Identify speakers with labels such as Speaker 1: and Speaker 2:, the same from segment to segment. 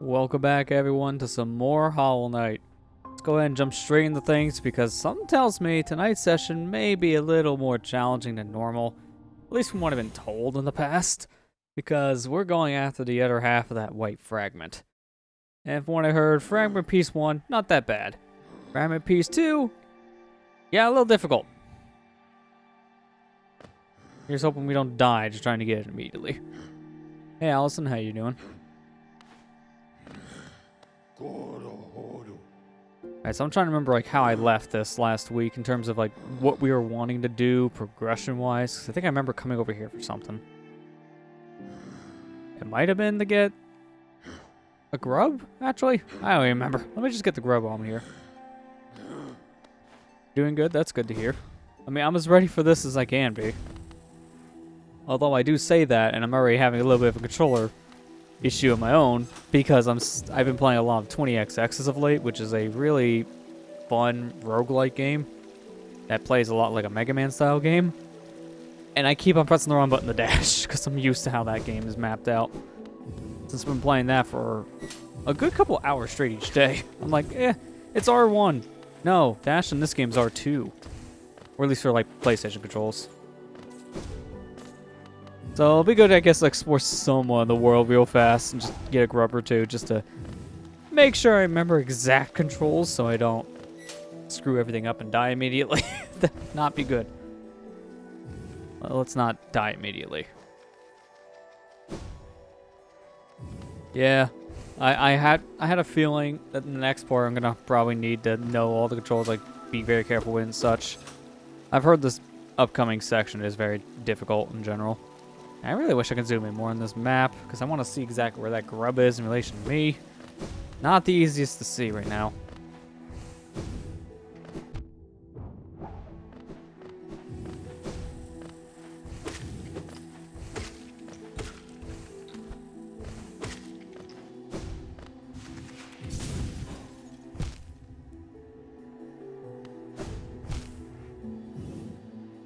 Speaker 1: Welcome back, everyone, to some more Hollow Knight. Let's go ahead and jump straight into things because something tells me tonight's session may be a little more challenging than normal, at least from what I've been told in the past, because we're going after the other half of that white fragment. And from what I heard, Fragment Piece 1, not that bad. Fragment Piece 2, yeah, a little difficult. Here's hoping we don't die just trying to get it immediately. Hey, Allison, how you doing? Alright, so I'm trying to remember like how I left this last week in terms of like what we were wanting to do progression-wise. 'Cause I think I remember coming over here for something. It might have been to get a grub, actually. I don't even remember. Let me just get the grub on here. Doing good? That's good to hear. I mean, I'm as ready for this as I can be. Although I do say that, and I'm already having a little bit of a controller issue of my own because I've been playing a lot of 20XX as of late, which is a really fun roguelike game that plays a lot like a Mega Man style game. And I keep on pressing the wrong button to dash because I'm used to how that game is mapped out. Since I've been playing that for a good couple hours straight each day. I'm like, it's R1. No, dash in this game is R2. Or at least for like PlayStation controls. So it'll be good, I guess, to explore somewhat of the world real fast and just get a grub or two just to make sure I remember exact controls so I don't screw everything up and die immediately. That'd not be good. Well, let's not die immediately. Yeah, I had a feeling that in the next part I'm gonna probably need to know all the controls, like be very careful with and such. I've heard this upcoming section is very difficult in general. I really wish I could zoom in more on this map, because I want to see exactly where that grub is in relation to me. Not the easiest to see right now.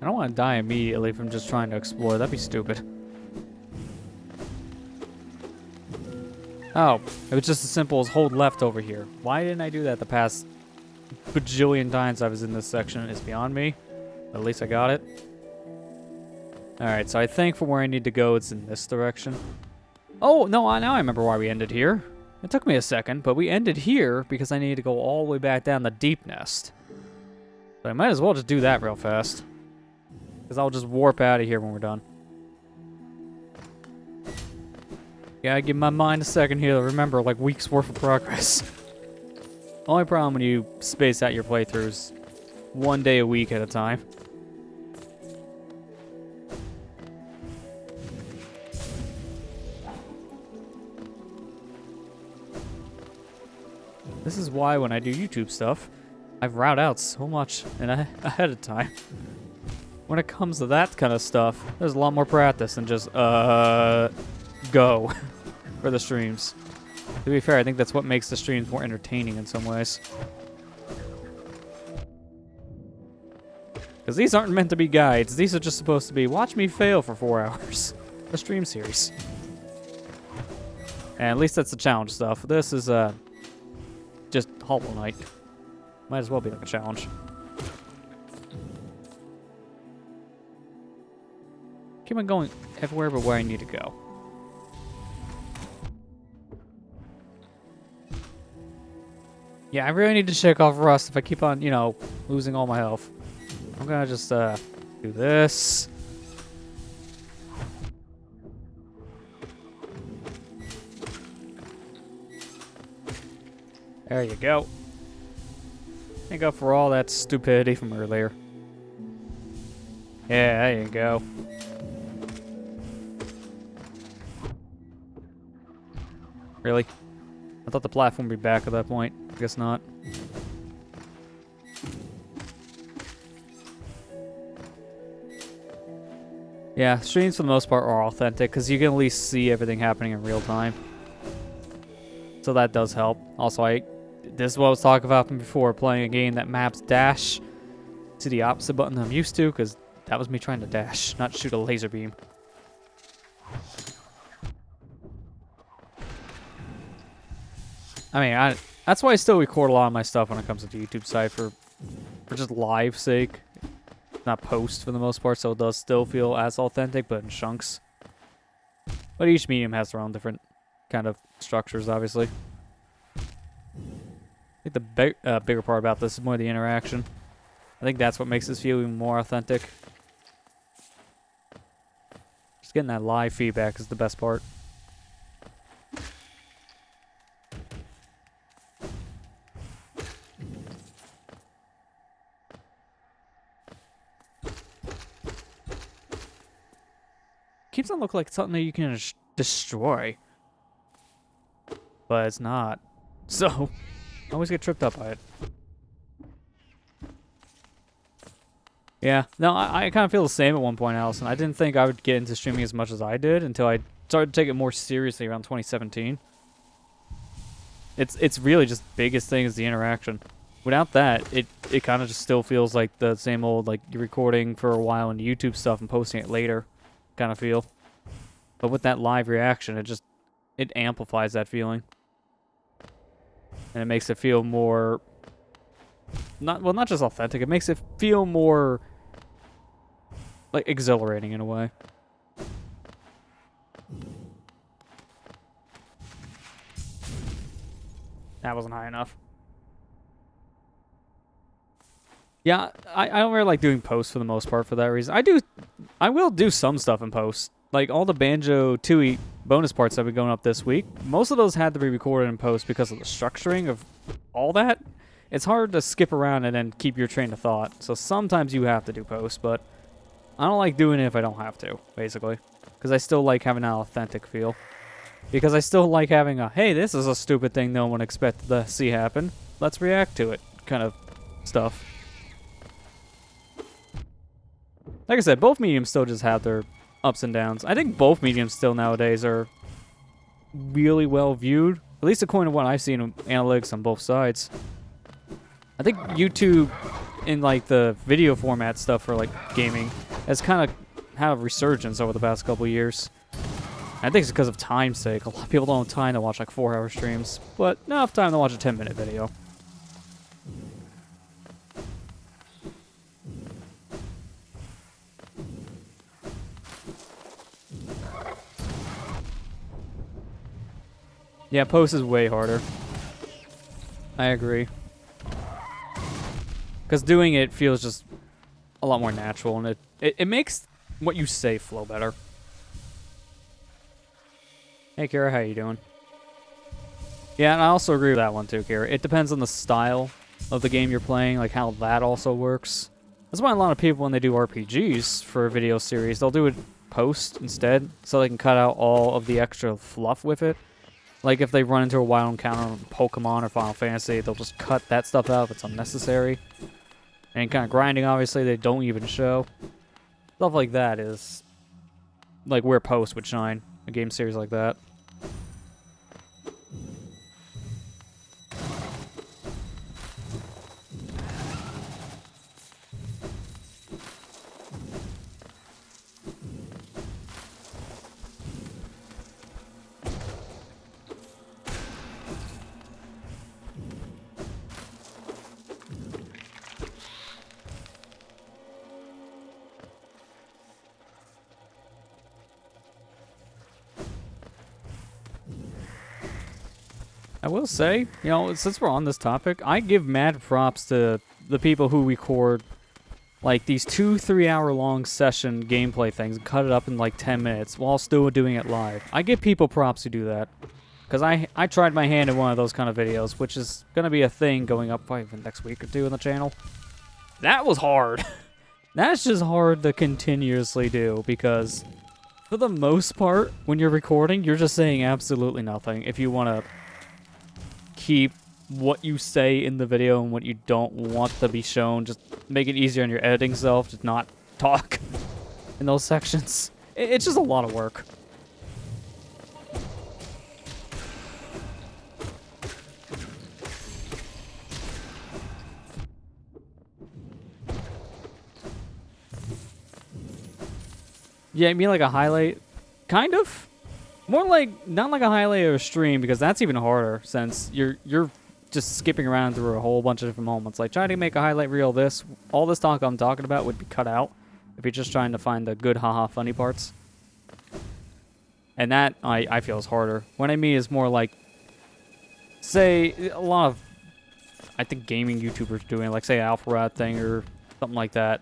Speaker 1: I don't want to die immediately from just trying to explore. That'd be stupid. Oh, it was just as simple as hold left over here. Why didn't I do that the past bajillion times I was in this section? It's beyond me. But at least I got it. Alright, so I think for where I need to go, it's in this direction. Oh, no, now I remember why we ended here. It took me a second, but we ended here because I needed to go all the way back down the deep nest. So I might as well just do that real fast. Because I'll just warp out of here when we're done. Gotta give my mind a second here to remember, like, weeks worth of progress. Only problem when you space out your playthroughs 1 day a week at a time. This is why when I do YouTube stuff, I've route out so much and ahead of time. When it comes to that kind of stuff, there's a lot more practice than just, go for the streams. To be fair, I think that's what makes the streams more entertaining in some ways. Because these aren't meant to be guides. These are just supposed to be, watch me fail for 4 hours. A stream series. And at least that's the challenge stuff. This is, just Hollow Knight. Might as well be like a challenge. Keep on going everywhere but where I need to go. Yeah, I really need to shake off rust if I keep on, losing all my health. I'm gonna just, do this. There you go. Make up for all that stupidity from earlier. Yeah, there you go. Really? I thought the platform would be back at that point. I guess not. Yeah, streams for the most part are authentic because you can at least see everything happening in real time. So that does help. Also, this is what I was talking about before, playing a game that maps dash to the opposite button I'm used to, because that was me trying to dash, not shoot a laser beam. I mean, that's why I still record a lot of my stuff when it comes to the YouTube side for just live sake, not post for the most part, so it does still feel as authentic, but in chunks. But each medium has their own different kind of structures, obviously. I think the bigger part about this is more the interaction. I think that's what makes this feel even more authentic. Just getting that live feedback is the best part. Keeps on looking like something that you can destroy. But it's not. So, I always get tripped up by it. Yeah, no, I kind of feel the same at one point, Allison. I didn't think I would get into streaming as much as I did until I started to take it more seriously around 2017. It's really just biggest thing is the interaction. Without that, it kind of just still feels like the same old, like, you're recording for a while on YouTube stuff and posting it later kind of feel. But with that live reaction, it amplifies that feeling. And it makes it feel more, not just authentic, it makes it feel more, like, exhilarating in a way. That wasn't high enough. Yeah, I don't really like doing posts for the most part for that reason. I will do some stuff in post. Like, all the Banjo-Tooie bonus parts that have been going up this week, most of those had to be recorded in post because of the structuring of all that. It's hard to skip around and then keep your train of thought. So sometimes you have to do post, but I don't like doing it if I don't have to, basically. Because I still like having that authentic feel. Because I still like having a, hey, this is a stupid thing no one expected to see happen. Let's react to it kind of stuff. Like I said, both mediums still just have their ups and downs. I think both mediums still nowadays are really well viewed, at least according to what I've seen in analytics on both sides. I think YouTube in like the video format stuff for like gaming has kind of had a resurgence over the past couple of years. I think it's because of time's sake. A lot of people don't have time to watch like 4-hour streams, but enough time to watch a 10-minute video. Yeah, post is way harder. I agree. Because doing it feels just a lot more natural, and it makes what you say flow better. Hey, Kara, how you doing? Yeah, and I also agree with that one too, Kara. It depends on the style of the game you're playing, like how that also works. That's why a lot of people, when they do RPGs for a video series, they'll do it post instead, so they can cut out all of the extra fluff with it. Like, if they run into a wild encounter in Pokemon or Final Fantasy, they'll just cut that stuff out if it's unnecessary. And kind of grinding, obviously, they don't even show. Stuff like that is, like, where post would shine. A game series like that. I will say, you know, since we're on this topic, I give mad props to the people who record, like, these 2-3 hour long session gameplay things and cut it up in, like, 10 minutes while still doing it live. I give people props who do that. Because I tried my hand in one of those kind of videos, which is going to be a thing going up probably the next week or two on the channel. That was hard. That's just hard to continuously do, because for the most part, when you're recording, you're just saying absolutely nothing. If you want to keep what you say in the video and what you don't want to be shown, just make it easier on your editing self to not talk in those sections. It's just a lot of work. Yeah, you mean like a highlight? Kind of. More like, not like a highlight or a stream, because that's even harder, since you're just skipping around through a whole bunch of different moments. Like, trying to make a highlight reel of this, all this talk I'm talking about would be cut out if you're just trying to find the good haha funny parts. And that, I feel, is harder. What I mean is more like, say, a lot of, I think, gaming YouTubers doing, like, say, Alpha Rat thing or something like that.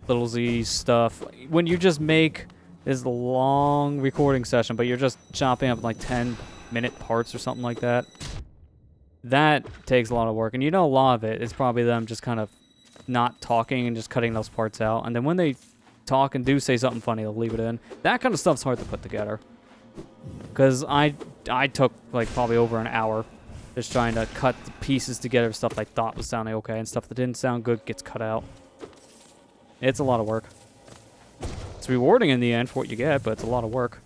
Speaker 1: Little Z stuff. When you just make this long recording session, but you're just chopping up like 10-minute parts or something like that. That takes a lot of work. And you know a lot of it is probably them just kind of not talking and just cutting those parts out. And then when they talk and do say something funny, they'll leave it in. That kind of stuff's hard to put together. Because I took like probably over an hour just trying to cut the pieces together, stuff I thought was sounding okay, and stuff that didn't sound good gets cut out. It's a lot of work. It's rewarding in the end for what you get, but it's a lot of work.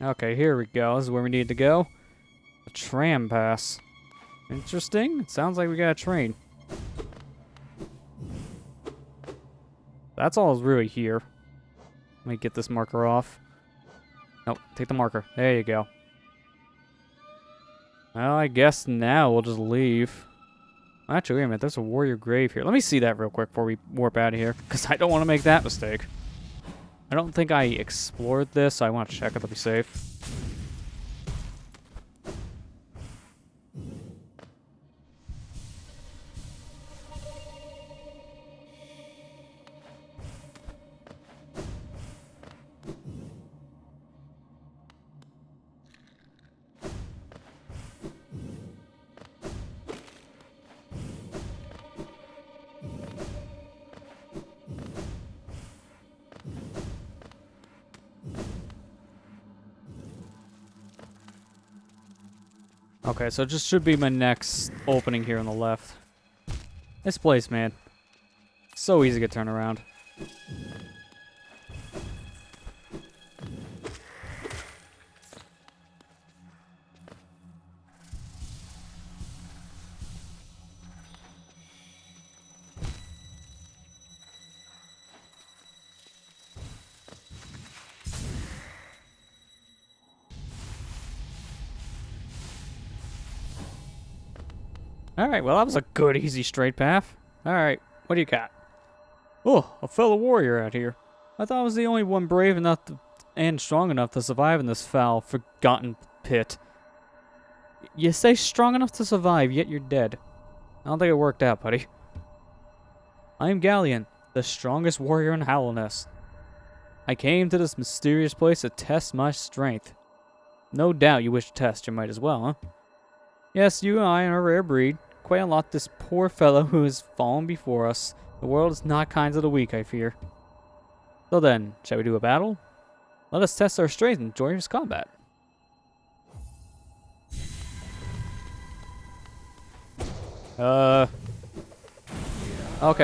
Speaker 1: Okay, here we go. This is where we need to go. A tram pass. Interesting. It sounds like we got a train. That's all really here. Let me get this marker off. Nope, take the marker. There you go. Well, I guess now we'll just leave. Actually, wait a minute. There's a warrior grave here. Let me see that real quick before we warp out of here, because I don't want to make that mistake. I don't think I explored this, so I want to check it to be safe. Okay, so it just should be my next opening here on the left. This place, man. So easy to turn around. Alright, well that was a good, easy, straight path. Alright, what do you got? Oh, a fellow warrior out here. I thought I was the only one brave enough and strong enough to survive in this foul, forgotten pit. You say strong enough to survive, yet you're dead. I don't think it worked out, buddy. I am Galleon, the strongest warrior in Hallownest. I came to this mysterious place to test my strength. No doubt you wish to test your might as well, huh? Yes, you and I are a rare breed. Quite unlike this poor fellow who has fallen before us. The world is not kind to the weak, I fear. So then, shall we do a battle? Let us test our strength in joyous combat. Okay,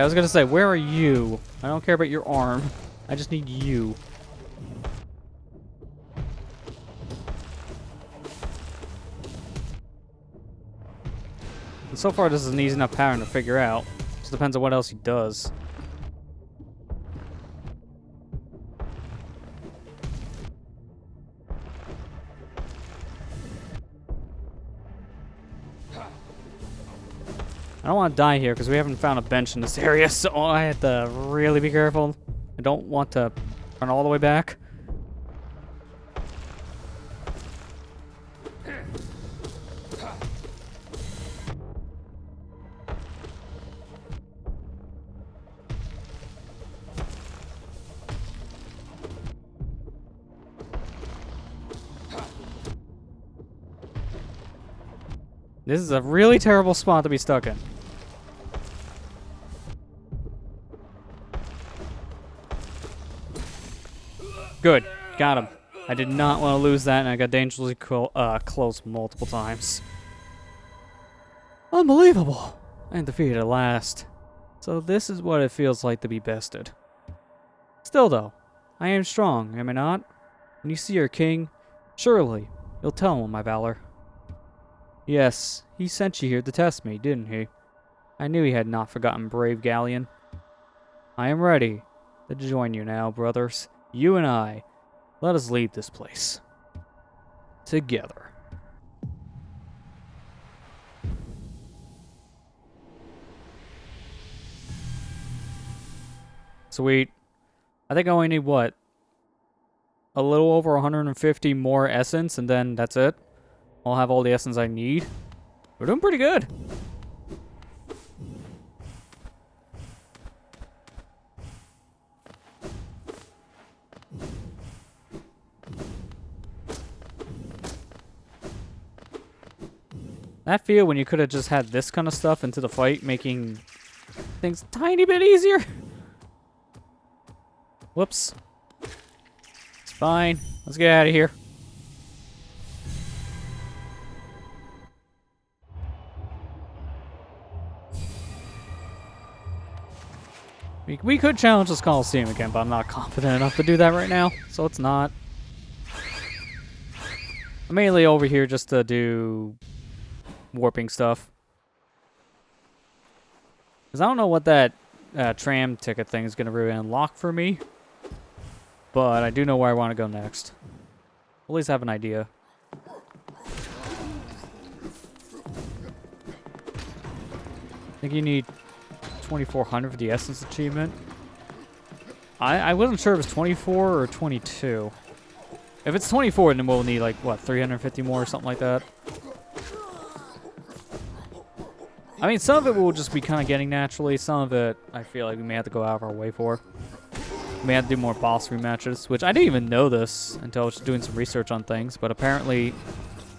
Speaker 1: I was gonna say, where are you? I don't care about your arm. I just need you. And so far, this is an easy enough pattern to figure out. Just depends on what else he does. I don't want to die here because we haven't found a bench in this area, so I have to really be careful. I don't want to run all the way back. This is a really terrible spot to be stuck in. Good. Got him. I did not want to lose that, and I got dangerously close multiple times. Unbelievable. I am defeated at last. So this is what it feels like to be bested. Still, though, I am strong, am I not? When you see your king, surely you'll tell him of my valor. Yes, he sent you here to test me, didn't he? I knew he had not forgotten brave Galleon. I am ready to join you now, brothers. You and I, let us leave this place. Together. Sweet. I think I only need, what? A little over 150 more essence, and then that's it. I'll have all the essence I need. We're doing pretty good. That feel when you could have just had this kind of stuff into the fight, making things a tiny bit easier. Whoops. It's fine. Let's get out of here. We could challenge this Coliseum again, but I'm not confident enough to do that right now, so it's not. I'm mainly over here just to do warping stuff. Because I don't know what that tram ticket thing is going to really unlock for me. But I do know where I want to go next. At least have an idea. I think you need 2,400 for the Essence achievement. I wasn't sure if it was 24 or 22. If it's 24, then we'll need, like, what, 350 more or something like that? I mean, some of it we'll just be kind of getting naturally. Some of it, I feel like we may have to go out of our way for. We may have to do more boss rematches, which I didn't even know this until I was doing some research on things. But apparently,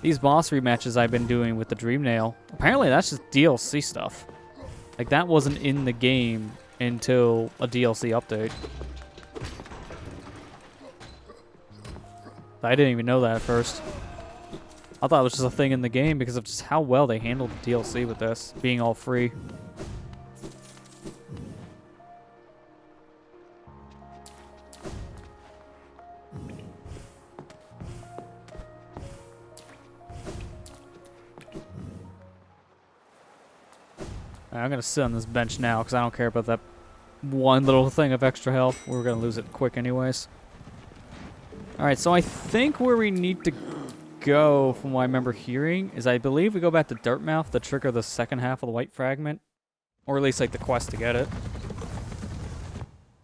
Speaker 1: these boss rematches I've been doing with the Dream Nail, apparently that's just DLC stuff. Like, that wasn't in the game until a DLC update. I didn't even know that at first. I thought it was just a thing in the game because of just how well they handled the DLC with this, being all free. I'm going to sit on this bench now because I don't care about that one little thing of extra health. We're going to lose it quick anyways. Alright, so I think where we need to go, from what I remember hearing, is I believe we go back to Dirtmouth to trigger the second half of the White Fragment. Or at least, like, the quest to get it.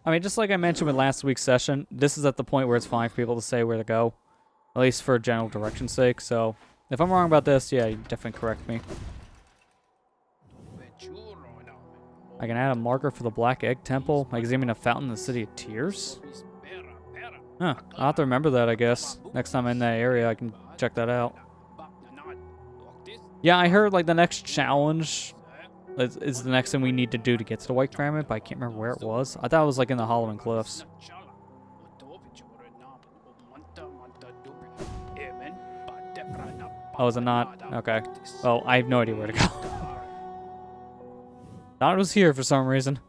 Speaker 1: I mean, just like I mentioned with last week's session, this is at the point where it's fine for people to say where to go. At least for general direction's sake, so if I'm wrong about this, yeah, you definitely correct me. I can add a marker for the Black Egg Temple. I examine a fountain in the City of Tears. Huh, I'll have to remember that, I guess. Next time I'm in that area, I can check that out. Yeah, I heard, like, the next challenge is the next thing we need to do to get to the White Fragment, but I can't remember where it was. I thought it was, like, in the Halloween Cliffs. Oh, is it not? Okay. Well, I have no idea where to go. Thought it was here for some reason.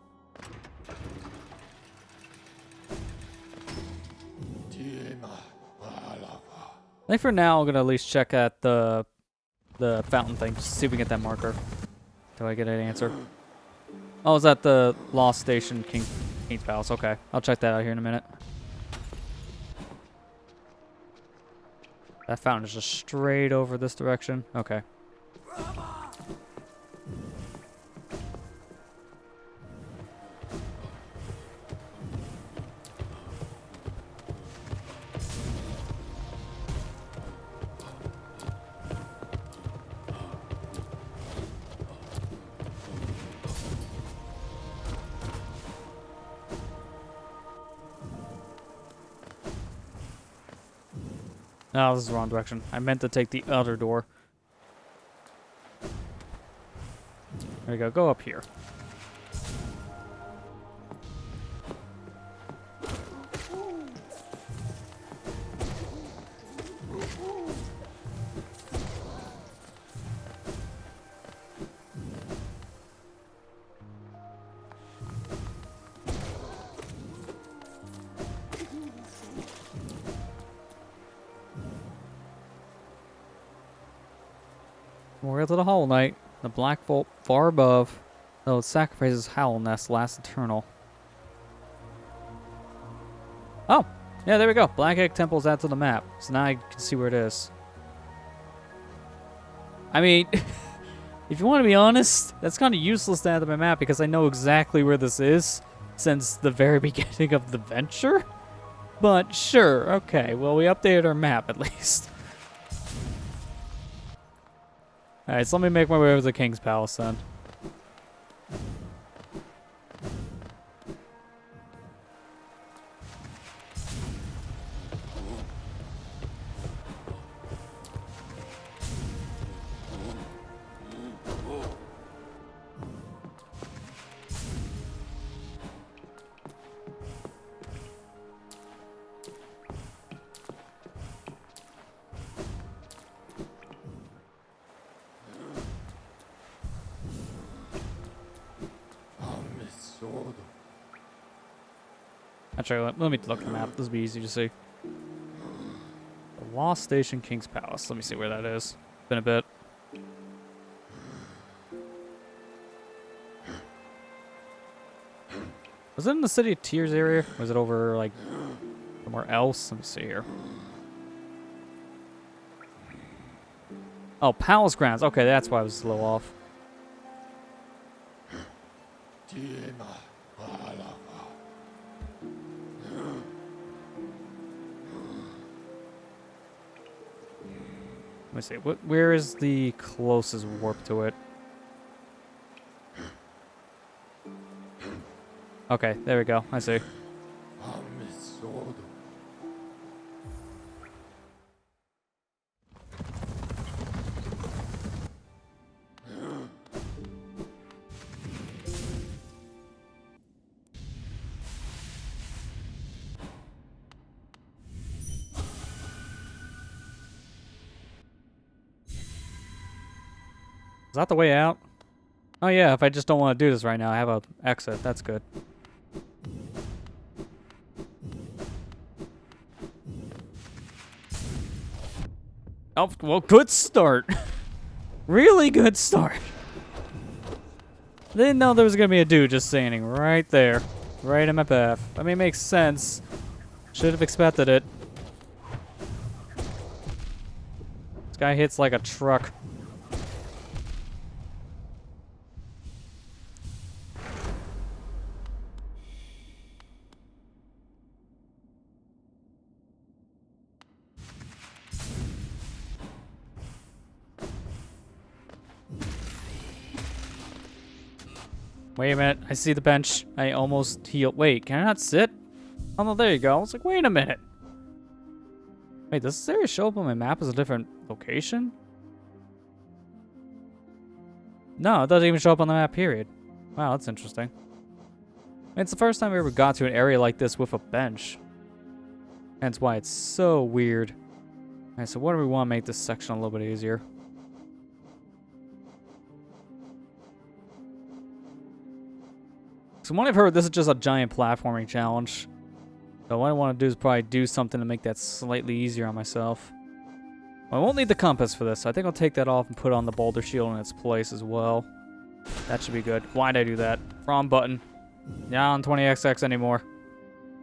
Speaker 1: I think for now, I'm going to at least check at the fountain thing, just to see if we can get that marker. Do I get an answer? Oh, is that the Lost Station, King's Palace? Okay, I'll check that out here in a minute. That fountain is just straight over this direction. Okay. No, this is the wrong direction. I meant to take the other door. There we go. Go up here. Memorial to the Hollow Knight, the Black Vault far above, though it sacrifices Hallownest lasts eternal. Oh, yeah, there we go. Black Egg Temple's added to the map. So now I can see where it is. I mean, if you want to be honest, that's kind of useless to add to my map because I know exactly where this is since the very beginning of the venture. But sure, okay, well, we updated our map at least. Alright, so let me make my way over to the King's Palace then. Actually, let me look at the map. This will be easy to see. The Lost Station, King's Palace. Let me see where that is. Been a bit. Was it in the City of Tears area? Or was it over, like, somewhere else? Let me see here. Oh, Palace Grounds. Okay, that's why I was a little off. Let me see. Where is the closest warp to it? Okay, there we go. I see. Is that the way out? Oh yeah, if I just don't want to do this right now, I have an exit. That's good. Oh, well, good start. Really good start. Didn't know there was going to be a dude just standing right there. Right in my path. I mean, it makes sense. Should have expected it. This guy hits like a truck. Wait a minute, I see the bench. I almost healed. Wait, can I not sit? Oh no, there you go. I was like, wait a minute. Wait, does this area show up on my map as a different location? No, it doesn't even show up on the map, period. Wow, that's interesting. It's the first time we ever got to an area like this with a bench. That's why it's so weird. Alright, so what do we want to make this section a little bit easier? So what I've heard, this is just a giant platforming challenge. So what I want to do is probably do something to make that slightly easier on myself. I won't need the compass for this, so I think I'll take that off and put on the boulder shield in its place as well. That should be good. Why'd I do that? Wrong button. Not on 20XX anymore.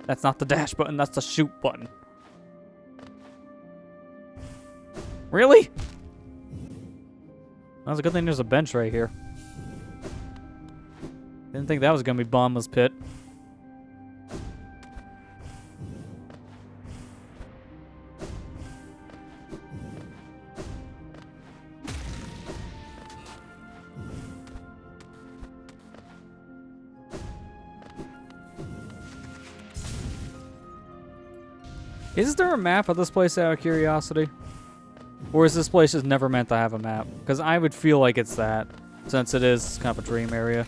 Speaker 1: That's not the dash button, that's the shoot button. Really? That's a good thing there's a bench right here. Didn't think that was gonna be Bottomless Pit. Is there a map of this place out of curiosity? Or is this place just never meant to have a map? Because I would feel like it's that, since it is kind of a dream area.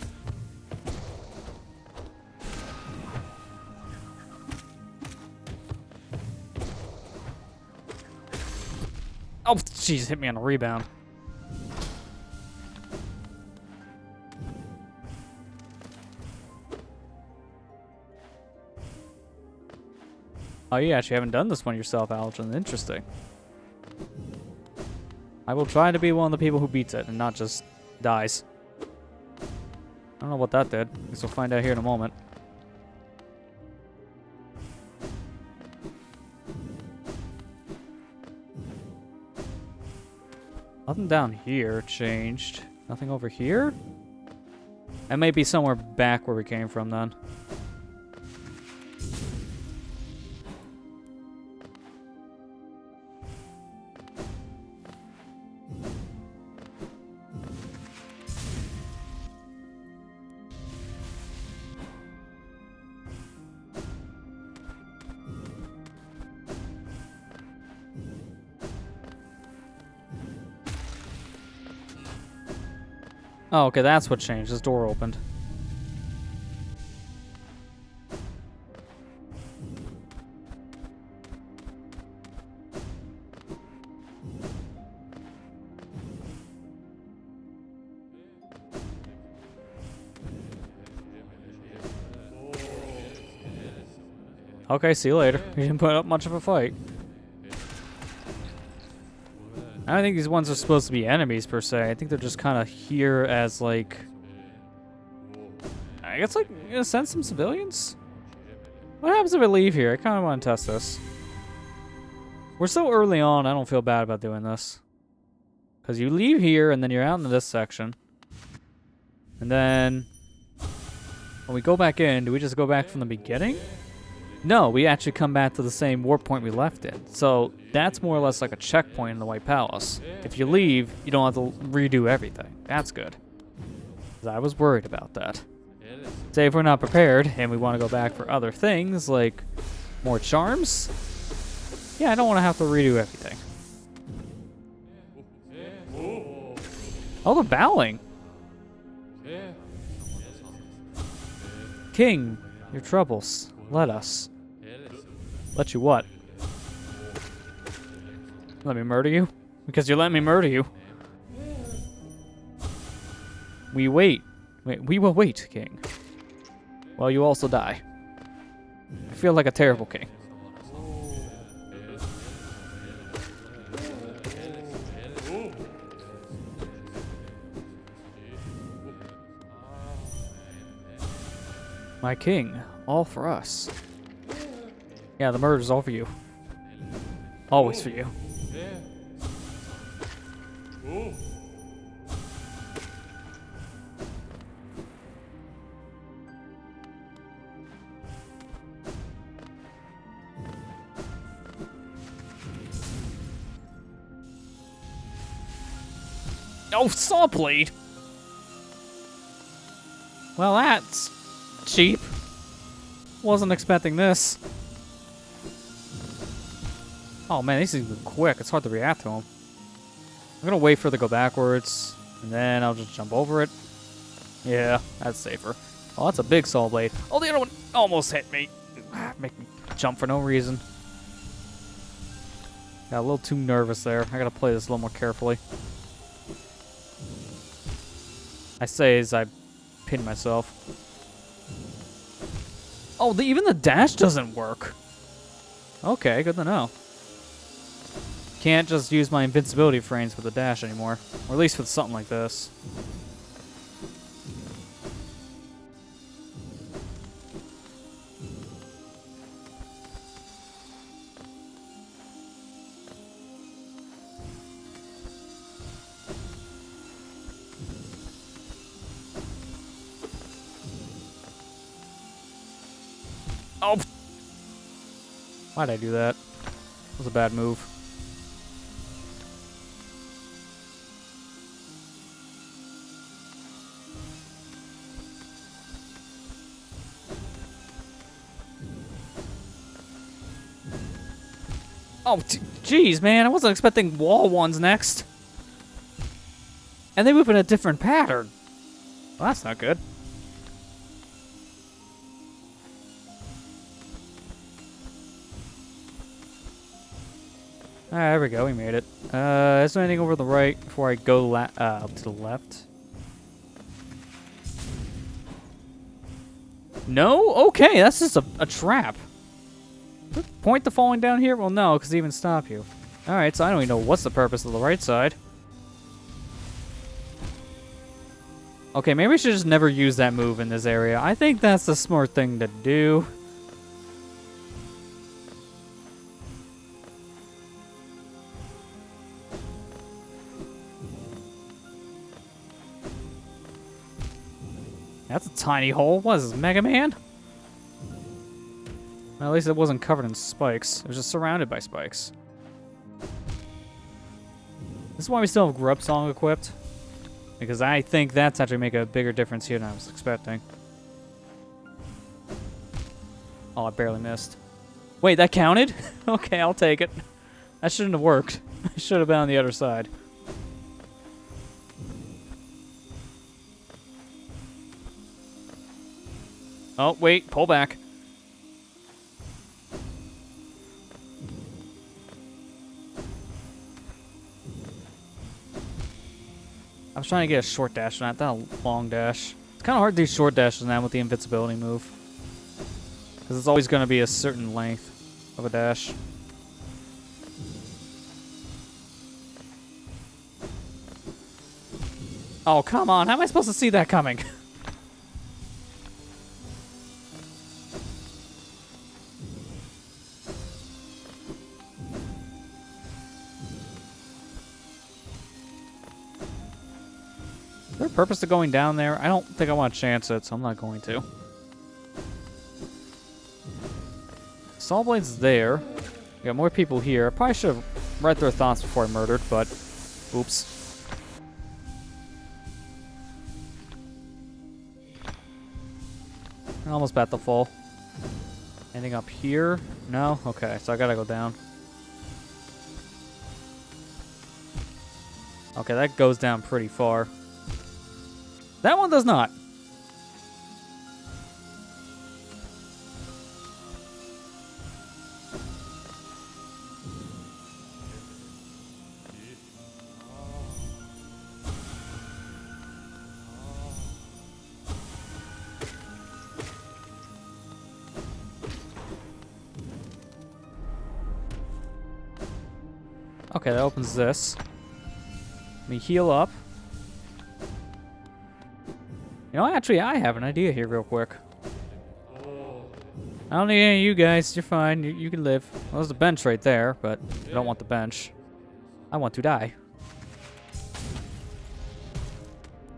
Speaker 1: Oh, jeez, hit me on a rebound. Oh, you actually haven't done this one yourself, Alton. Interesting. I will try to be one of the people who beats it and not just dies. I don't know what that did. Guess we'll find out here in a moment. Nothing down here changed. Nothing over here? That may be somewhere back where we came from then. Oh, okay, that's what changed. This door opened. Okay, see you later. You didn't put up much of a fight. I don't think these ones are supposed to be enemies, per se. I think they're just kind of here as, like... I guess, like, you know, send some civilians? What happens if I leave here? I kind of want to test this. We're so early on, I don't feel bad about doing this. Because you leave here, and then you're out into this section. And then... when we go back in, do we just go back from the beginning? No, we actually come back to the same warp point we left it. So that's more or less like a checkpoint in the White Palace. If you leave, you don't have to redo everything. That's good. 'Cause I was worried about that. Say if we're not prepared and we want to go back for other things, like more charms, yeah, I don't want to have to redo everything. Oh, they're bowing. King, your troubles. Let us. Let you what? Let me murder you? Because you let me murder you. We wait. We will wait, King. While you also die. I feel like a terrible king. My king, all for us. Yeah, the murder's all for you. Always for you. Oh, saw blade! Well, that's cheap. Wasn't expecting this. Oh man, these things are quick. It's hard to react to them. I'm gonna wait for it to go backwards, and then I'll just jump over it. Yeah, that's safer. Oh, that's a big saw blade. Oh, the other one almost hit me. Make me jump for no reason. Got a little too nervous there. I gotta play this a little more carefully. I say as I pin myself. Oh, even the dash doesn't work. Okay, good to know. Can't just use my invincibility frames with the dash anymore. Or at least with something like this. Oh! Why'd I do that? That was a bad move. Oh, jeez, man. I wasn't expecting wall ones next. And they move in a different pattern. Well, that's not good. Alright, there we go. We made it. Is there anything over the right before I go to the left? No? Okay, that's just a trap. Point to falling down here? Well, no, because they even stop you. Alright, so I don't even know what's the purpose of the right side. Okay, maybe we should just never use that move in this area. I think that's the smart thing to do. That's a tiny hole. What is this, Mega Man? Well, at least it wasn't covered in spikes. It was just surrounded by spikes. This is why we still have Grub Song equipped. Because I think that's actually make a bigger difference here than I was expecting. Oh, I barely missed. Wait, that counted? Okay, I'll take it. That shouldn't have worked. I should have been on the other side. Oh, wait, pull back. I was trying to get a short dash, not a long dash. It's kind of hard to do short dashes now with the invincibility move. Because it's always going to be a certain length of a dash. Oh, come on. How am I supposed to see that coming? Is there a purpose to going down there? I don't think I want to chance it, so I'm not going to. Saw Blade's there. We got more people here. I probably should have read their thoughts before I murdered, but oops. I almost bet the fall. Anything up here? No? Okay, so I gotta go down. Okay, that goes down pretty far. That one does not. Okay, that opens this. Let me heal up. You know, actually, I have an idea here real quick. I don't need any of you guys. You're fine. You can live. Well, there's a bench right there, but I don't want the bench. I want to die.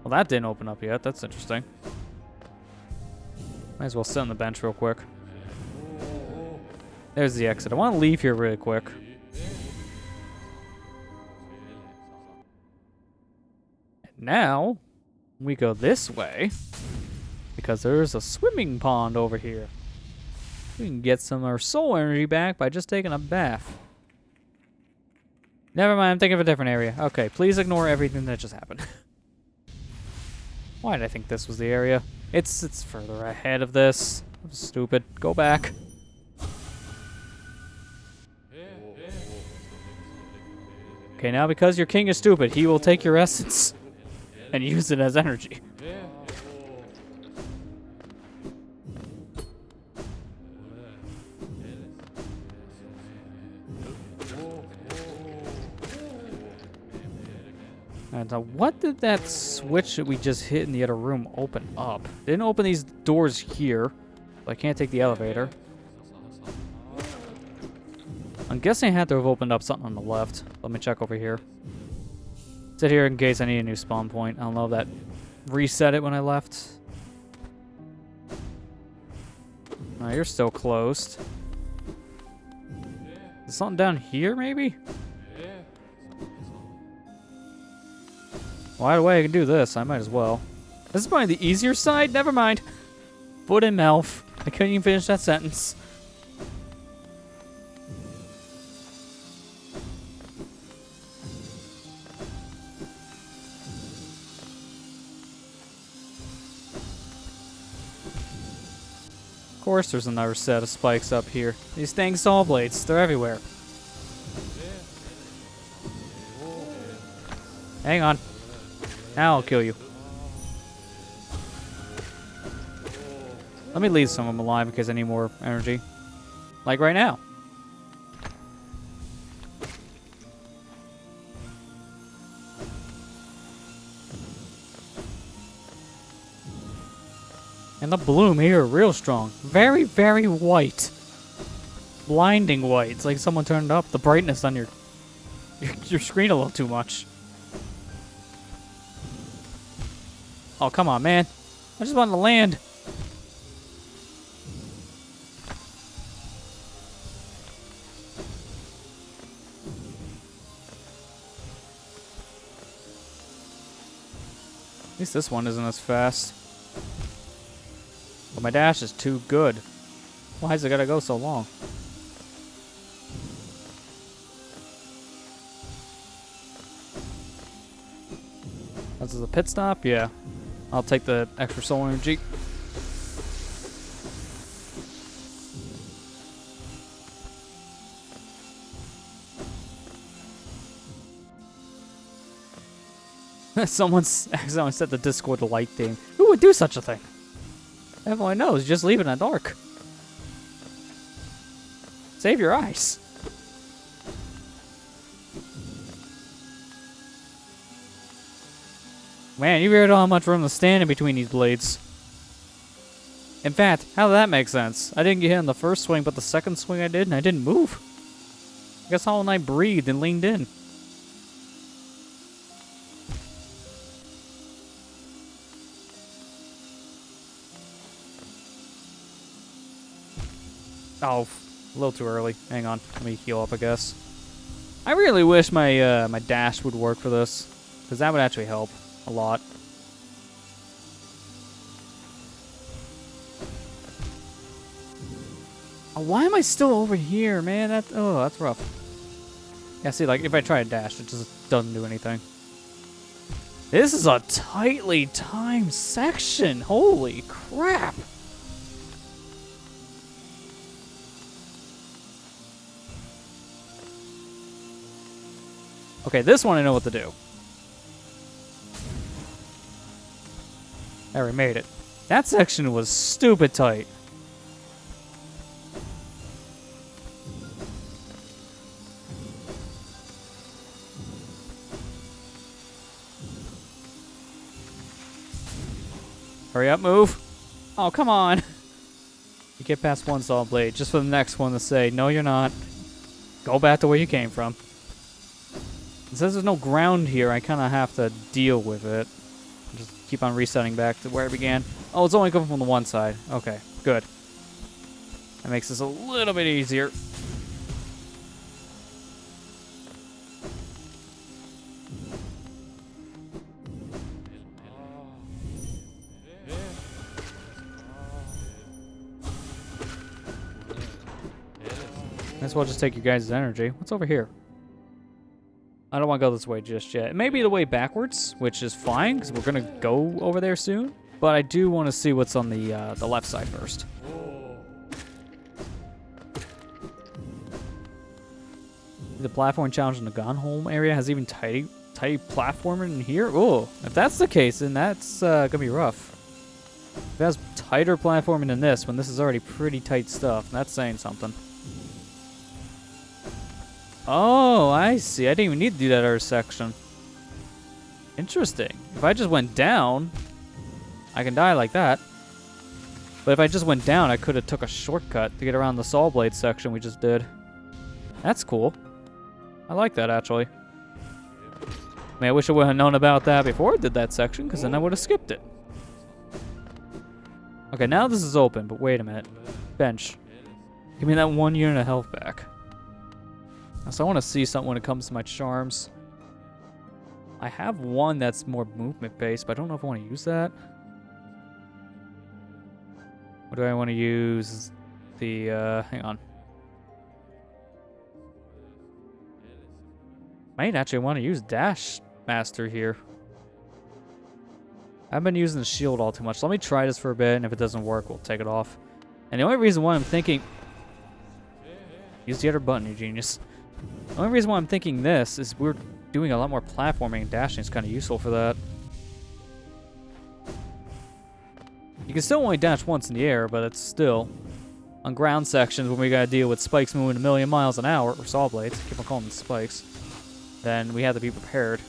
Speaker 1: Well, that didn't open up yet. That's interesting. Might as well sit on the bench real quick. There's the exit. I want to leave here really quick. Now, we go this way, because there's a swimming pond over here. We can get some of our soul energy back by just taking a bath. Never mind, I'm thinking of a different area. Okay, please ignore everything that just happened. Why did I think this was the area? It's further ahead of this. I'm stupid. Go back. Okay, now because your king is stupid, he will take your essence and use it as energy. And what did that switch that we just hit in the other room open up? It didn't open these doors here, so I can't take the elevator. I'm guessing I had to have opened up something on the left. Let me check over here. Sit here in case I need a new spawn point. I don't know if that reset it when I left. Oh, you're still closed. Is something down here, maybe? Well, either way, I can do this. I might as well. This is probably the easier side. Never mind. Foot in mouth. I couldn't even finish that sentence. Of course there's another set of spikes up here. These dang saw blades, they're everywhere. Hang on. Now I'll kill you. Let me leave some of them alive because I need more energy. Like right now. And the bloom here, real strong. Very, very white. Blinding white. It's like someone turned up the brightness on your screen a little too much. Oh, come on, man. I just wanted to land. At least this one isn't as fast. But my dash is too good. Why has it gotta go so long? This is a pit stop? Yeah. I'll take the extra soul energy. Someone's accidentally set the Discord to light theme. Who would do such a thing? Everyone knows, just leave it in the dark. Save your eyes. Man, you really don't have much room to stand in between these blades. In fact, how did that make sense? I didn't get hit on the first swing, but the second swing I did, and I didn't move. I guess Hollow Knight breathed and leaned in. Oh, a little too early. Hang on, let me heal up, I guess. I really wish my my dash would work for this, because that would actually help a lot. Oh, why am I still over here, man? That's rough. Yeah, see, like if I try to dash, it just doesn't do anything. This is a tightly timed section. Holy crap! Okay, this one I know what to do. There, we made it. That section was stupid tight. Hurry up, move. Oh, come on. You get past one saw blade just for the next one to say, no, you're not. Go back to where you came from. Since there's no ground here, I kind of have to deal with it. Just keep on resetting back to where I began. Oh, it's only coming from the one side. Okay, good. That makes this a little bit easier. Might as well just take your guys' energy. What's over here? I don't want to go this way just yet. It may be the way backwards, which is fine, because we're going to go over there soon. But I do want to see what's on the left side first. The platform challenge in the Godhome area has even tidy platforming in here? Oh, if that's the case, then that's going to be rough. If it has tighter platforming than this, when this is already pretty tight stuff, that's saying something. Oh, I see. I didn't even need to do that other section. Interesting. If I just went down, I can die like that. But if I just went down, I could have took a shortcut to get around the saw blade section we just did. That's cool. I like that, actually. I mean, I wish I would have known about that before I did that section, because then I would have skipped it. Okay, now this is open, but wait a minute. Bench. Give me that 1 unit of health back. So I want to see something when it comes to my charms. I have one that's more movement-based, but I don't know if I want to use that. What do I want to use? The, hang on. Might actually want to use Dash Master here. I've been using the shield all too much. So let me try this for a bit, and if it doesn't work, we'll take it off. And the only reason why I'm thinking... Use the other button, you genius. The only reason why I'm thinking this is we're doing a lot more platforming, and dashing is kind of useful for that. You can still only dash once in the air, but it's still... On ground sections, when we gotta deal with spikes moving a million miles an hour, or saw blades, I keep on calling them spikes, then we have to be prepared.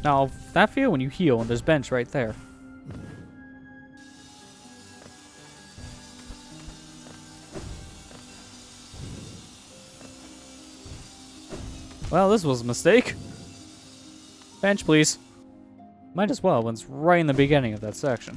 Speaker 1: Now, that feel when you heal, and there's bench right there. Well, this was a mistake. Bench, please. Might as well when it's right in the beginning of that section.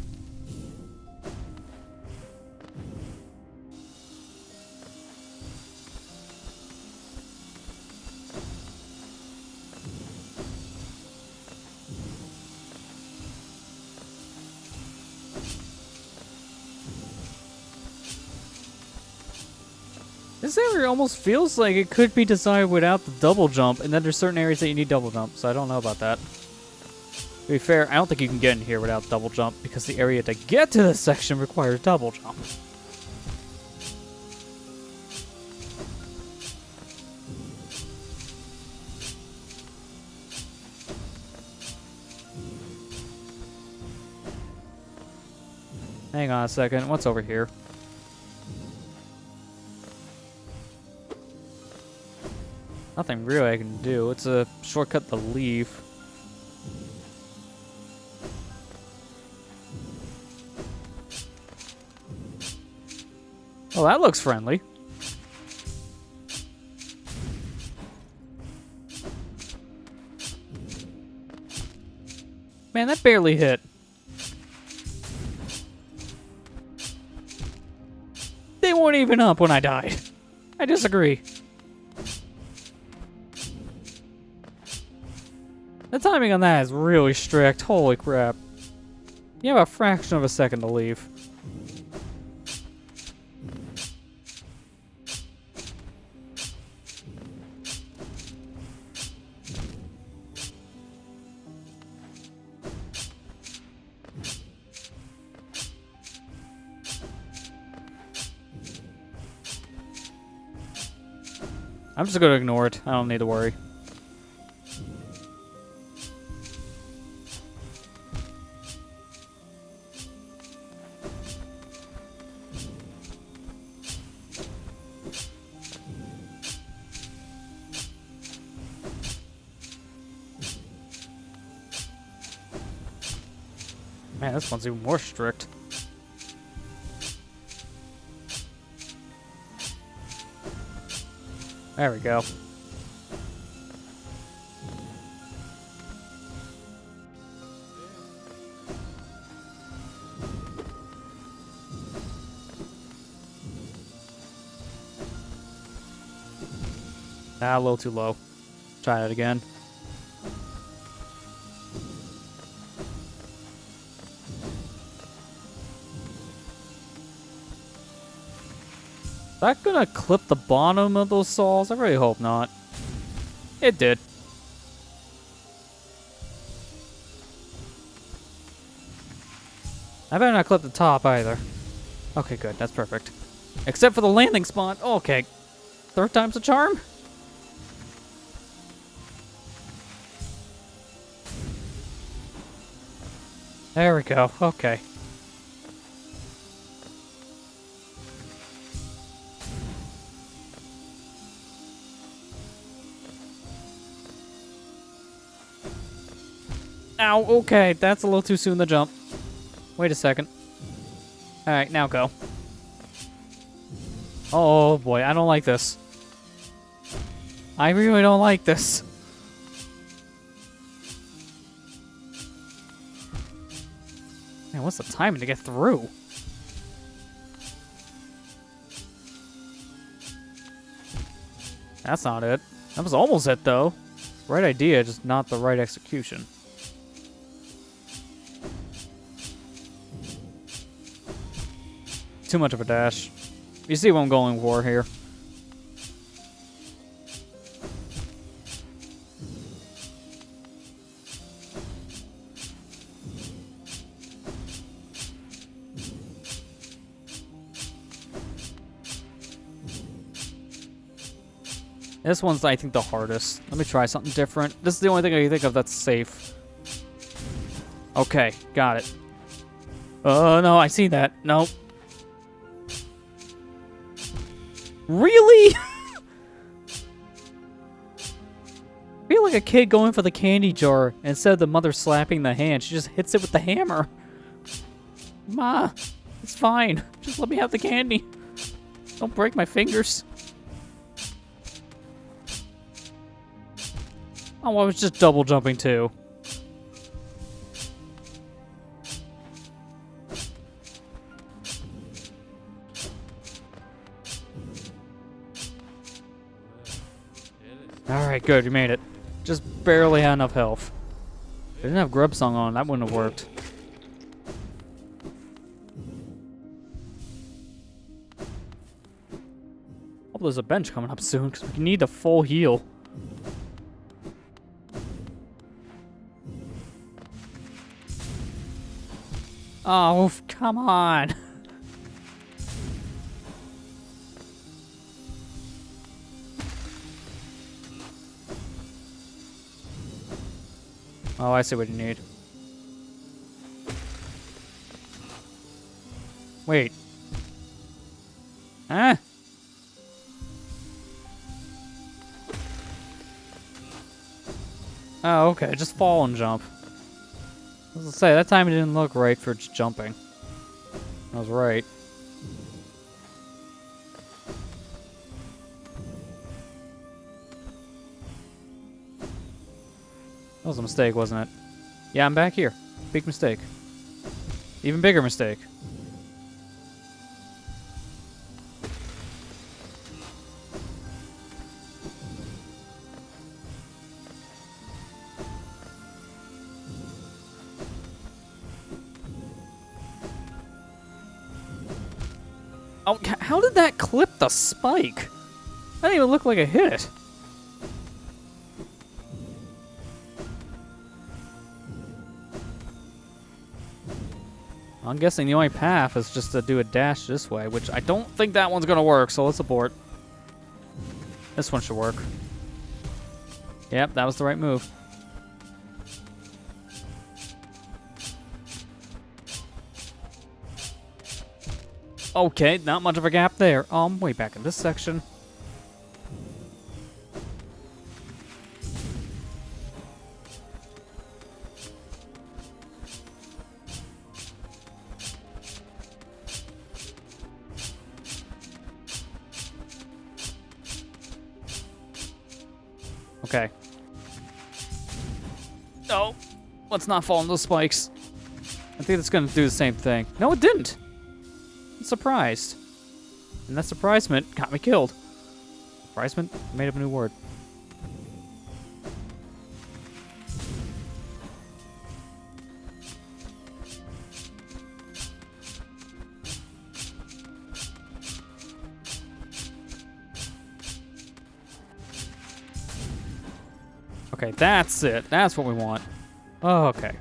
Speaker 1: This area almost feels like it could be designed without the double jump, and then there's certain areas that you need double jump, so I don't know about that. To be fair, I don't think you can get in here without double jump, because the area to get to this section requires double jump. Hang on a second, what's over here? Nothing really I can do. It's a shortcut to leave. Oh, that looks friendly. Man, that barely hit. They weren't even up when I died. I disagree. The timing on that is really strict. Holy crap. You have a fraction of a second to leave. I'm just gonna ignore it. I don't need to worry. Man, this one's even more strict. There we go. Ah, a little too low. Try it again. Is that gonna clip the bottom of those saws? I really hope not. It did. I better not clip the top either. Okay, good. That's perfect. Except for the landing spot. Okay. Third time's a charm? There we go. Okay. Ow, okay, that's a little too soon to jump. Wait a second. Alright, now go. Oh boy, I don't like this. I really don't like this. Man, what's the timing to get through? That's not it. That was almost it, though. Right idea, just not the right execution. Too much of a dash. You see what I'm going for here. This one's, I think, the hardest. Let me try something different. This is the only thing I can think of that's safe. Okay, got it. Oh, no, I see that. Nope. Really? I feel like a kid going for the candy jar, and instead of the mother slapping the hand, she just hits it with the hammer. Ma, it's fine. Just let me have the candy. Don't break my fingers. Oh, I was just double jumping too. Alright, good, you made it. Just barely had enough health. If I didn't have Grub Song on, that wouldn't have worked. Oh, there's a bench coming up soon, because we need a full heal. Oh, come on. Oh, I see what you need. Wait. Huh? Oh, okay. Just fall and jump. I was gonna say, that time it didn't look right for just jumping. I was right. That was a mistake, wasn't it? Yeah, I'm back here. Big mistake. Even bigger mistake. Oh, how did that clip the spike? That didn't even look like it hit it. I'm guessing the only path is just to do a dash this way, which I don't think that one's gonna work, so let's abort. This one should work. Yep, that was the right move. Okay, not much of a gap there. Oh, I'm way back in this section. Okay. No, let's not fall into those spikes. I think it's gonna do the same thing. No, it didn't. I'm surprised. And that surprisement got me killed. Surprisement? I made up a new word. Okay, that's it. That's what we want. Oh, okay.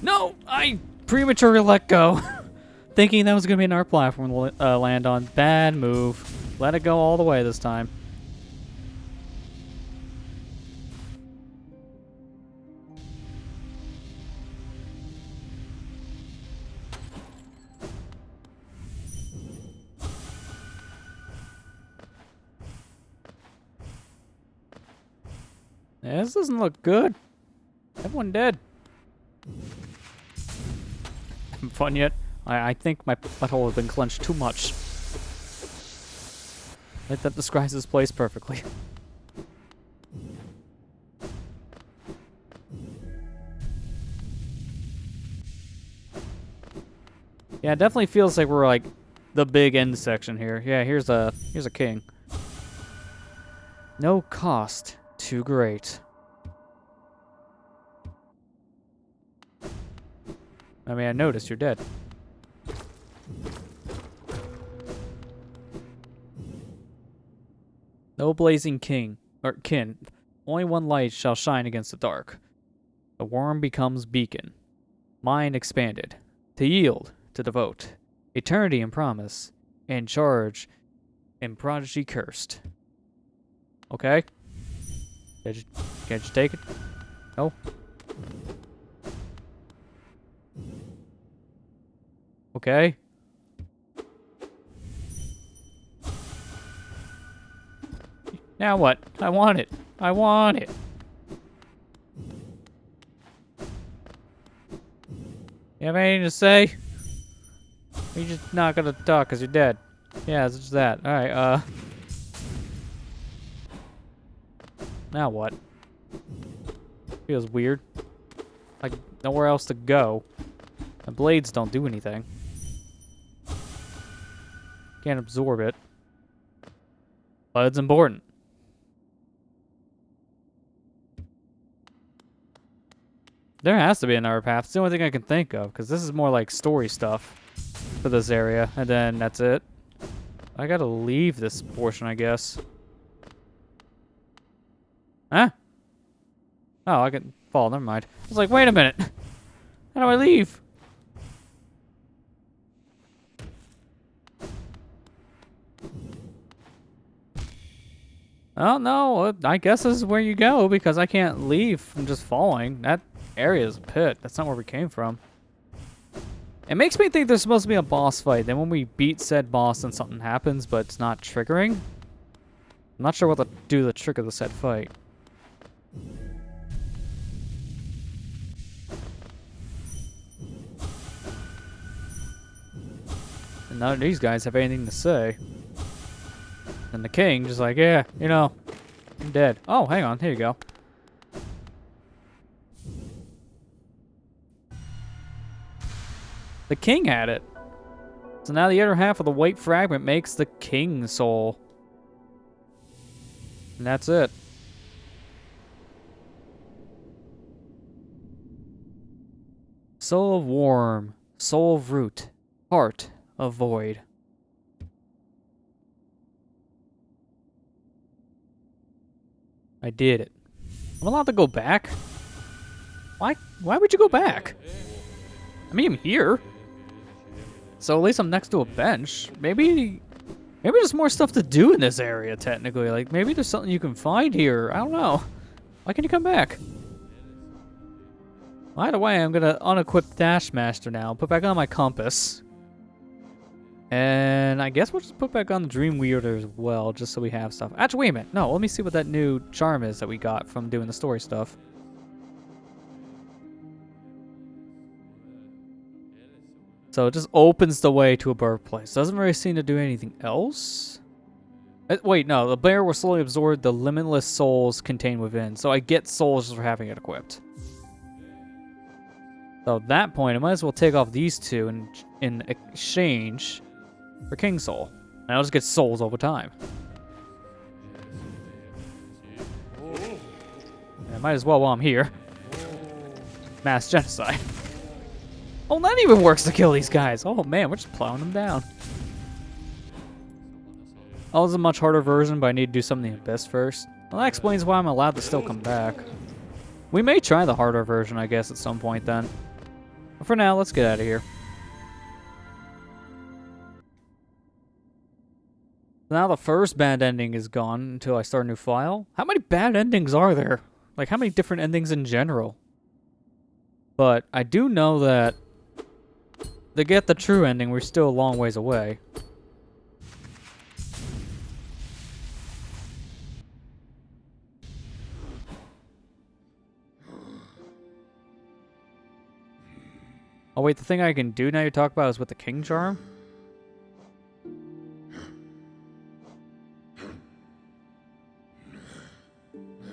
Speaker 1: No! I prematurely let go. Thinking that was going to be an art platform to land on. Bad move. Let it go all the way this time. Yeah, this doesn't look good. Everyone dead. Having fun yet? I think my butthole has been clenched too much. I think that describes this place perfectly. Yeah, it definitely feels like we're like the big end section here. Yeah, here's a king. No cost too great. I mean, I noticed you're dead. No blazing king or kin. Only one light shall shine against the dark. The worm becomes beacon. Mind expanded. To yield, to devote. Eternity and promise. And charge and prodigy cursed. Okay? Can't you take it? No? Okay. Now what? I want it. I want it. You have anything to say? Or you just not gonna talk because you're dead? Yeah, it's just that. Alright, now what? Feels weird. Like, nowhere else to go. The blades don't do anything. Can't absorb it. But it's important. There has to be another path. It's the only thing I can think of, because this is more like story stuff for this area. And then that's it. I gotta leave this portion, I guess. Huh? Oh, I can fall. Never mind. I was like, wait a minute. How do I leave? Oh, no. I guess this is where you go, because I can't leave from just falling. That area is a pit. That's not where we came from. It makes me think there's supposed to be a boss fight. Then when we beat said boss, then something happens, but it's not triggering. I'm not sure what to do to trigger the said fight. And none of these guys have anything to say. And the king just like, yeah, you know, I'm dead. Oh, hang on. Here you go. The king had it. So now the other half of the white fragment makes the king soul. And that's it. Soul of worm, soul of root, heart of void. I did it. I'm allowed to go back? Why would you go back? I mean, I'm here. So at least I'm next to a bench. Maybe there's more stuff to do in this area, technically. Like, maybe there's something you can find here. I don't know. Why can't you come back? Either way, I'm going to unequip Dash Master now. Put back on my compass. And I guess we'll just put back on the Dream Weirder as well, just so we have stuff. Actually, wait a minute. No, let me see what that new charm is that we got from doing the story stuff. So it just opens the way to a birthplace. Doesn't really seem to do anything else. Wait, no. The bear will slowly absorb the limitless souls contained within. So I get souls just for having it equipped. So at that point, I might as well take off these two in exchange for King Soul. And I'll just get souls over time. And I might as well while I'm here. Mass genocide. Oh, that even works to kill these guys. Oh man, we're just plowing them down. Oh, this is a much harder version, but I need to do something in the Abyss first. Well, that explains why I'm allowed to still come back. We may try the harder version, I guess, at some point then. But for now, let's get out of here. Now the first bad ending is gone until I start a new file. How many bad endings are there? Like, how many different endings in general? But I do know that to get the true ending, we're still a long ways away. Oh wait, the thing I can do now you talk about is with the King Charm?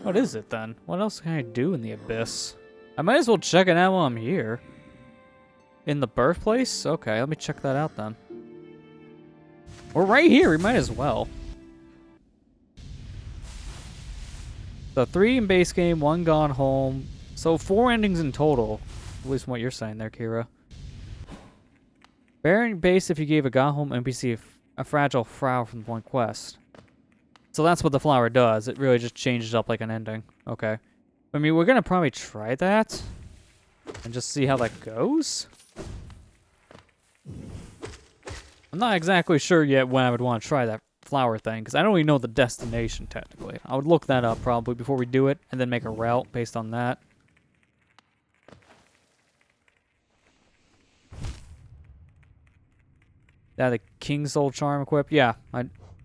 Speaker 1: What is it then? What else can I do in the Abyss? I might as well check it out while I'm here. In the birthplace? Okay, let me check that out then. We're right here, we might as well. So 3 in base game, 1 gone home. So 4 endings in total. At least from what you're saying there, Kira. Bearing base if you gave a gone home NPC a fragile flower from one quest. So that's what the flower does. It really just changes up like an ending. Okay. I mean, we're going to probably try that. And just see how that goes. I'm not exactly sure yet when I would want to try that flower thing. Because I don't even know the destination, technically. I would look that up probably before we do it. And then make a route based on that. That the King Soul Charm equipped? Yeah,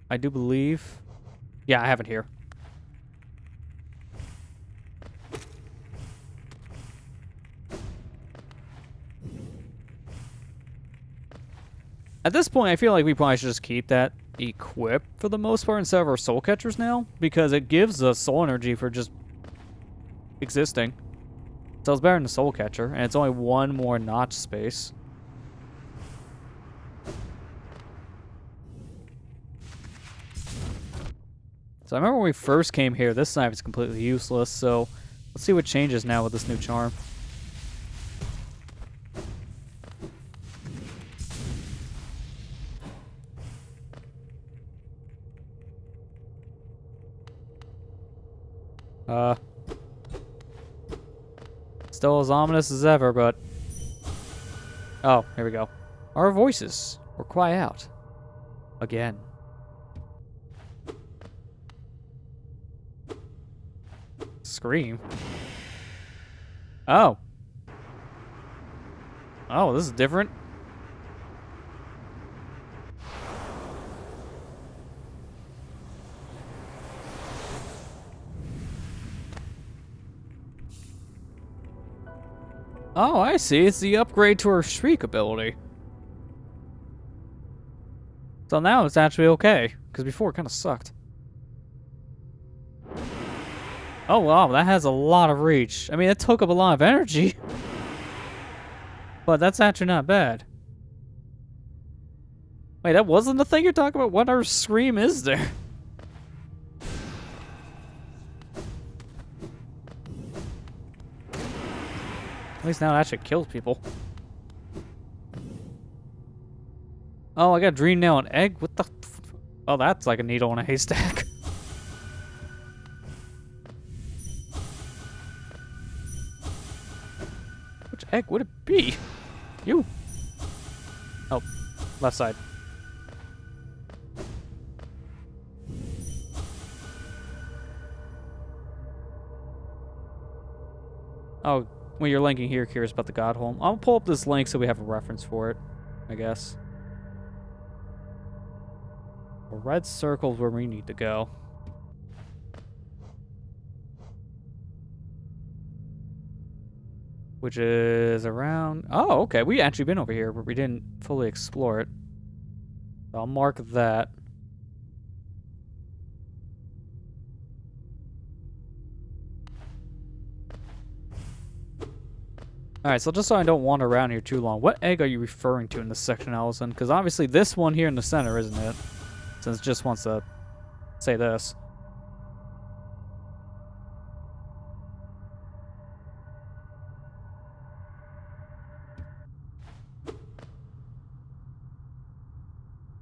Speaker 1: I do believe. Yeah, I have it here. At this point, I feel like we probably should just keep that equipped for the most part instead of our soul catchers now, because it gives us soul energy for just existing. So it's better than the soul catcher, and it's only one more notch space. So I remember when we first came here, this knife is completely useless, so let's see what changes now with this new charm. Still as ominous as ever, but... Oh, here we go. Our voices will cry out. Again. Scream? Oh. Oh, this is different. Oh, I see. It's the upgrade to her shriek ability. So now it's actually okay, because before it kind of sucked. Oh, wow, that has a lot of reach. I mean, it took up a lot of energy. But that's actually not bad. Wait, that wasn't the thing you're talking about? What other scream is there? At least now it actually kills people. Oh, I got a dream nail and egg? What the Oh, that's like a needle in a haystack. Which egg would it be? You. Oh, left side. Oh, when you're linking here, curious about the Godhome. I'll pull up this link so we have a reference for it, I guess. The red circle's where we need to go. Which is around... Oh, okay. We actually been over here, but we didn't fully explore it. So I'll mark that. Alright, so just so I don't wander around here too long, what egg are you referring to in this section, Allison? Because obviously this one here in the center, isn't it? Since it just wants to say this.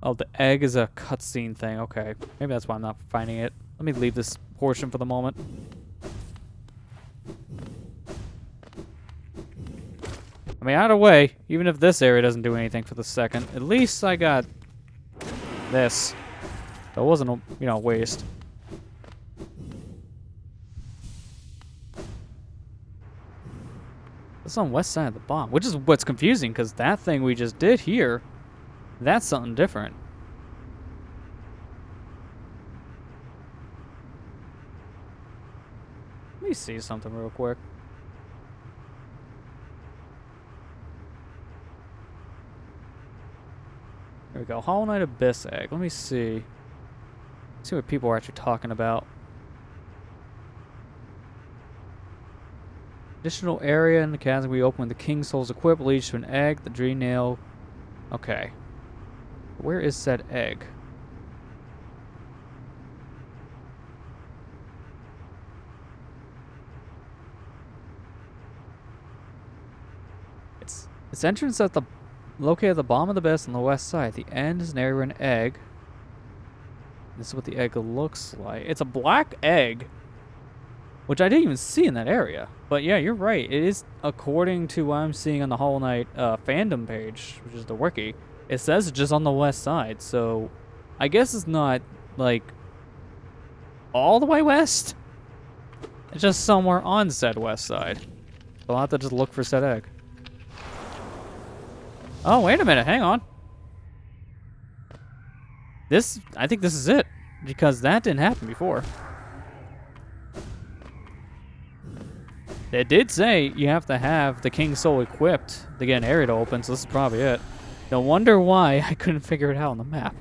Speaker 1: Oh, the egg is a cutscene thing. Okay. Maybe that's why I'm not finding it. Let me leave this portion for the moment. I mean, either way, even if this area doesn't do anything for the second, at least I got this. So it wasn't a, you know, waste. It's on west side of the bomb, which is what's confusing, because that thing we just did here, that's something different. Let me see something real quick. There we go. Hollow Knight Abyss Egg. Let me see. See what people are actually talking about. Additional area in the chasm we open when the King Soul's equipped leads to an egg. The Dream Nail. Okay. Where is said egg? Its entrance at the located at the bottom of the abyss on the west side. At the end is an area where an egg. This is what the egg looks like. It's a black egg, which I didn't even see in that area. But yeah, you're right. It is, according to what I'm seeing on the Hollow Knight fandom page, which is the wiki. It says it's just on the west side, so I guess it's not like all the way west. It's just somewhere on said west side. So I'll have to just look for said egg. Oh, wait a minute. Hang on. I think this is it, because that didn't happen before. It did say you have to have the King Soul equipped to get an area to open, so this is probably it. No wonder why I couldn't figure it out on the map.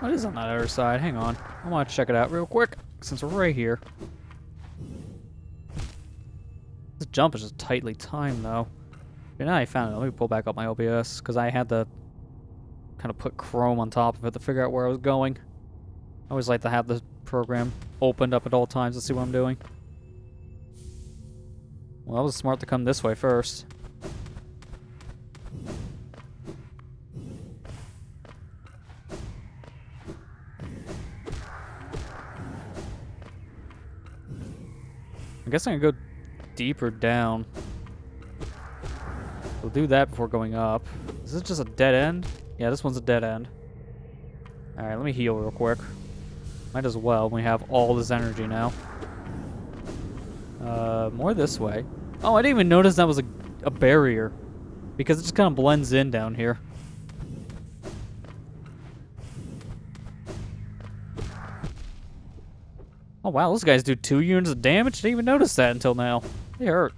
Speaker 1: What is on that other side? Hang on. I want to check it out real quick, since we're right here. This jump is just tightly timed, though. Okay, now I found it. Let me pull back up my OBS, because I had to kind of put Chrome on top of it to figure out where I was going. I always like to have the program opened up at all times to see what I'm doing. Well, it was smart to come this way first. I guess I can go deeper down. We'll do that before going up. Is this just a dead end? Yeah, this one's a dead end. Alright, let me heal real quick. Might as well. We have all this energy now. More this way. Oh, I didn't even notice that was a barrier. Because it just kind of blends in down here. Oh wow, those guys do 2 units of damage. Didn't even notice that until now. They hurt.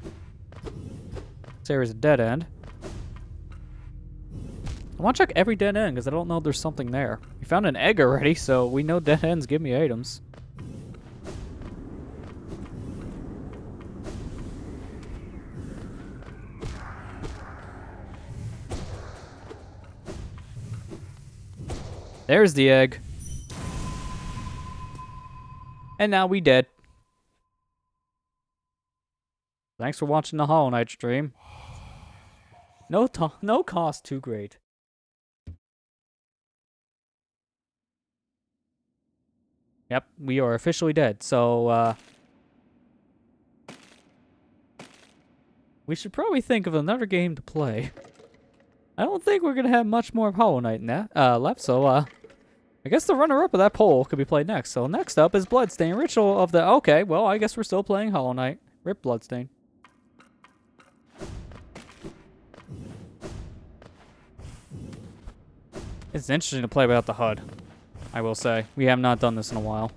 Speaker 1: This area's a dead end. I want to check every dead end because I don't know if there's something there. We found an egg already, so we know dead ends give me items. There's the egg. And now we dead. Thanks for watching the Hollow Knight stream. No cost too great. Yep, we are officially dead. So, we should probably think of another game to play. I don't think we're gonna have much more of Hollow Knight in that left. So, I guess the runner-up of that poll could be played next. So next up is Bloodstain, Ritual of the... Okay, well, I guess we're still playing Hollow Knight. Rip Bloodstain. It's interesting to play without the HUD, I will say. We have not done this in a while.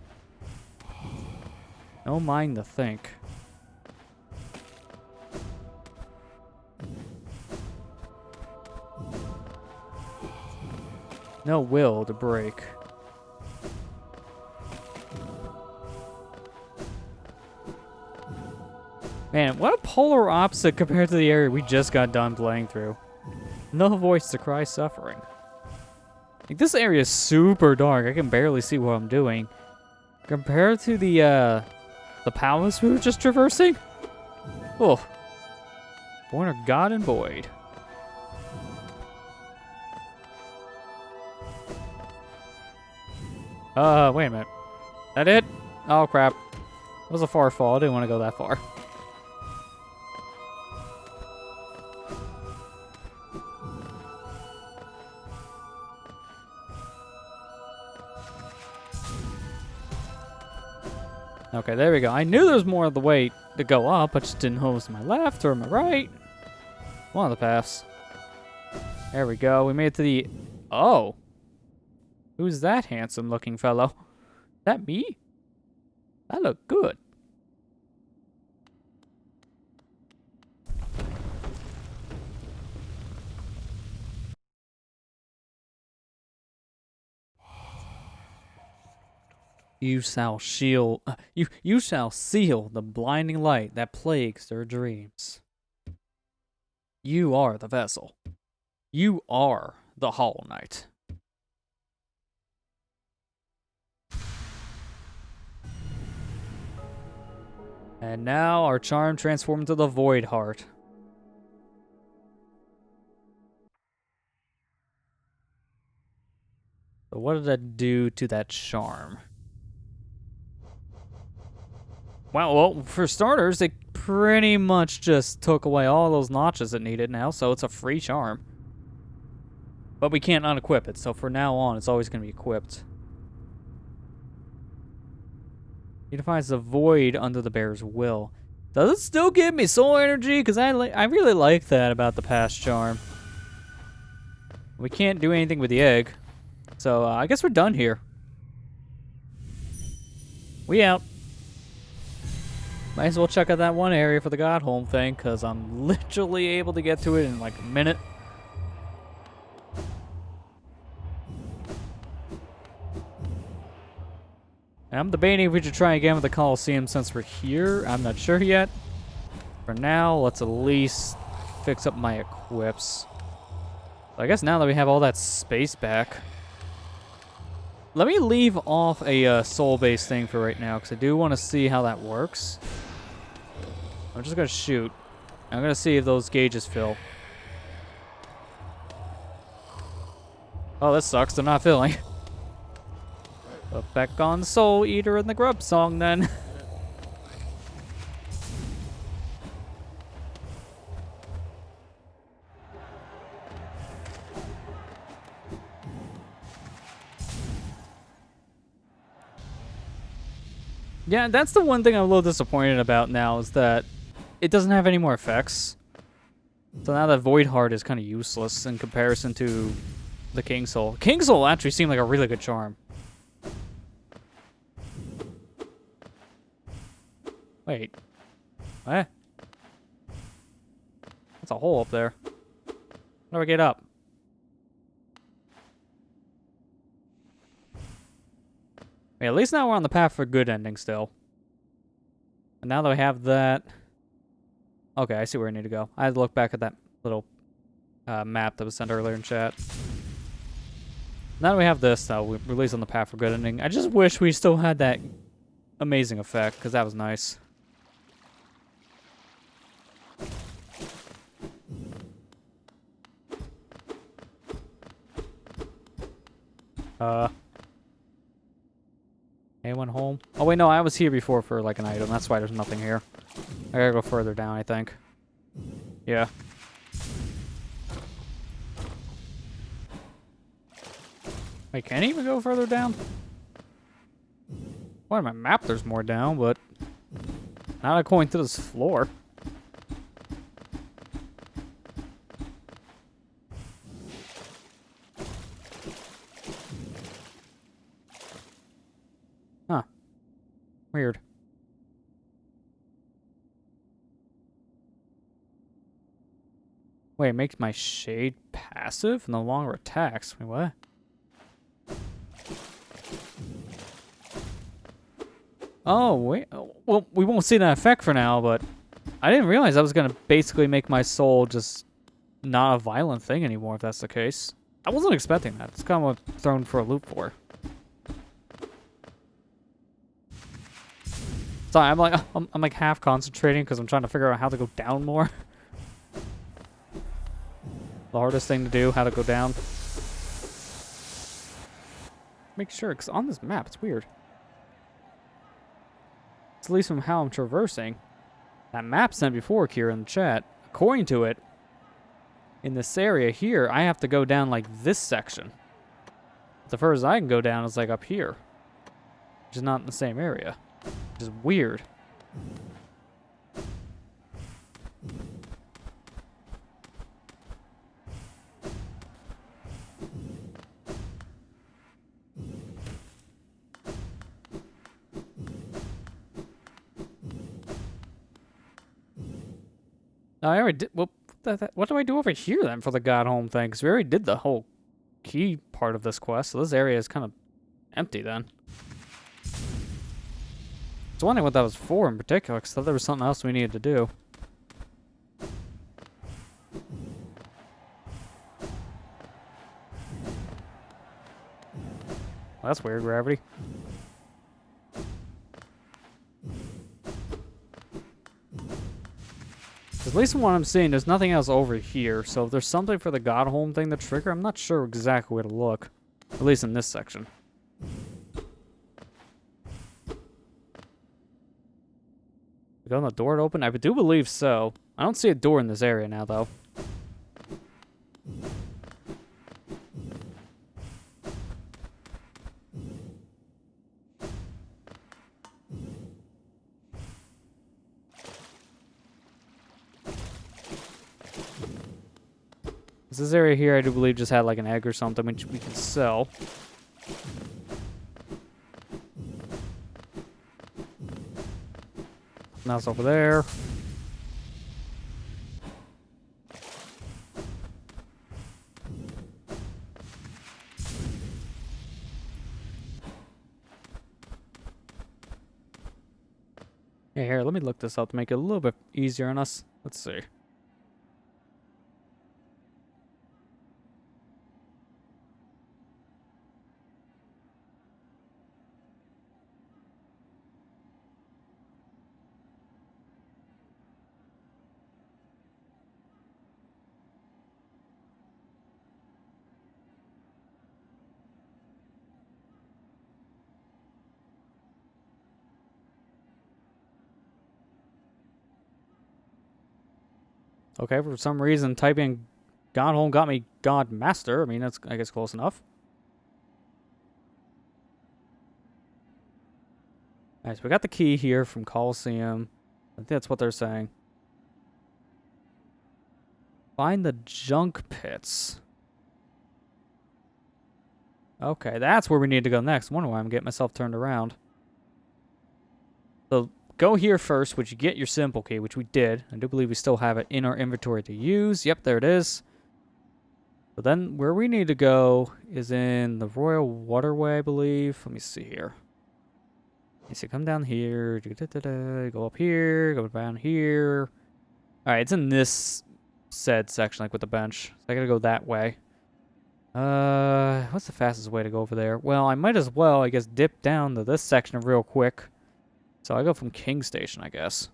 Speaker 1: No mind to think. No will to break. Man, what a polar opposite compared to the area we just got done playing through. No voice to cry suffering. Like, this area is super dark. I can barely see what I'm doing. Compared to the palace we were just traversing? Oh. Born of God and Void. Wait a minute. That it? Oh, crap. It was a far fall. I didn't want to go that far. Okay, there we go. I knew there was more of the way to go up, but just didn't know if it was to my left or my right. One of the paths. There we go. We made it to the... Oh. Who's that handsome-looking fellow? That me? That looked good. You shall shield. You shall seal the blinding light that plagues their dreams. You are the vessel. You are the Hollow Knight. And now our charm transformed into the Void Heart. So what did that do to that charm? Well, for starters, it pretty much just took away all those notches it needed now, so it's a free charm. But we can't unequip it, so from now on, it's always going to be equipped. He defines the void under the bear's will. Does it still give me soul energy? Because I really like that about the past charm. We can't do anything with the egg. So I guess we're done here. We out. Might as well check out that one area for the Godhome thing, because I'm literally able to get to it in like a minute. And I'm debating if we should try again with the Coliseum since we're here. I'm not sure yet. For now, let's at least fix up my equips. So I guess now that we have all that space back, let me leave off a soul-based thing for right now, because I do want to see how that works. I'm just going to shoot. I'm going to see if those gauges fill. Oh, this sucks. They're not filling. Put back on Soul Eater and the Grub song, then. Yeah, that's the one thing I'm a little disappointed about now, is that it doesn't have any more effects. So now that Void Heart is kind of useless in comparison to the King Soul. King Soul actually seemed like a really good charm. Wait. What? That's a hole up there. How do I get up? Wait, at least now we're on the path for a good ending still. And now that we have that... Okay, I see where I need to go. I had to look back at that little map that was sent earlier in chat. Now that we have this, though, we're at least on the path for good ending. I just wish we still had that amazing effect, because that was nice. Anyone home? Oh, wait, no, I was here before for, like, an item. That's why there's nothing here. I gotta go further down, I think. Yeah. Wait, can I even go further down? Well, on my map there's more down, but... not going to this floor. Huh. Weird. Wait, it makes my shade passive? No longer attacks. Wait, what? Oh, wait. Well, we won't see that effect for now, but... I didn't realize I was going to basically make my soul just not a violent thing anymore, if that's the case. I wasn't expecting that. It's kind of what I'm thrown for a loop for. Sorry, I'm like half concentrating because I'm trying to figure out how to go down more. The hardest thing to do, how to go down. Make sure, because on this map, it's weird. It's at least from how I'm traversing. That map sent before here in the chat, according to it, in this area here, I have to go down like this section. The furthest I can go down is like up here, which is not in the same area, which is weird. I already did. Well, what do I do over here then for the Godhome thing? Because we already did the whole key part of this quest, so this area is kind of empty then. I was wondering what that was for in particular, because I thought there was something else we needed to do. Well, that's weird, gravity. At least from what I'm seeing, there's nothing else over here. So if there's something for the Godhome thing to trigger, I'm not sure exactly where to look. At least in this section. We got the door to open? I do believe so. I don't see a door in this area now, though. This area here, I do believe, just had like an egg or something, which we can sell. Now it's over there. Hey, here, let me look this up to make it a little bit easier on us. Let's see. Okay, for some reason, typing Godhome got me God Master. I mean, that's, I guess, close enough. Alright, so we got the key here from Coliseum. I think that's what they're saying. Find the junk pits. Okay, that's where we need to go next. I wonder why I'm getting myself turned around. So, go here first, which you get your simple key, which we did. I do believe we still have it in our inventory to use. Yep, there it is. But then where we need to go is in the Royal Waterway, I believe. Let me see here. So come down here, go up here, go down here. Alright, it's in this said section, like with the bench. So I gotta go that way. What's the fastest way to go over there? Well, I might as well, I guess, dip down to this section real quick. So I go from King Station, I guess.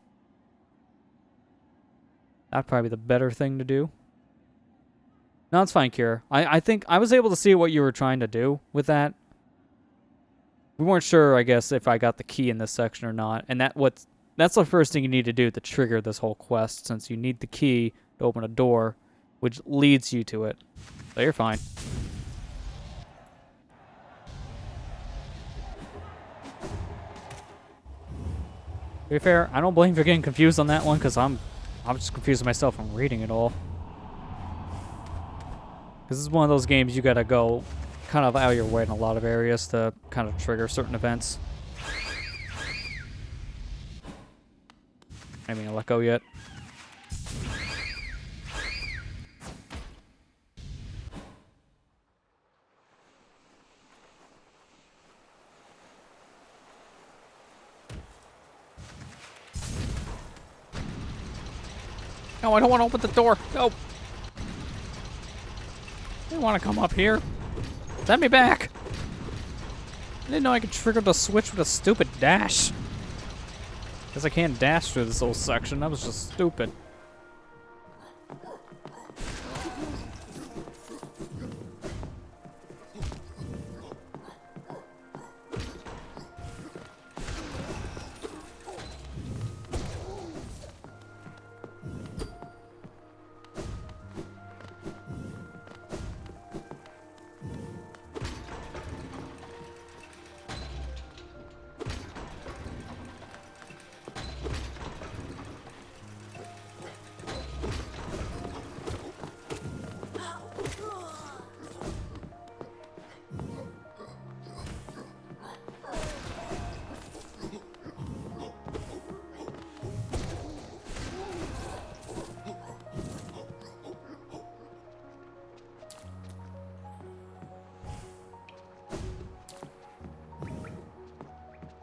Speaker 1: That'd probably be the better thing to do. No, it's fine, Kira. I think I was able to see what you were trying to do with that. We weren't sure, I guess, if I got the key in this section or not. And that's the first thing you need to do to trigger this whole quest, since you need the key to open a door, which leads you to it. So you're fine. To be fair, I don't blame you for getting confused on that one, because I'm just confused myself from reading it all. Because this is one of those games you gotta go kind of out of your way in a lot of areas to kind of trigger certain events. I mean, let go yet. No, I don't want to open the door. No. I didn't want to come up here. Send me back. I didn't know I could trigger the switch with a stupid dash. Guess I can't dash through this whole section. That was just stupid.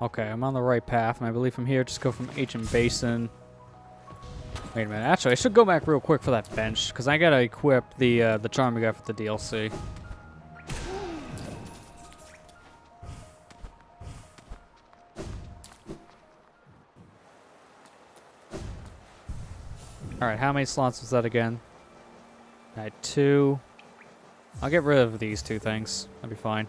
Speaker 1: Okay, I'm on the right path, and I believe from here, just go from Ancient Basin. Wait a minute, actually, I should go back real quick for that bench, because I gotta equip the charm we got for the DLC. Alright, how many slots was that again? I had 2. I'll get rid of these 2 things. That'll be fine.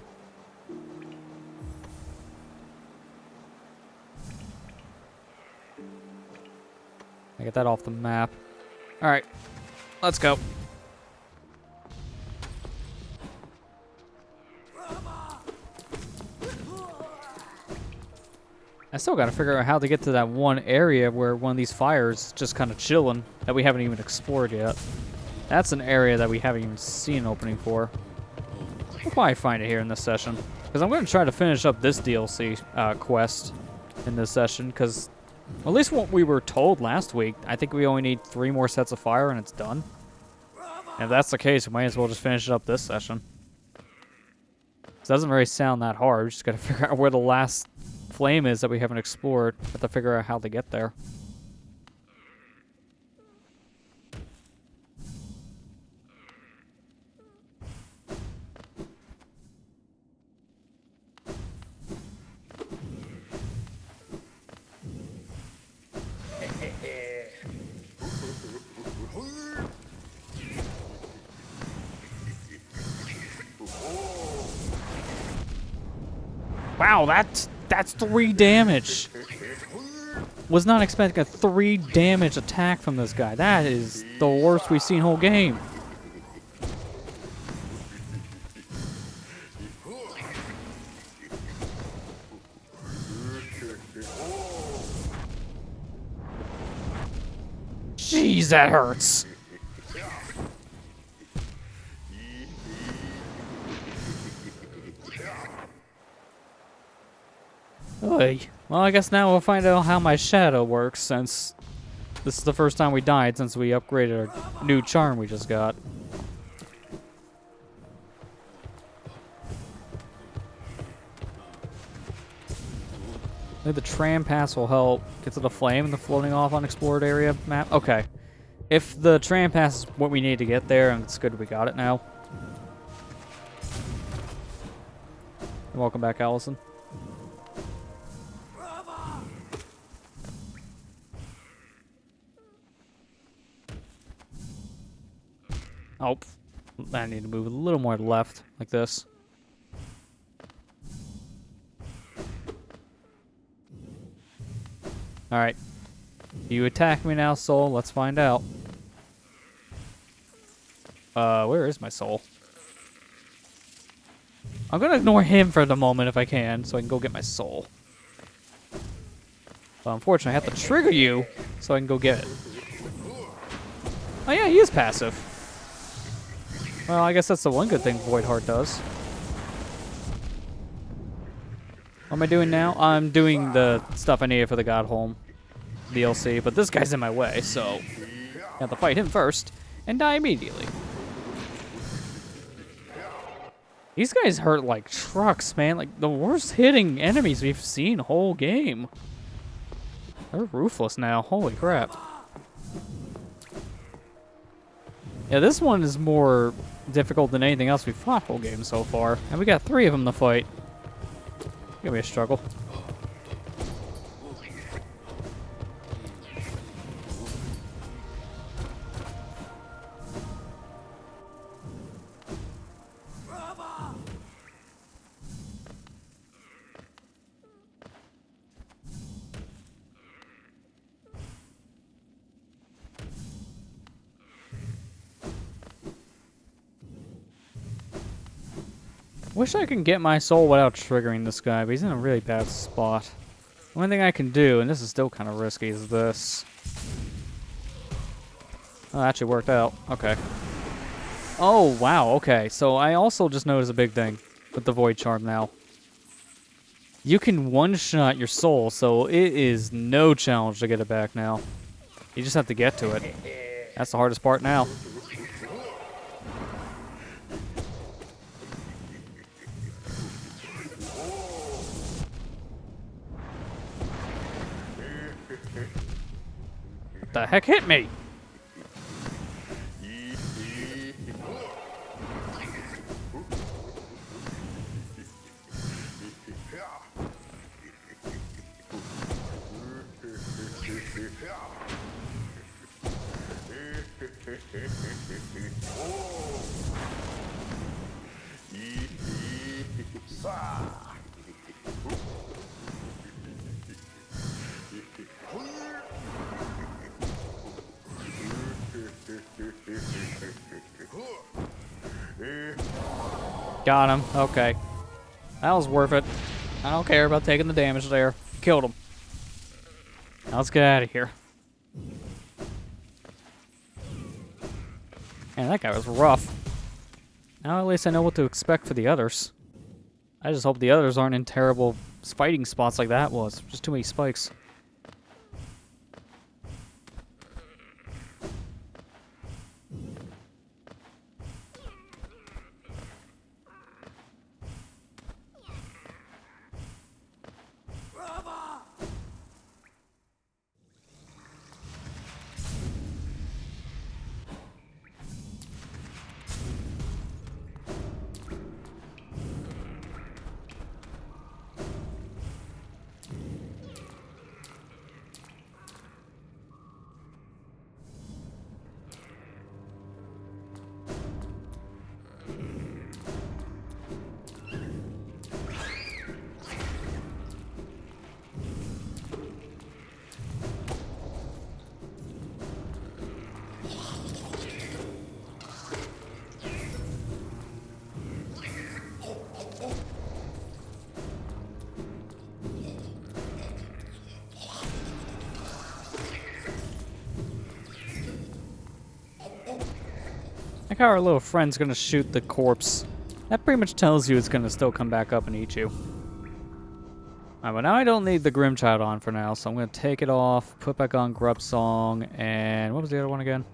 Speaker 1: I get that off the map. Alright, let's go. I still gotta figure out how to get to that one area where one of these fires is just kind of chilling that we haven't even explored yet. That's an area that we haven't even seen an opening for. We'll probably find it here in this session. Because I'm going to try to finish up this DLC quest in this session. Because, at least what we were told last week, I think we only need 3 more sets of fire and it's done. And if that's the case, we might as well just finish it up this session. It doesn't really sound that hard. We just got to figure out where the last flame is that we haven't explored. Have to figure out how to get there. Wow, that's 3 damage. Was not expecting a 3 damage attack from this guy. That is the worst we've seen whole game. Jeez, that hurts. Oy. Well, I guess now we'll find out how my shadow works, since this is the first time we died since we upgraded our new charm we just got. Maybe the tram pass will help get to the flame in the floating off unexplored area map. Okay. If the tram pass is what we need to get there, and it's good we got it now. Welcome back, Allison. Oh, I need to move a little more left, like this. Alright. You attack me now, soul. Let's find out. Where is my soul? I'm gonna ignore him for the moment if I can, so I can go get my soul. But unfortunately, I have to trigger you so I can go get it. Oh yeah, he is passive. Well, I guess that's the one good thing Void Heart does. What am I doing now? I'm doing the stuff I needed for the Godhome DLC, but this guy's in my way, so I have to fight him first and die immediately. These guys hurt like trucks, man. Like the worst hitting enemies we've seen whole game. They're ruthless now. Holy crap. Yeah, this one is more difficult than anything else we've fought whole game so far. And we got 3 of them to fight. Gonna be a struggle. Wish I could get my soul without triggering this guy, but he's in a really bad spot. The only thing I can do, and this is still kind of risky, is this. Oh, that actually worked out. Okay. Oh, wow, okay. So I also just noticed a big thing with the Void Charm now. You can one-shot your soul, so it is no challenge to get it back now. You just have to get to it. That's the hardest part now. What the heck hit me? Got him. Okay. That was worth it. I don't care about taking the damage there. Killed him. Now let's get out of here. Man, that guy was rough. Now at least I know what to expect for the others. I just hope the others aren't in terrible fighting spots like that was. Just too many spikes. Like how our little friend's gonna shoot the corpse. That pretty much tells you it's gonna still come back up and eat you. Alright, but now I don't need the Grimchild on for now, so I'm gonna take it off, put back on Grub Song, and what was the other one again?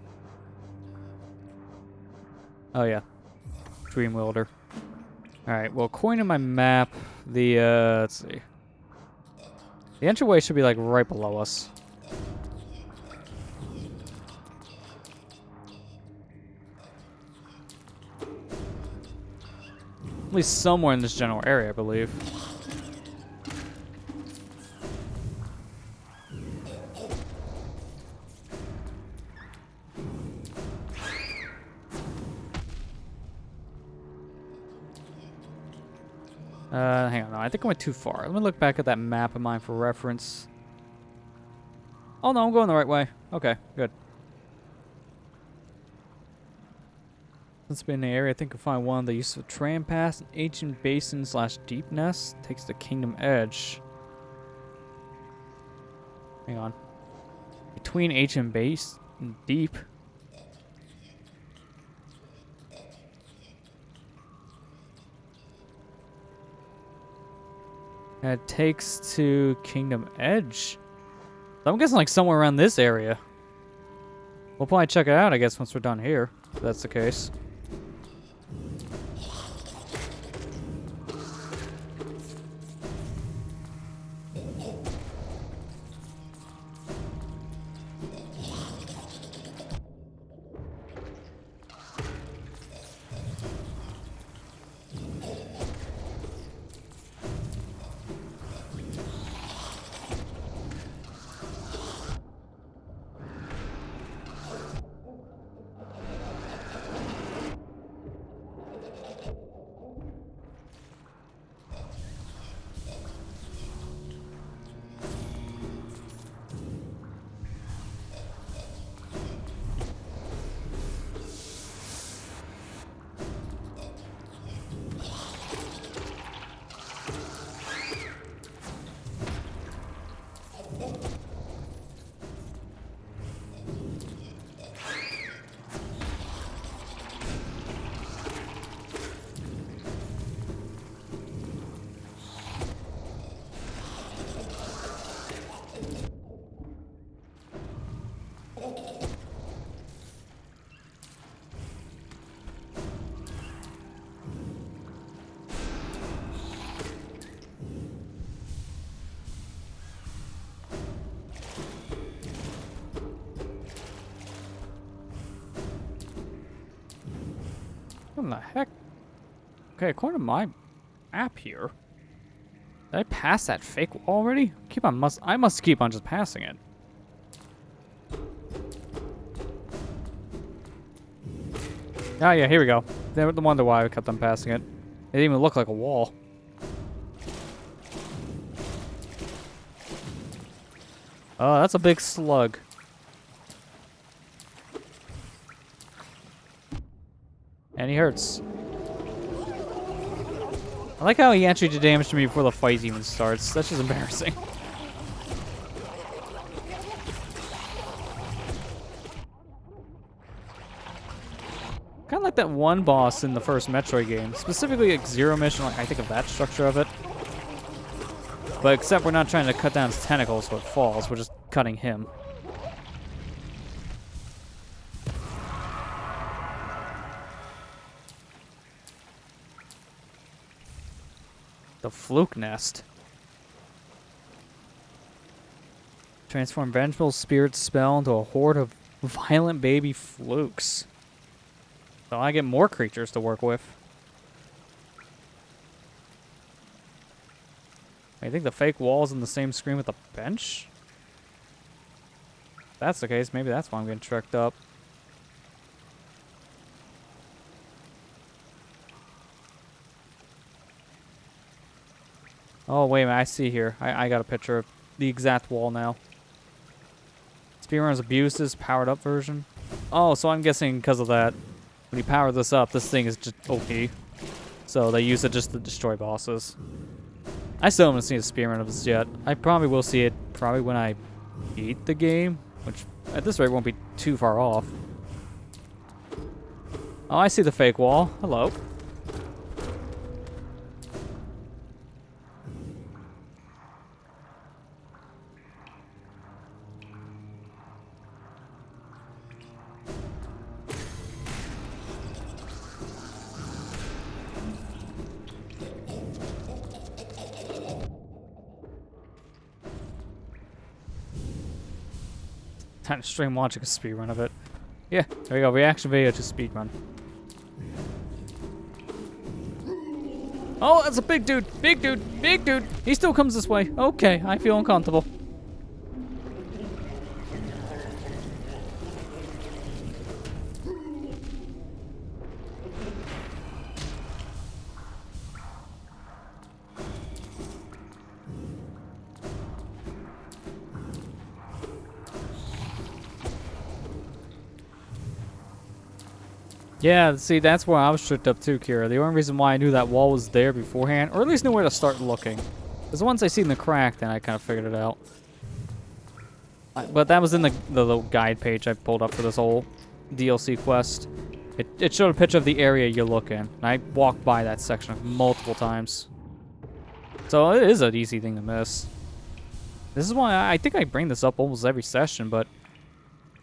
Speaker 1: Oh yeah, Dream Wielder. Alright, well, according to my map, the, let's see. The entryway should be like right below us. At least somewhere in this general area, I believe. Hang on, no, I think I went too far. Let me look back at that map of mine for reference. Oh no, I'm going the right way. Okay, good. Since being in the area, I think I'll find one. The use of tram pass, an ancient basin / deep nest takes the Kingdom Edge. Hang on. Between ancient base and deep. And it takes to Kingdom Edge. So I'm guessing like somewhere around this area. We'll probably check it out, I guess, once we're done here. If that's the case. What in the heck? Okay, according to my map here, did I pass that fake wall already? I must keep on just passing it. Oh yeah, here we go. Never wonder why I kept on passing it. It didn't even look like a wall. Oh, that's a big slug. And he hurts. I like how he actually did damage to me before the fight even starts. That's just embarrassing. like that one boss in the first Metroid game, specifically like Zero Mission. Like I think of that structure of it, but except we're not trying to cut down his tentacles so it falls. We're just cutting him. The Fluke Nest. Transform vengeful spirit spell into a horde of violent baby flukes. So I get more creatures to work with. I think the fake wall's in the same screen with the bench? If that's the case, maybe that's why I'm getting tricked up. Oh, wait a minute, I see here. I got a picture of the exact wall now. Speedrunner's Abuses, powered up version. Oh, so I'm guessing because of that, when you power this up, this thing is just OP. So they use it just to destroy bosses. I still haven't seen a speedrun of this yet. I probably will see it probably when I beat the game, which at this rate won't be too far off. Oh, I see the fake wall. Hello. Time to stream watching a speedrun of it. Yeah, there we go. Reaction video to speedrun. Oh, that's a big dude. Big dude. Big dude. He still comes this way. Okay, I feel uncomfortable. Yeah, see, that's where I was tricked up too, Kira. The only reason why I knew that wall was there beforehand, or at least knew where to start looking, because once I seen the crack, then I kind of figured it out. But that was in the little guide page I pulled up for this whole DLC quest. It showed a picture of the area you look in, and I walked by that section multiple times. So it is an easy thing to miss. This is why I think I bring this up almost every session, but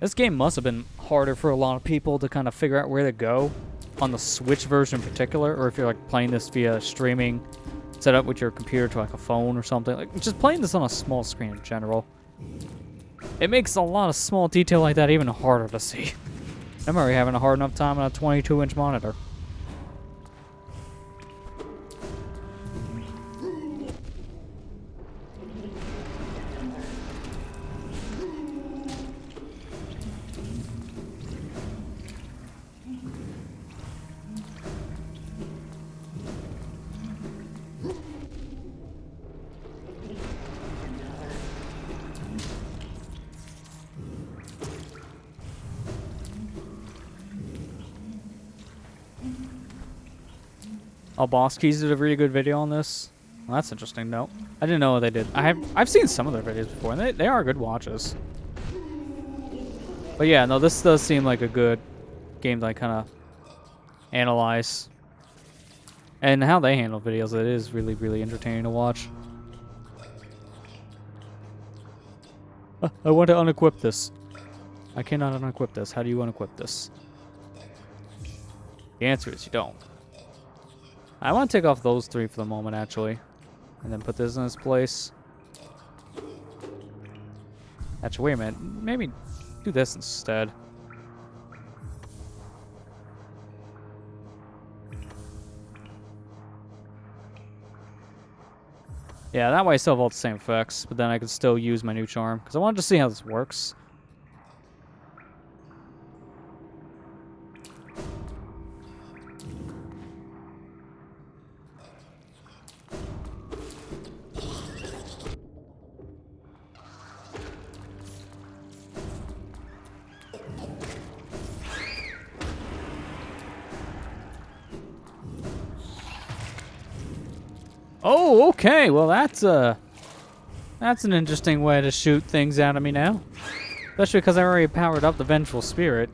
Speaker 1: this game must have been harder for a lot of people to kind of figure out where to go on the Switch version in particular, or if you're like playing this via streaming set up with your computer to like a phone or something. Like just playing this on a small screen in general. It makes a lot of small detail like that even harder to see. I'm already having a hard enough time on a 22-inch monitor. Oh, Boss Keys did a really good video on this. Well, that's interesting. No, I didn't know what they did. I've seen some of their videos before, and they are good watches. But yeah, no, this does seem like a good game that I kind of analyze. And how they handle videos, it is really, really entertaining to watch. I want to unequip this. I cannot unequip this. How do you unequip this? The answer is you don't. I want to take off those three for the moment, actually. And then put this in its place. Actually, wait a minute. Maybe do this instead. Yeah, that way I still have all the same effects, but then I could still use my new charm. Because I wanted to see how this works. Oh, okay. Well, that's an interesting way to shoot things out of me now. Especially because I already powered up the Vengeful Spirit.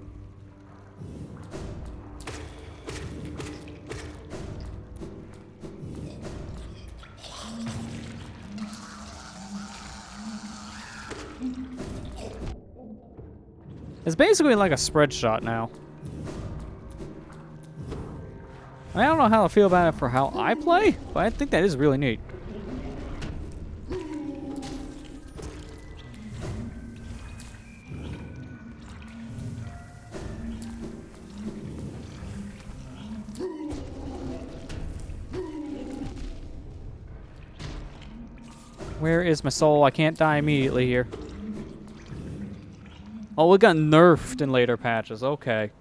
Speaker 1: It's basically like a spread shot now. I don't know how I feel about it for how I play, but I think that is really neat. Where is my soul? I can't die immediately here. Oh, it got nerfed in later patches. Okay.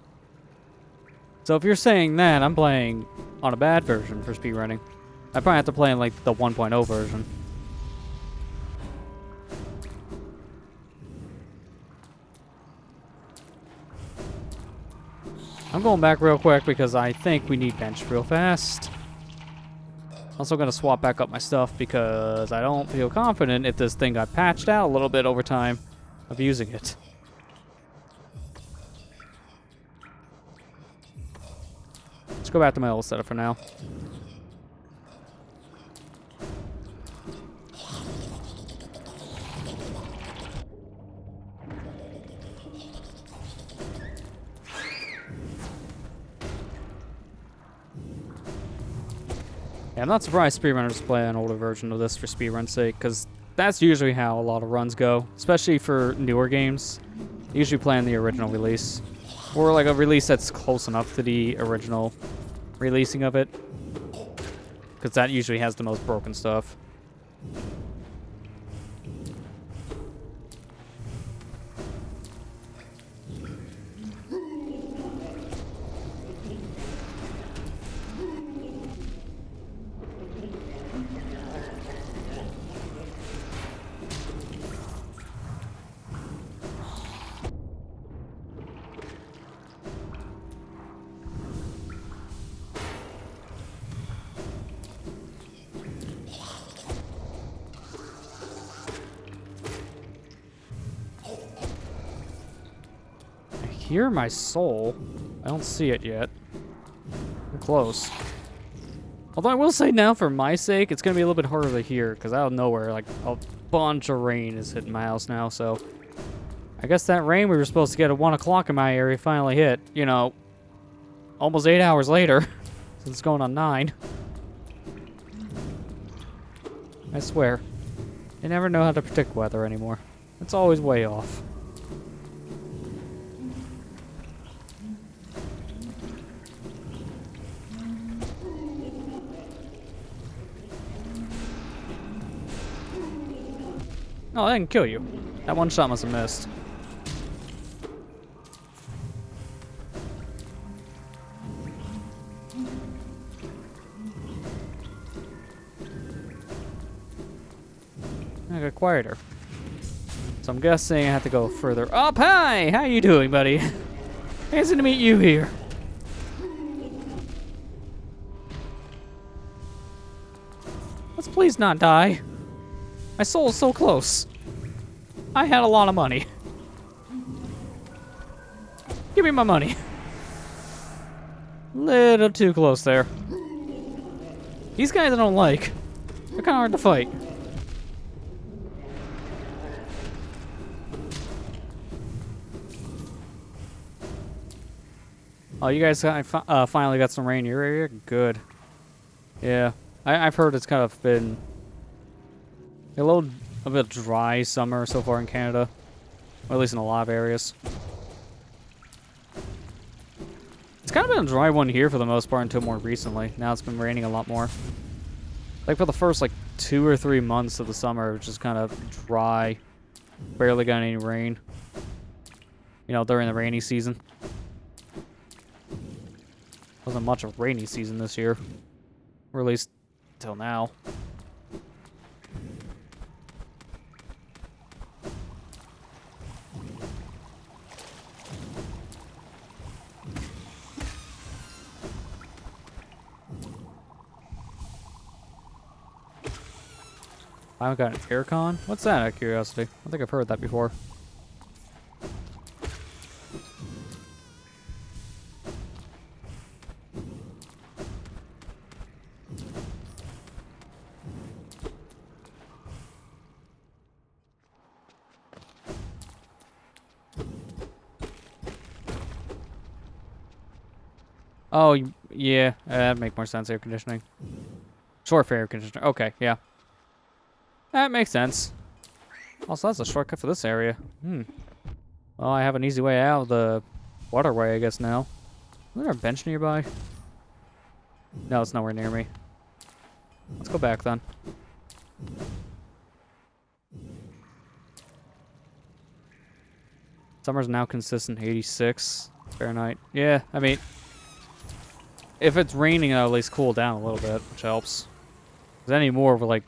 Speaker 1: So if you're saying that, I'm playing on a bad version for speedrunning. I probably have to play in like the 1.0 version. I'm going back real quick because I think we need bench real fast. Also gonna swap back up my stuff because I don't feel confident if this thing got patched out a little bit over time of using it. Let's go back to my old setup for now. Yeah, I'm not surprised speedrunners play an older version of this for speedrun's sake, because that's usually how a lot of runs go, especially for newer games. They usually play on the original release, or like a release that's close enough to the original releasing of it, because that usually has the most broken stuff. Hear my soul. I don't see it yet. I'm close. Although I will say now, for my sake, it's going to be a little bit harder to hear, because out of nowhere, like, a bunch of rain is hitting my house now, so... I guess that rain we were supposed to get at 1 o'clock in my area finally hit, you know, almost 8 hours later, since it's going on 9. I swear. I never know how to predict weather anymore. It's always way off. Oh, that didn't kill you. That one shot must have missed. I got quieter. So I'm guessing I have to go further up. Hi! How you doing, buddy? Nice to meet you here. Let's please not die. My soul's so close. I had a lot of money. Give me my money. Little too close there. These guys I don't like. They're kind of hard to fight. Oh, you guys finally got some rain in your area? Good. Yeah. I've heard it's kind of been a little a bit dry summer so far in Canada, or at least in a lot of areas. It's kind of been a dry one here for the most part until more recently. Now it's been raining a lot more. Like for the first like 2 or 3 months of the summer, it was just kind of dry. Barely got any rain. You know, during the rainy season. Wasn't much of a rainy season this year, or at least until now. I haven't got an aircon? What's that, out of curiosity? I think I've heard that before. Oh, yeah. That'd make more sense, air conditioning. Short for air conditioner. Okay, yeah. That makes sense. Also, that's a shortcut for this area. Well, I have an easy way out of the waterway, I guess, now. Is there a bench nearby? No, it's nowhere near me. Let's go back, then. Summer's now consistent 86 Fahrenheit. Yeah, I mean, if it's raining, it'll at least cool down a little bit, which helps. Because anymore, with like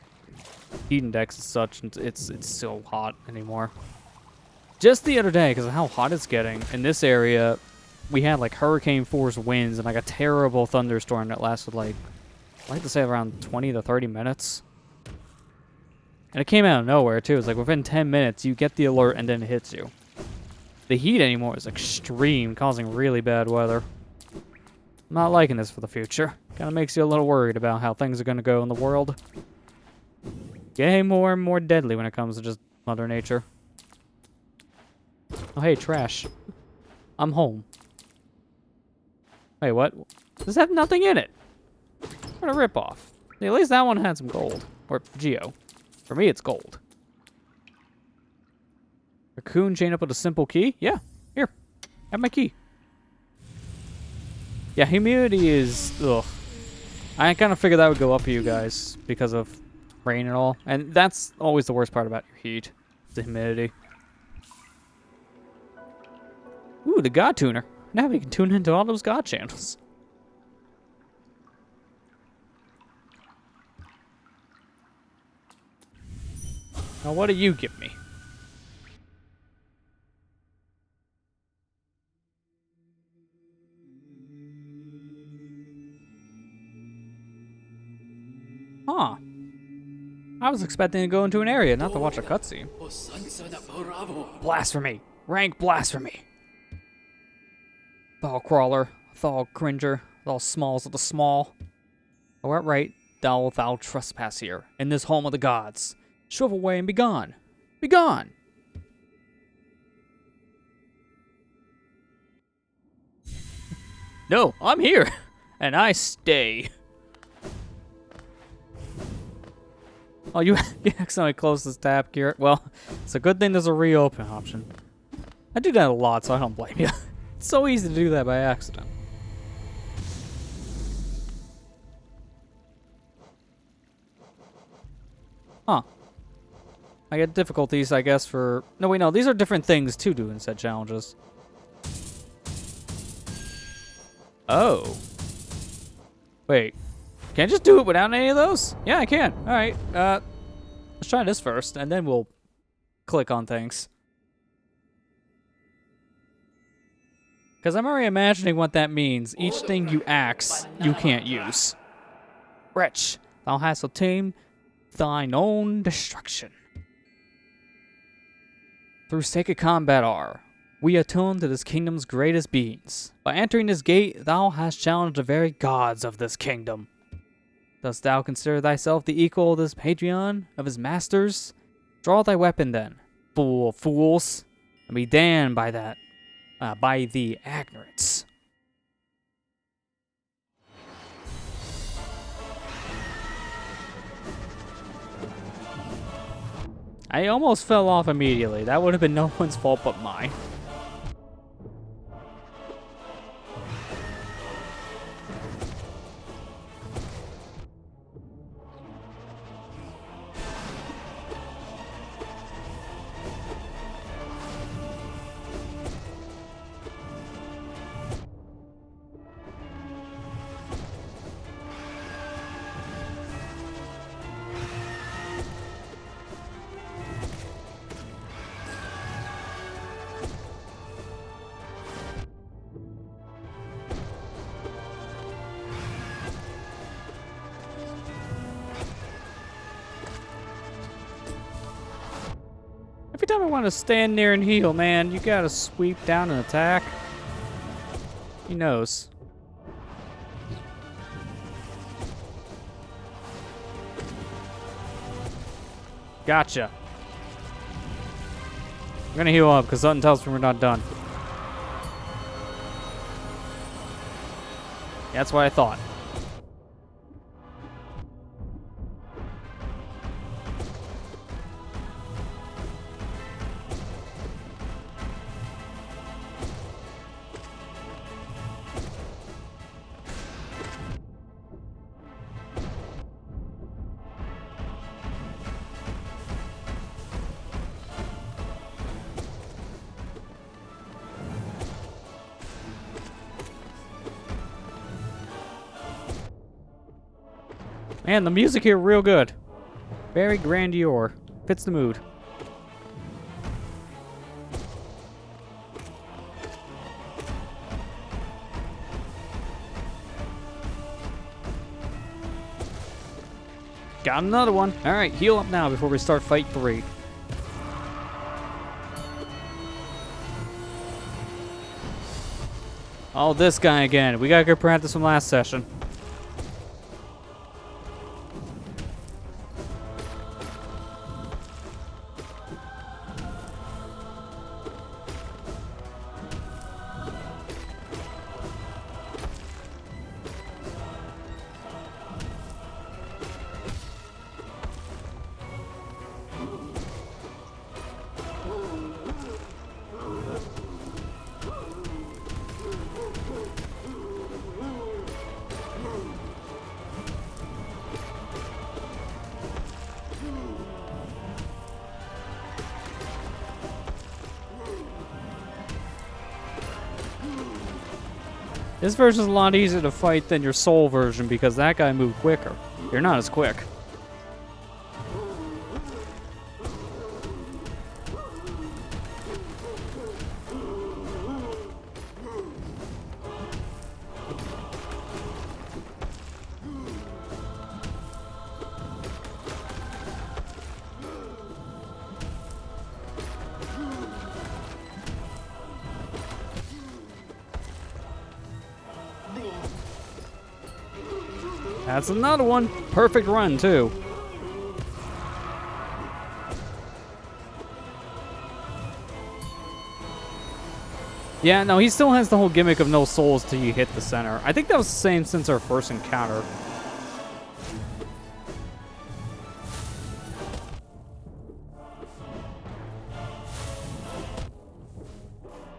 Speaker 1: heat index and such, it's still hot anymore. Just the other day, because of how hot it's getting in this area, we had like hurricane force winds and like a terrible thunderstorm that lasted like, I like to say around 20 to 30 minutes. And it came out of nowhere too. It's like within 10 minutes you get the alert and then it hits you. The heat anymore is extreme, causing really bad weather. I'm not liking this for the future. Kind of makes you a little worried about how things are going to go in the world. Getting more and more deadly when it comes to just Mother Nature. Oh, hey, trash. I'm home. Wait, what? Does have nothing in it? What a ripoff. At least that one had some gold. Or geo. For me, it's gold. Raccoon chained up with a simple key? Yeah. Here. Have my key. Yeah, humidity is... Ugh. I kind of figured that would go up for you guys because of rain and all. And that's always the worst part about your heat. The humidity. Ooh, the God Tuner. Now we can tune into all those God channels. Now, what do you give me? Huh. I was expecting to go into an area, not to watch a cutscene. Blasphemy. Rank blasphemy. Thou crawler, thou cringer, thou smalls of the small. Thou art right, thou trespass here, in this home of the gods. Shove away and be gone. Be gone! No, I'm here, and I stay. Oh, you accidentally closed this tab, Garrett. Well, it's a good thing there's a reopen option. I do that a lot, so I don't blame you. It's so easy to do that by accident. Huh. I get difficulties, I guess, for... No, wait, no. These are different things to do in said challenges. Oh. Wait. Can I just do it without any of those? Yeah, I can. All right. Let's try this first, and then we'll click on things. Because I'm already imagining what that means. Each thing you axe, you can't use. Wretch, thou hast obtained thine own destruction. Through sacred combat we attune to this kingdom's greatest beings. By entering this gate, thou hast challenged the very gods of this kingdom. Dost thou consider thyself the equal of this Patreon, of his masters? Draw thy weapon then, fool of fools, and be damned by that, by the ignorance. I almost fell off immediately. That would have been no one's fault but mine. Every time I want to stand near and heal, man, you gotta sweep down and attack. He knows. Gotcha. I'm gonna heal up because something tells me we're not done. That's what I thought. Man, the music here real good. Very grandeur. Fits the mood. Got another one. Alright, heal up now before we start fight 3. Oh, this guy again. We got good practice from last session. This version is a lot easier to fight than your soul version because that guy moved quicker. You're not as quick. That's another one. Perfect run, too. Yeah, no, he still has the whole gimmick of no souls till you hit the center. I think that was the same since our first encounter.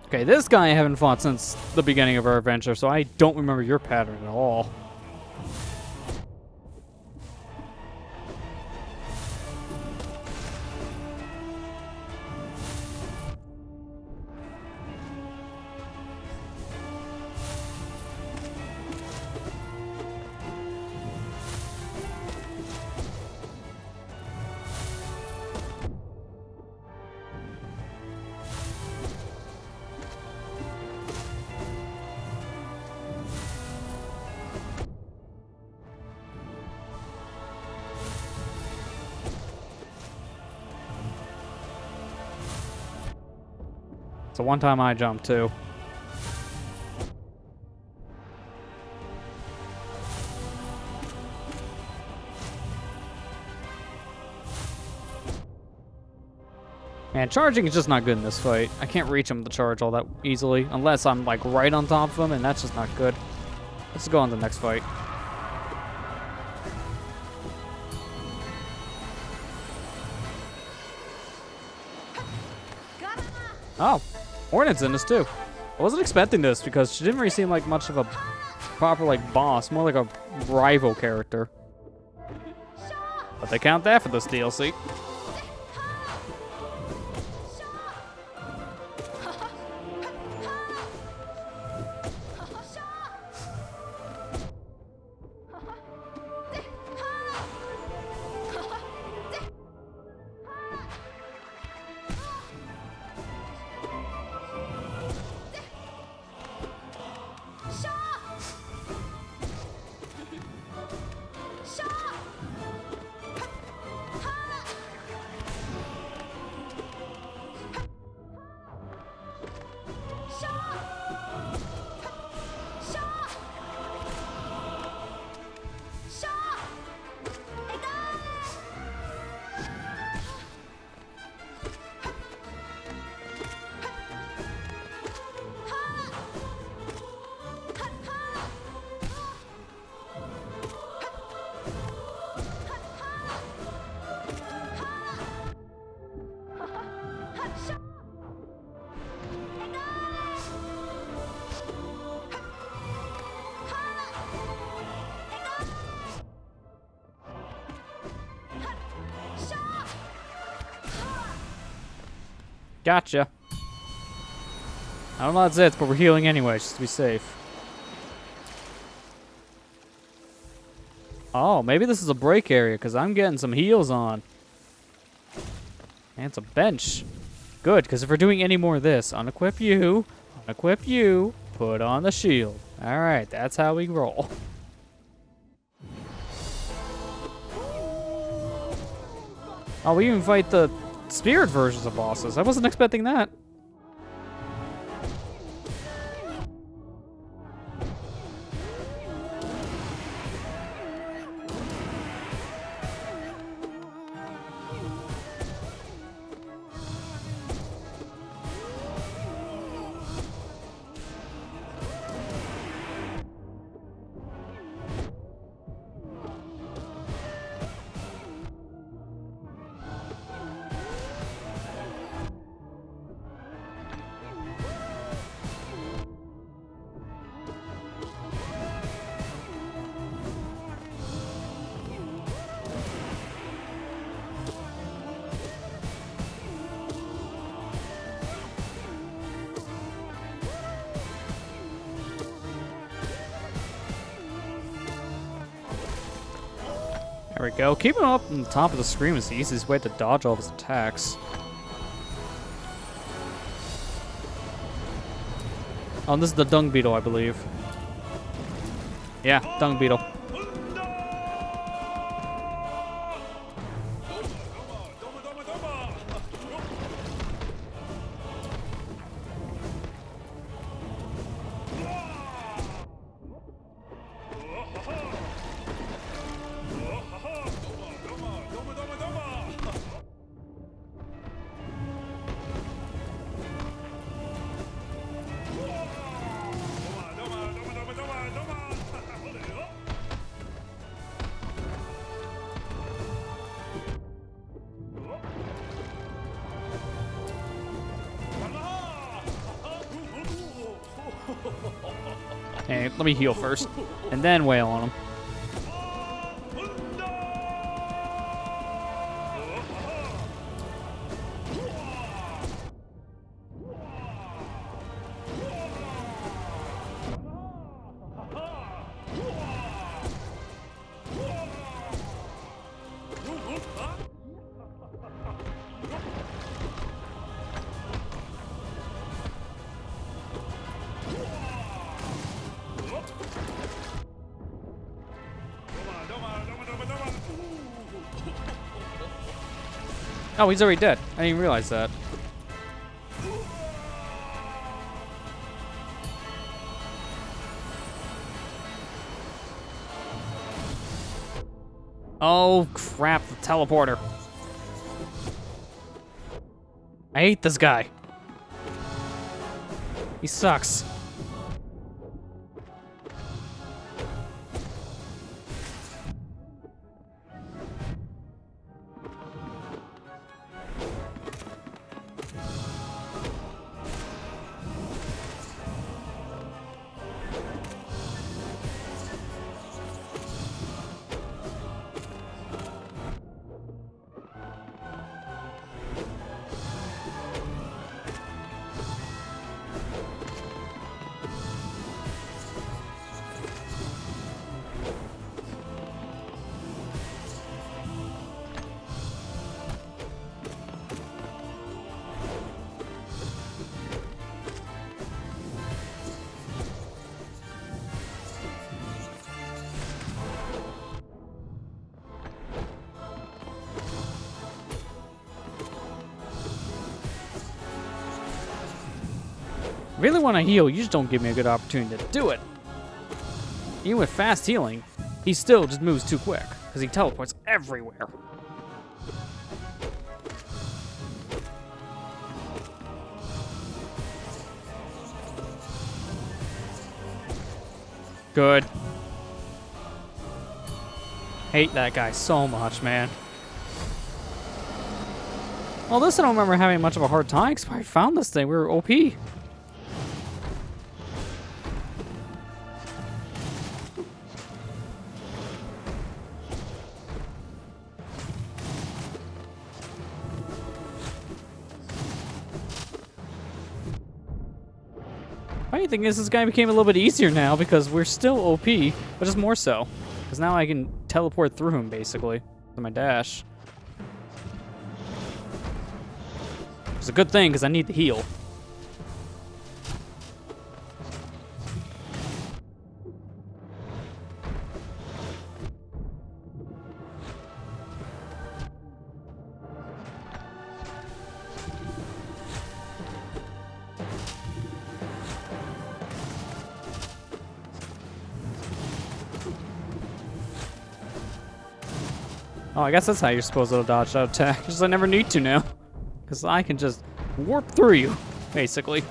Speaker 1: Okay, this guy I haven't fought since the beginning of our adventure, so I don't remember your pattern at all. So one time I jumped too. Man, charging is just not good in this fight. I can't reach him to charge all that easily, unless I'm like right on top of him, and that's just not good. Let's go on to the next fight. Oh, Hornet's in this too. I wasn't expecting this because she didn't really seem like much of a proper like boss, more like a rival character. But they count that for this DLC. Gotcha. I don't know that's it, but we're healing anyway, just to be safe. Oh, maybe this is a break area, because I'm getting some heals on. And it's a bench. Good, because if we're doing any more of this, unequip you, put on the shield. Alright, that's how we roll. Oh, we even fight the spirit versions of bosses. I wasn't expecting that. There we go. Keeping him up on the top of the screen is the easiest way to dodge all of his attacks. Oh, and this is the dung beetle, I believe. Yeah, dung beetle. Hey, let me heal first, and then wail on him. Oh, he's already dead. I didn't even realize that. Oh, crap, the teleporter. I hate this guy. He sucks. Really want to heal, you just don't give me a good opportunity to do it. Even with fast healing, he still just moves too quick, because he teleports everywhere. Good. Hate that guy so much, man. Well, this I don't remember having much of a hard time, because I found this thing, we were OP. Funny thing is, this guy became a little bit easier now because we're still OP, but just more so. Because now I can teleport through him, basically, with my dash. It's a good thing, because I need the heal. Oh, I guess that's how you're supposed to dodge that attack. Just I never need to now. Because I can just warp through you, basically.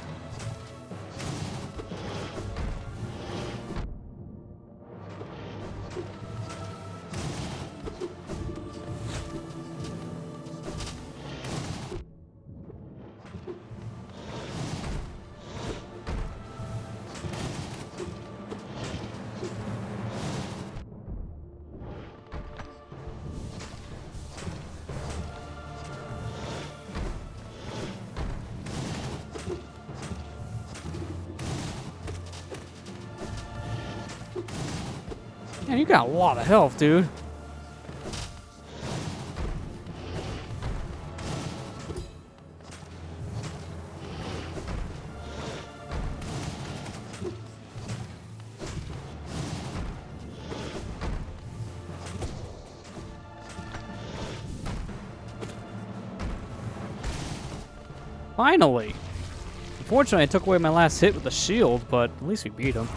Speaker 1: Man, you got a lot of health, dude. Finally! Unfortunately, I took away my last hit with the shield, but at least we beat him.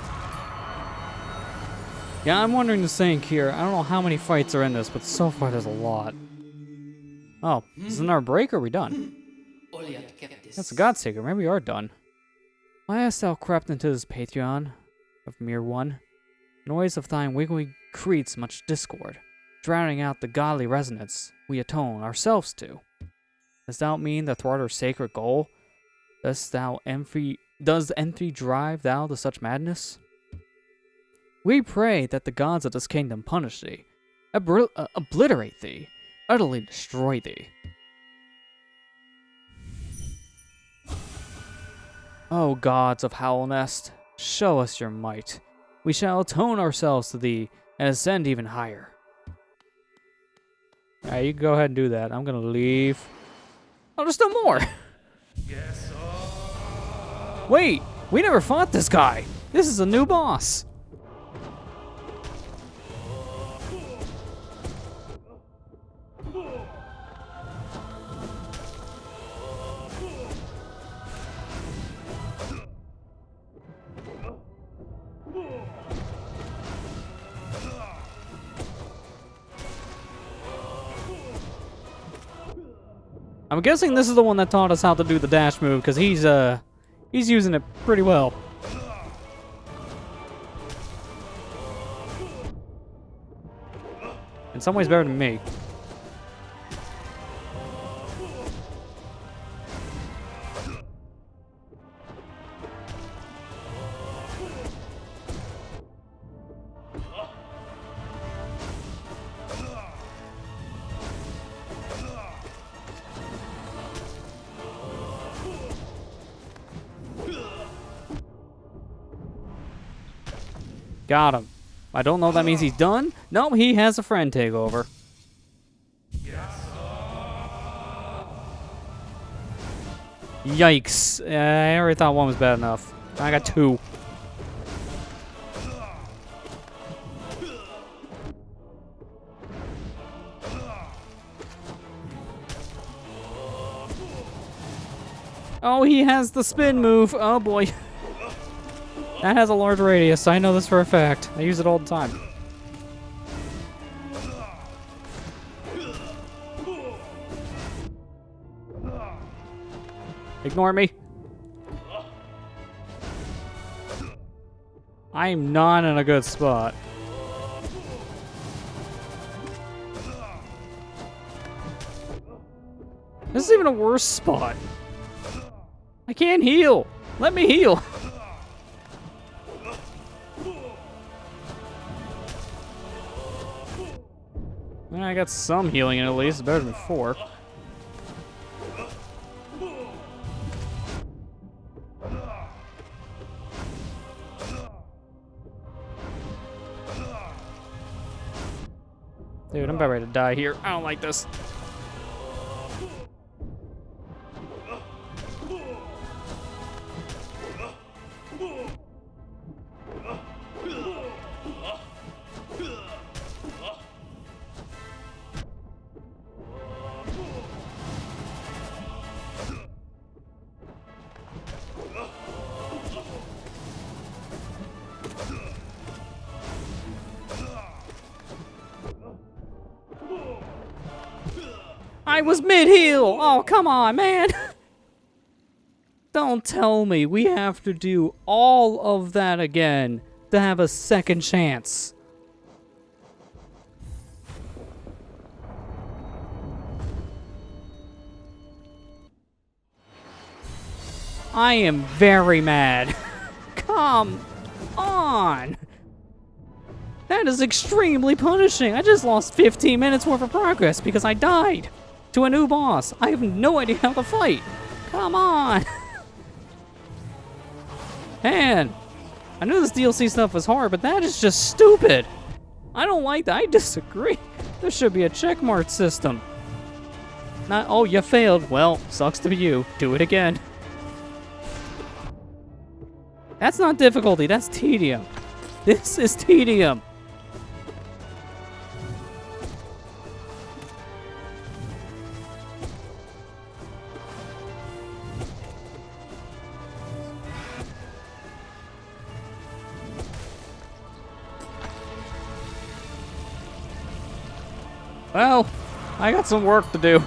Speaker 1: Yeah, I'm wondering the same here. I don't know how many fights are in this, but so far there's a lot. Oh, isn't our break or are we done? That's a Godseeker. Maybe we are done. Why hast thou crept into this Patreon of mere one? Noise of thine wiggly creates much discord, drowning out the godly resonance we atone ourselves to. Does thou mean the thwart our sacred goal? Does envy drive thou to such madness? We pray that the gods of this kingdom punish thee, obliterate thee, utterly destroy thee. O gods of Hallownest, show us your might. We shall atone ourselves to thee and ascend even higher. Alright, you can go ahead and do that. I'm gonna leave. Oh, there's still more! Yes. Wait, we never fought this guy. This is a new boss. I'm guessing this is the one that taught us how to do the dash move, because he's using it pretty well. In some ways better than me. Got him. I don't know if that means he's done. No, he has a friend take over. Yikes. I already thought one was bad enough. I got two. Oh, he has the spin move. Oh boy. That has a large radius. I know this for a fact. I use it all the time. Ignore me. I'm not in a good spot. This is even a worse spot. I can't heal. Let me heal. I got some healing in at least. It's better than 4. Dude, I'm about ready to die here. I don't like this. I was mid-heal! Oh, come on, man! Don't tell me we have to do all of that again to have a second chance. I am very mad. Come on! That is extremely punishing. I just lost 15 minutes worth of progress because I died to a new boss. I have no idea how to fight. Come on. Man, I knew this DLC stuff was hard, but that is just stupid. I don't like that. I disagree. There should be a checkmark system. Not, oh, you failed. Well, sucks to be you. Do it again. That's not difficulty. That's tedium. This is tedium. Well, I got some work to do.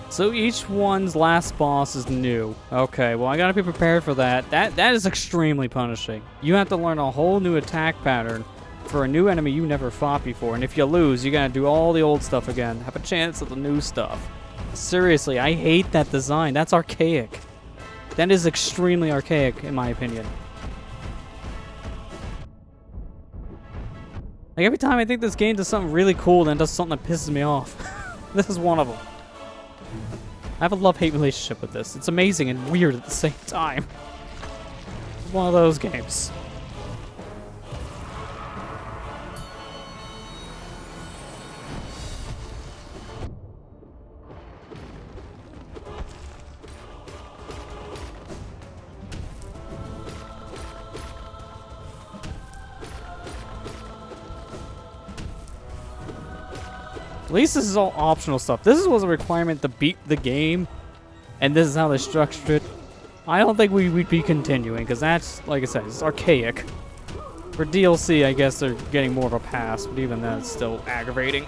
Speaker 1: So each one's last boss is new. Okay, well I gotta be prepared for that. That is extremely punishing. You have to learn a whole new attack pattern for a new enemy you never fought before, and if you lose, you gotta do all the old stuff again. Have a chance at the new stuff. Seriously, I hate that design. That's archaic. That is extremely archaic, in my opinion. Like, every time I think this game does something really cool, then it does something that pisses me off. This is one of them. I have a love-hate relationship with this. It's amazing and weird at the same time. It's one of those games. At least this is all optional stuff. This was a requirement to beat the game, and this is how they structured it. I don't think we'd be continuing, because that's, like I said, it's archaic. For DLC, I guess they're getting more of a pass, but even then, it's still aggravating.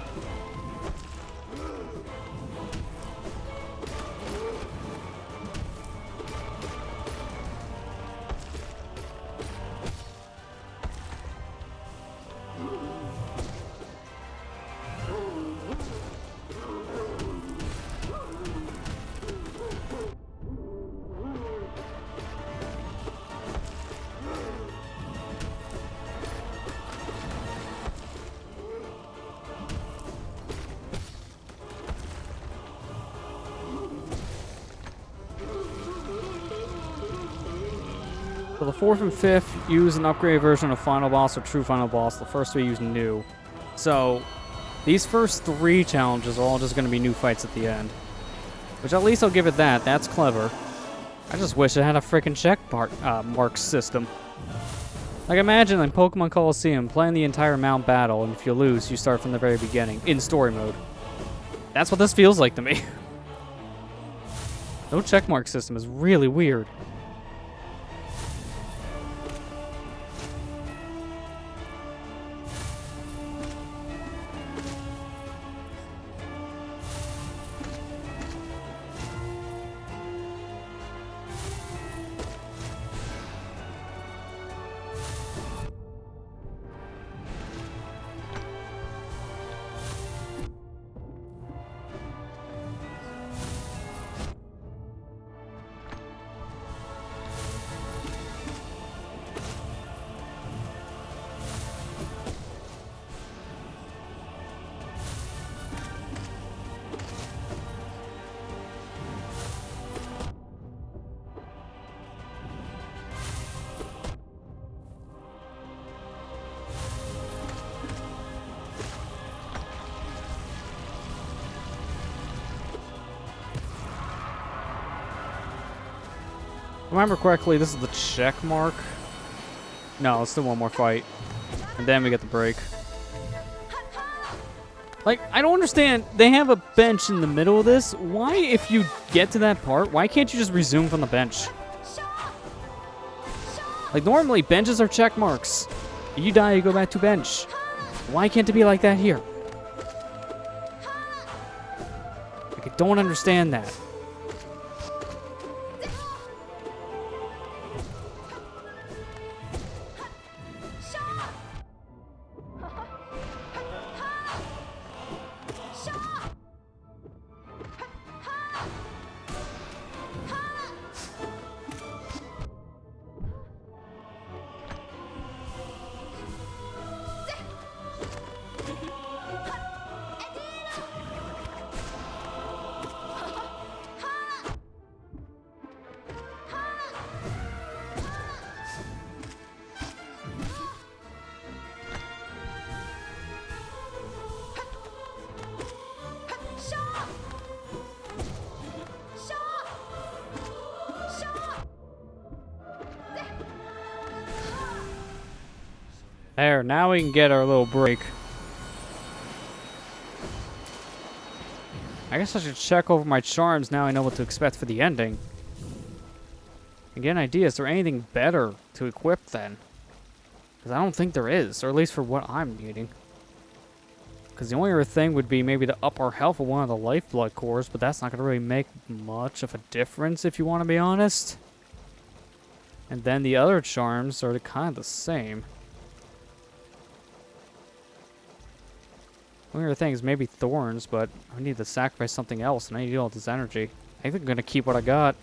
Speaker 1: So the 4th and 5th use an upgraded version of Final Boss or True Final Boss. The first 3 use New. So these first 3 challenges are all just going to be new fights at the end. Which at least I'll give it that. That's clever. I just wish it had a freaking check mark system. Like, imagine in Pokemon Coliseum playing the entire Mount Battle, and if you lose, you start from the very beginning, in story mode. That's what this feels like to me. No checkmark system is really weird. remember correctly, this is the check mark. No, let's do one more fight. And then we get the break. Like, I don't understand. They have a bench in the middle of this. Why, if you get to that part, why can't you just resume from the bench? Like, normally, benches are check marks. You die, you go back to bench. Why can't it be like that here? Like, I don't understand that. There, now we can get our little break. I guess I should check over my charms now I know what to expect for the ending. And get an idea, is there anything better to equip then? Because I don't think there is, or at least for what I'm needing. Because the only other thing would be maybe to up our health of one of the lifeblood cores, but that's not going to really make much of a difference if you want to be honest. And then the other charms are kind of the same. One of the things, maybe thorns, but I need to sacrifice something else, and I need all this energy. I think I'm gonna keep what I got.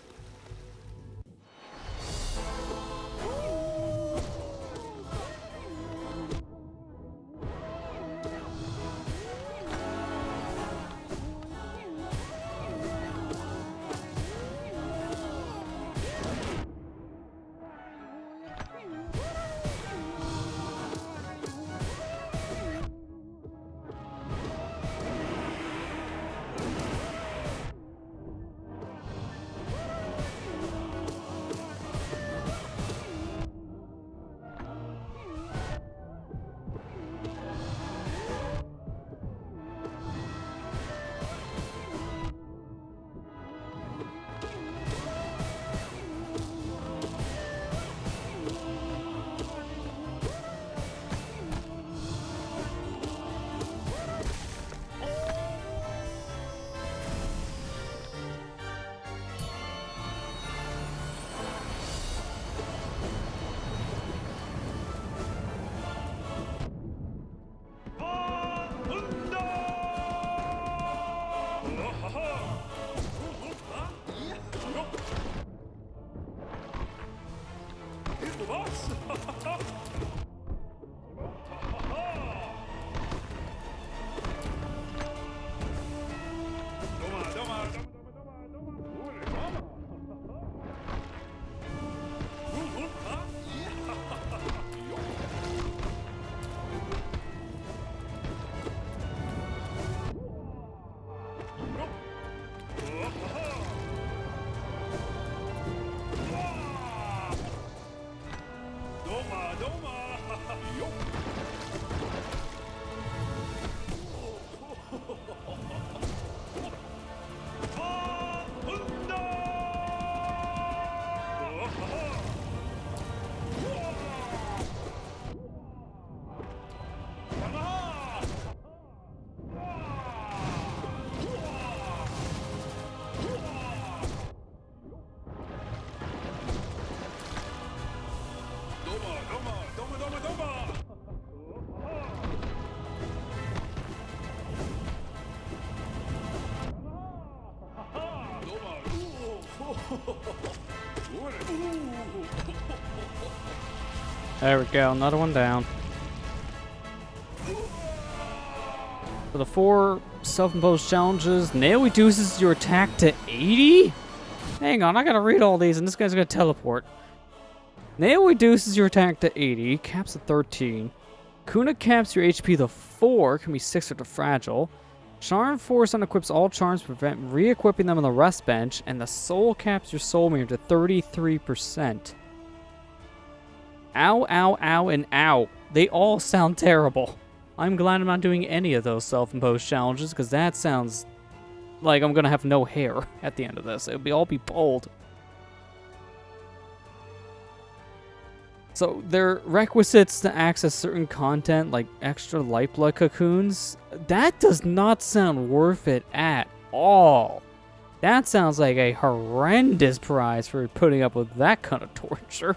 Speaker 1: There we go, another one down. For the 4 self-imposed challenges, nail reduces your attack to 80? Hang on, I gotta read all these and this guy's gonna teleport. Nail reduces your attack to 80, caps at 13. Kuna caps your HP to 4, can be 6 or to fragile. Charm Force unequips all charms to prevent re-equipping them on the rest bench, and the soul caps your soul meter to 33%. Ow, ow, ow, and ow. They all sound terrible. I'm glad I'm not doing any of those self-imposed challenges, because that sounds like I'm gonna have no hair at the end of this. It'll all be bald. So, their requisites to access certain content, like extra light blood cocoons, that does not sound worth it at all. That sounds like a horrendous price for putting up with that kind of torture.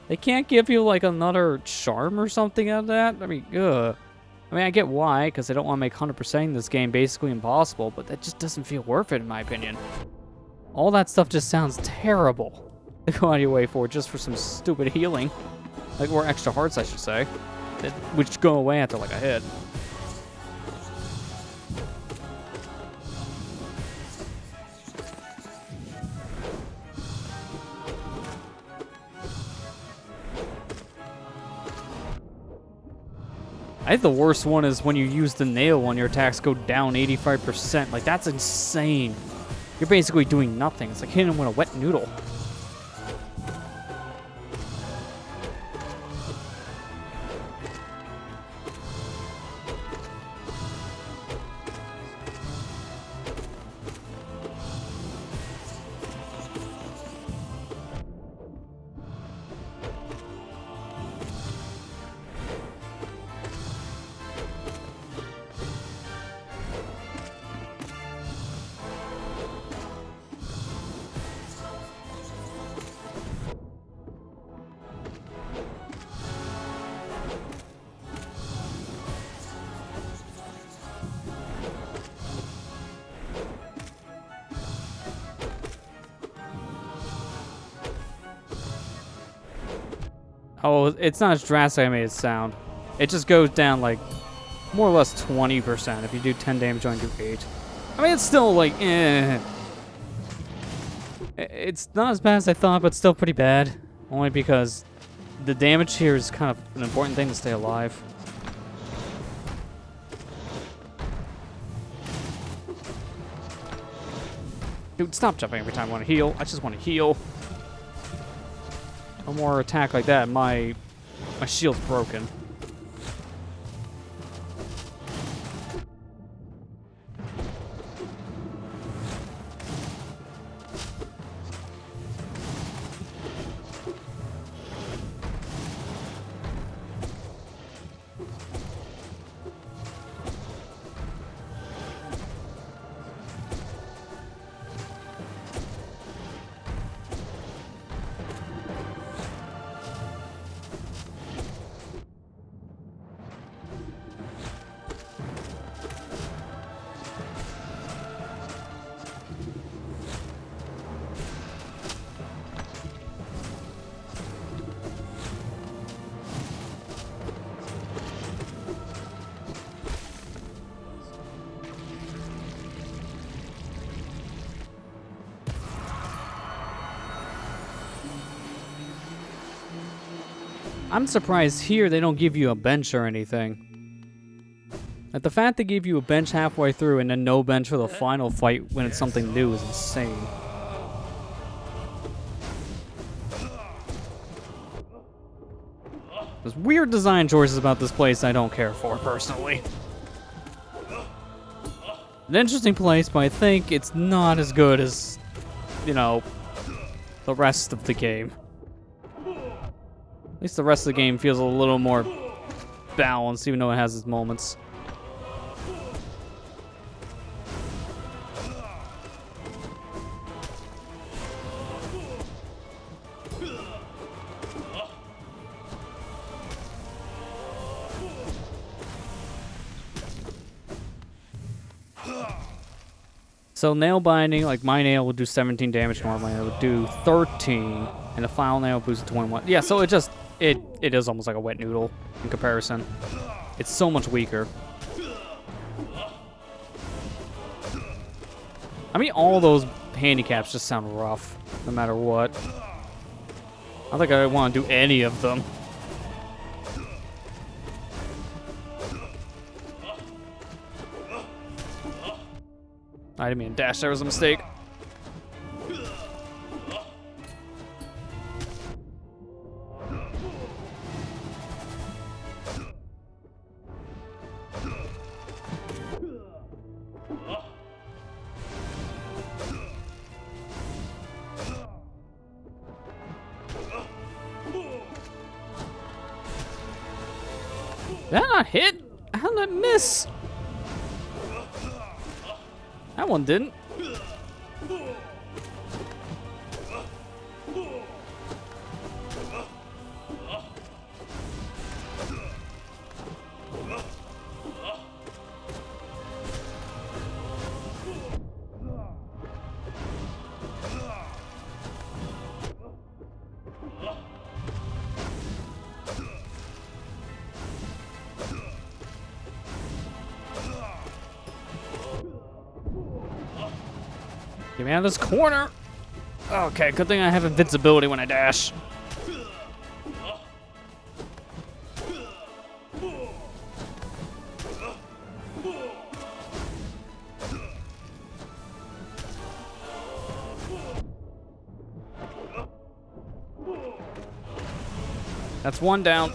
Speaker 1: They can't give you, like, another charm or something out of that? I mean, ugh. I mean, I get why, because they don't want to make 100%ing this game basically impossible, but that just doesn't feel worth it, in my opinion. All that stuff just sounds terrible to go out of your way for, just for some stupid healing. Like, or extra hearts, I should say. Which go away after, like, a hit. I think the worst one is when you use the nail when your attacks go down 85%. Like, that's insane. You're basically doing nothing. It's like hitting him with a wet noodle. Oh, it's not as drastic as I made it sound. It just goes down, like, more or less 20% if you do 10 damage on do 8. I mean, it's still, like, eh. It's not as bad as I thought, but still pretty bad. Only because the damage here is kind of an important thing to stay alive. Dude, stop jumping every time I want to heal. I just want to heal. No more attack like that. My shield's broken. I'm surprised here they don't give you a bench or anything. Like, the fact they give you a bench halfway through and then no bench for the final fight when it's something new is insane. There's weird design choices about this place I don't care for, personally. An interesting place, but I think it's not as good as, you know, the rest of the game. At least the rest of the game feels a little more balanced, even though it has its moments. So nail binding, like my nail would do 17 damage normally, it would do 13, and the final nail boosts to 21. Yeah, so it is almost like a wet noodle in comparison. It's so much weaker. I mean, all those handicaps just sound rough, no matter what. I don't think I want to do any of them. I didn't mean to dash. There was a mistake. Did that not hit? How did that miss? That one didn't. Get me out of this corner. Okay, good thing I have invincibility when I dash. That's one down.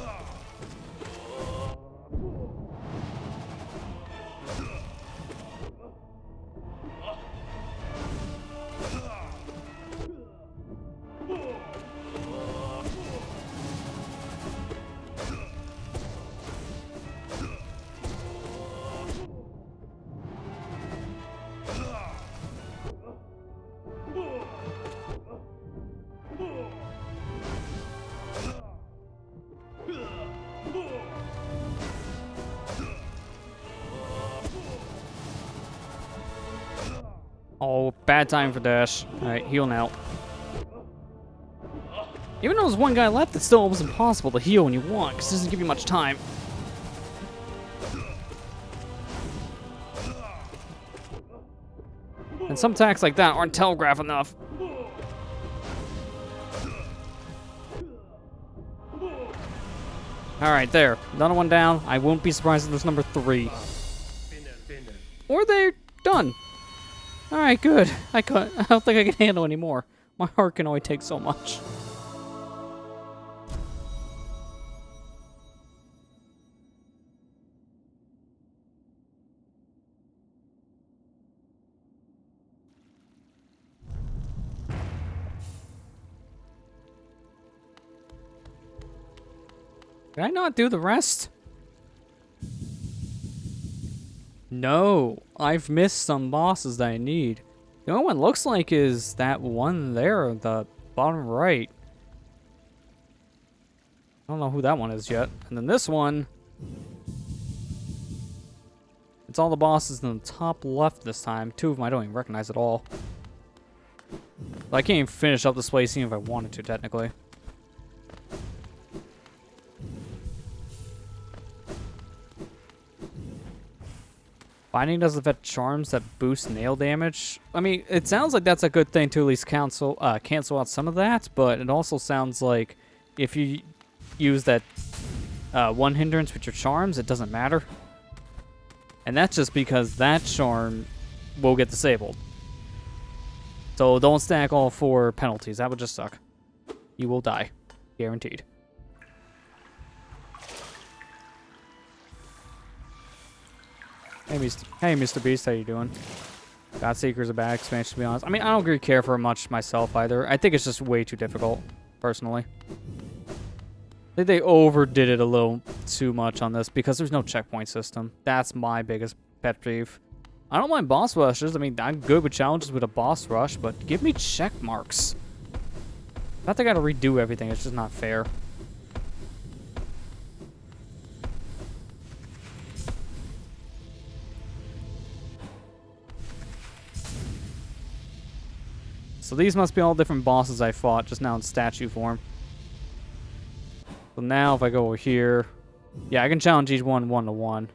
Speaker 1: Oh, bad time for dash. Alright, heal now. Even though there's one guy left, it's still almost impossible to heal when you want, because it doesn't give you much time. And some attacks like that aren't telegraphed enough. Alright, there. Another one down. I won't be surprised if there's number 3. Or they're done. Alright, good. I don't think I can handle any more. My heart can only take so much. Did I not do the rest? No, I've missed some bosses that I need. The only one looks like is that one there, the bottom right. I don't know who that one is yet. And then this one, it's all the bosses in the top left this time. 2 of them I don't even recognize at all. I can't even finish up this place even if I wanted to, technically. Binding does affect charms that boost nail damage. I mean, it sounds like that's a good thing to at least cancel out some of that, but it also sounds like if you use that one hindrance with your charms, it doesn't matter. And that's just because that charm will get disabled. So don't stack all 4 penalties. That would just suck. You will die. Guaranteed. Hey, Mr. Beast, how you doing? Godseeker's a bad expansion, to be honest. I mean, I don't really care for it much myself either. I think it's just way too difficult, personally. I think they overdid it a little too much on this because there's no checkpoint system. That's my biggest pet peeve. I don't mind boss rushes. I mean, I'm good with challenges with a boss rush, but give me check marks. Not that I gotta redo everything. It's just not fair. So these must be all different bosses I fought just now in statue form. So now if I go over here, yeah, I can challenge each one 1-to-1.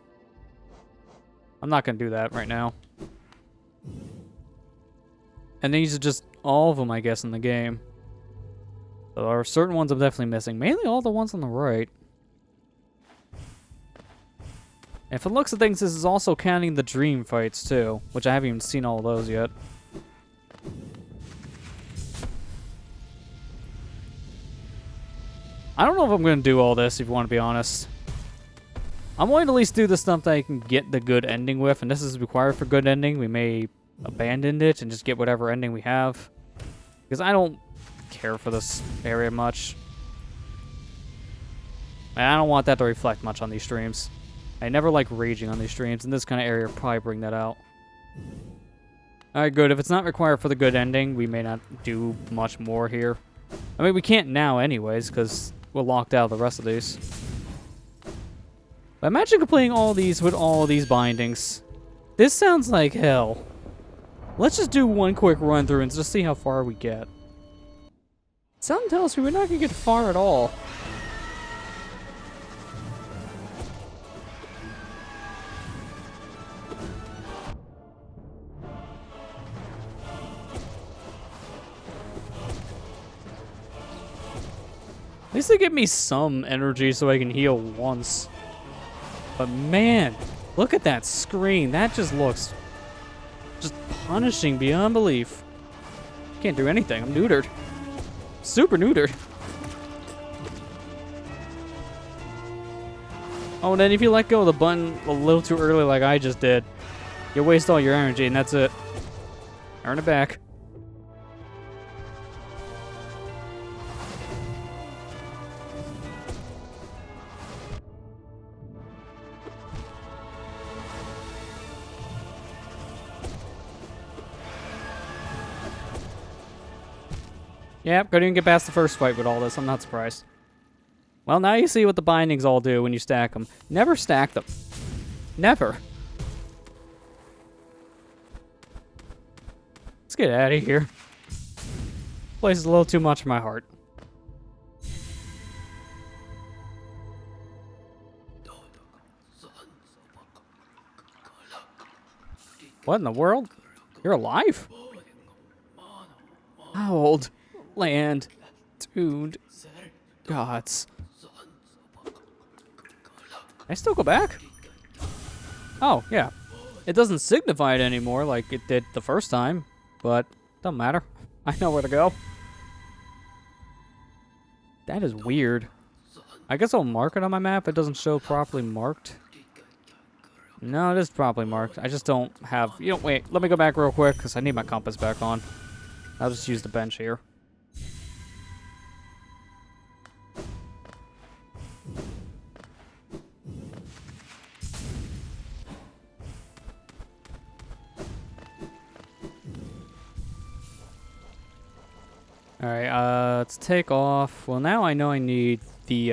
Speaker 1: I'm not going to do that right now. And these are just all of them, I guess, in the game. So there are certain ones I'm definitely missing. Mainly all the ones on the right. And for the looks of things, this is also counting the dream fights too, which I haven't even seen all of those yet. I don't know if I'm going to do all this, if you want to be honest. I'm going to at least do the stuff that I can get the good ending with, and this is required for good ending. We may abandon it and just get whatever ending we have. Because I don't care for this area much. And I don't want that to reflect much on these streams. I never like raging on these streams, and this kind of area will probably bring that out. Alright, good. If it's not required for the good ending, we may not do much more here. I mean, we can't now anyways, because we're locked out of the rest of these. But imagine completing all these with all these bindings. This sounds like hell. Let's just do one quick run through and just see how far we get. Something tells me we're not going to get far at all. At least they give me some energy so I can heal once. But man, look at that screen. That just looks just punishing beyond belief. Can't do anything. I'm neutered. Super neutered. Oh, and then if you let go of the button a little too early like I just did, you'll waste all your energy and that's it. Earn it back. Yep, couldn't even get past the first fight with all this. I'm not surprised. Well, now you see what the bindings all do when you stack them. Never stack them. Never. Let's get out of here. This place is a little too much for my heart. What in the world? You're alive? How old? Land, tuned, gods. I still go back? Oh, yeah. It doesn't signify it anymore like it did the first time, but doesn't matter. I know where to go. That is weird. I guess I'll mark it on my map. It doesn't show properly marked. No, it is properly marked. I just don't have... You know, wait. Let me go back real quick because I need my compass back on. I'll just use the bench here. Alright, let's take off. Well, now I know I need the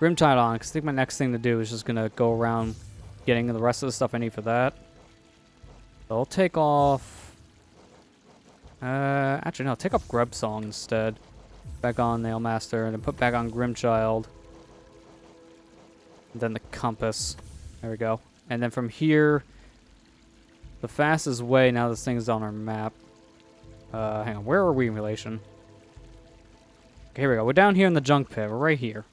Speaker 1: Grimchild on, because I think my next thing to do is just going to go around getting the rest of the stuff I need for that. So I'll take off... actually, no, take off Grub Song instead. Back on Nail Master, and then put back on Grimchild. And then the compass. There we go. And then from here, the fastest way, now this thing's on our map. Hang on, where are we in relation? Okay, here we go. We're down here in the junk pit. We're right here.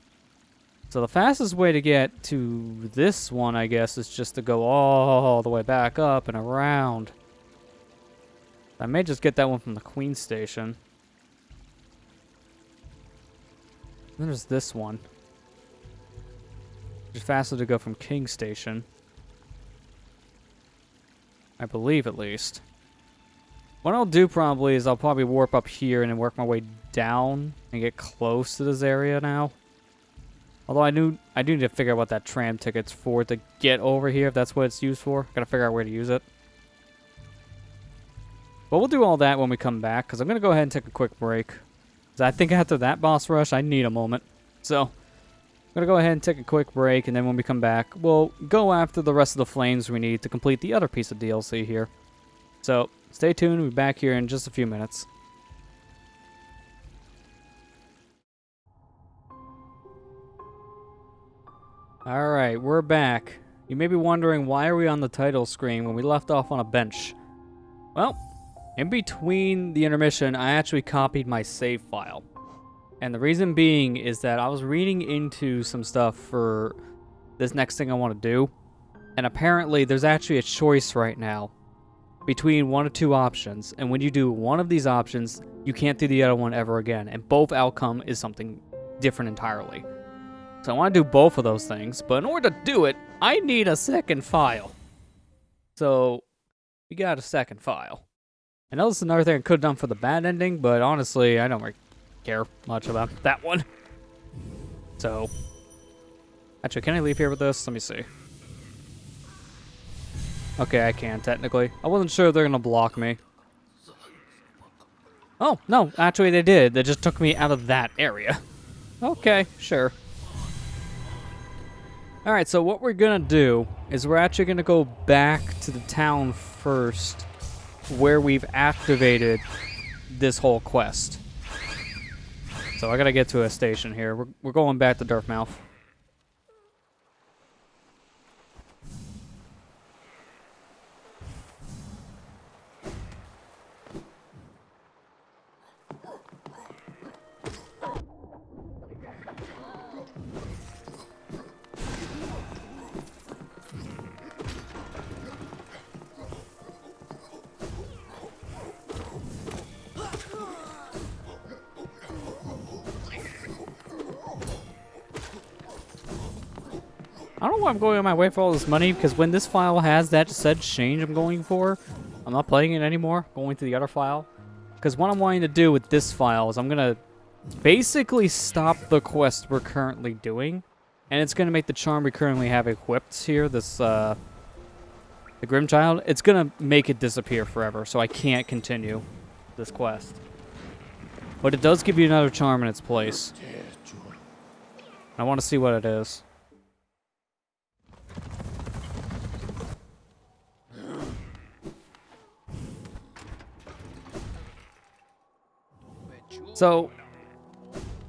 Speaker 1: So the fastest way to get to this one, I guess, is just to go all the way back up and around. I may just get that one from the Queen Station. Then there's this one. It's faster to go from King Station. I believe, at least. What I'll do probably is I'll probably warp up here and then work my way down and get close to this area now. Although I do need to figure out what that tram ticket's for to get over here, if that's what it's used for. Gotta figure out where to use it. But we'll do all that when we come back, because I'm gonna go ahead and take a quick break. Because I think after that boss rush, I need a moment. So, I'm gonna go ahead and take a quick break, and then when we come back, we'll go after the rest of the flames we need to complete the other piece of DLC here. So, stay tuned, we'll be back here in just a few minutes. Alright, we're back. You may be wondering, why are we on the title screen when we left off on a bench? Well, in between the intermission, I actually copied my save file. And the reason being is that I was reading into some stuff for this next thing I want to do. And apparently there's actually a choice right now between one of two options. And when you do one of these options, you can't do the other one ever again. And both outcome is something different entirely. So I want to do both of those things. But in order to do it, I need a second file. So we got a second file. I know this is another thing I could have done for the bad ending, but honestly, I don't really care much about that one. So, actually, can I leave here with this? Let me see. Okay, I can, technically. I wasn't sure they're gonna block me. Oh, no, actually they did. They just took me out of that area. Okay, sure. Alright, so what we're gonna do is we're actually gonna go back to the town first, where we've activated this whole quest. So I gotta get to a station here. We're going back to Dartmouth. I don't know why I'm going on my way for all this money, because when this file has that said change I'm going for, I'm not playing it anymore, going to the other file. Because what I'm wanting to do with this file is I'm going to basically stop the quest we're currently doing, and it's going to make the charm we currently have equipped here, this, the Grim Child, it's going to make it disappear forever, so I can't continue this quest. But it does give you another charm in its place. I want to see what it is. So,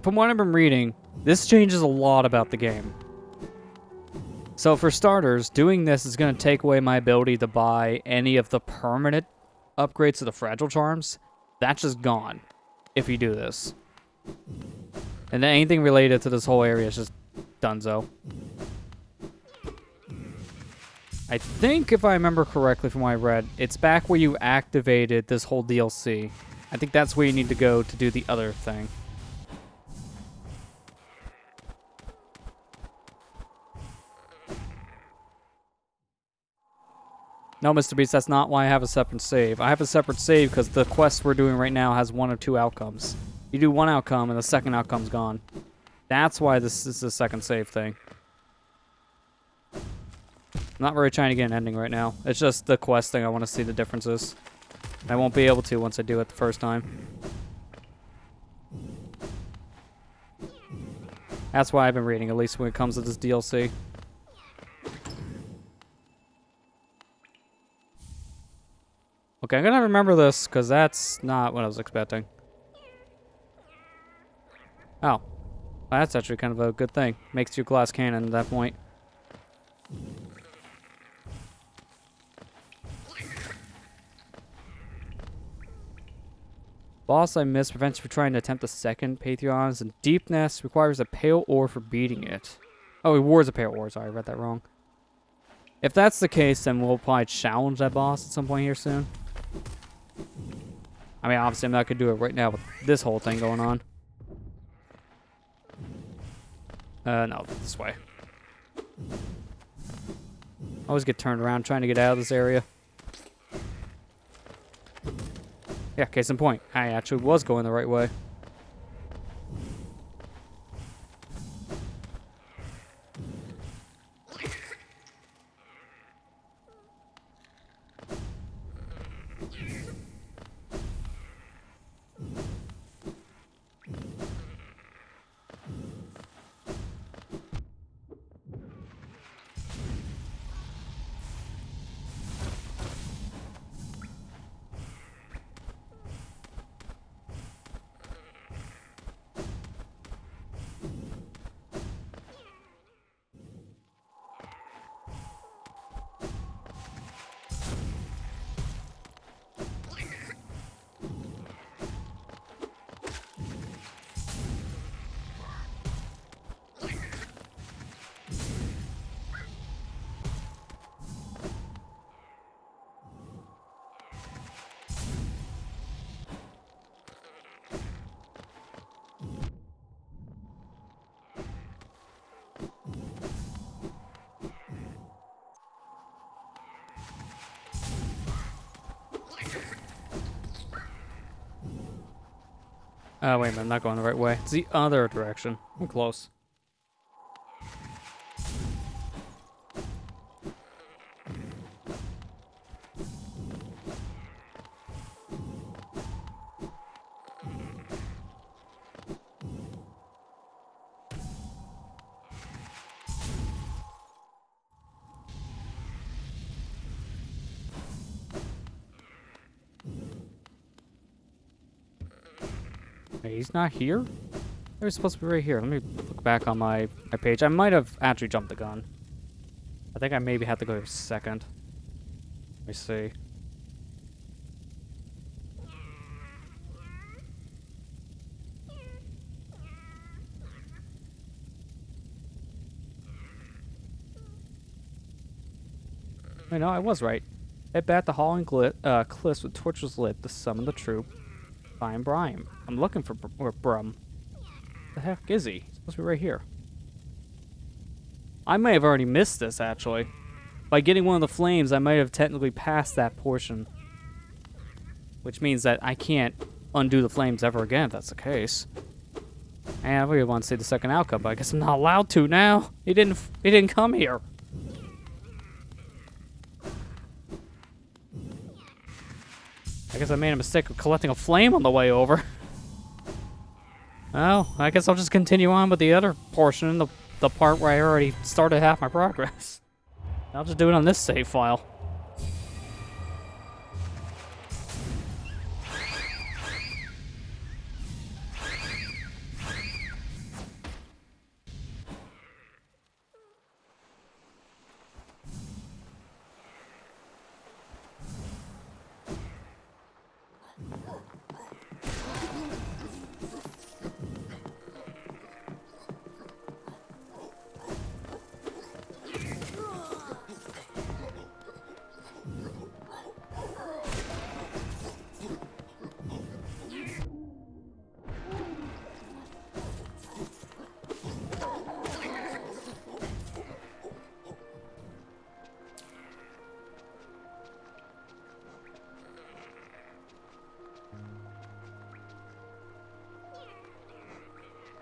Speaker 1: from what I've been reading, this changes a lot about the game. So for starters, doing this is going to take away my ability to buy any of the permanent upgrades to the fragile charms. That's just gone if you do this. And then anything related to this whole area is just donezo. I think, if I remember correctly from what I read, it's back where you activated this whole DLC. I think that's where you need to go to do the other thing. No, Mr. Beast, that's not why I have a separate save. I have a separate save because the quest we're doing right now has one or two outcomes. You do one outcome and the second outcome's gone. That's why this is the second save thing. I'm not really trying to get an ending right now. It's just the quest thing I want to see the differences. I won't be able to once I do it the first time. That's why I've been reading, at least when it comes to this DLC. Okay, I'm gonna remember this, because that's not what I was expecting. Oh. Well, that's actually kind of a good thing. Makes you a glass cannon at that point. Boss I missed prevents you from trying to attempt a second Patreons, and Deepness requires a pale ore for beating it. Oh, it rewards a pale ore. Sorry, I read that wrong. If that's the case, then we'll probably challenge that boss at some point here soon. I mean, obviously I'm not going to do it right now with this whole thing going on. No, this way. I always get turned around trying to get out of this area. Yeah, case in point. I actually was going the right way. Oh, wait a minute, I'm not going the right way. It's the other direction. I'm close. Hey, he's not here? They're supposed to be right here. Let me look back on my page. I might have actually jumped the gun. I think I maybe have to go second. Let me see. Wait, no, I was right. Head back to Hall and Cliffs with torches lit to summon the troop. Find Brian. I'm looking for Brum. The heck is he? He's supposed to be right here. I may have already missed this, actually. By getting one of the flames, I might have technically passed that portion. Which means that I can't undo the flames ever again, if that's the case. And I really want to see the second outcome, but I guess I'm not allowed to now. He didn't come here. I guess I made a mistake of collecting a flame on the way over. Well, I guess I'll just continue on with the other portion, the part where I already started half my progress. I'll just do it on this save file.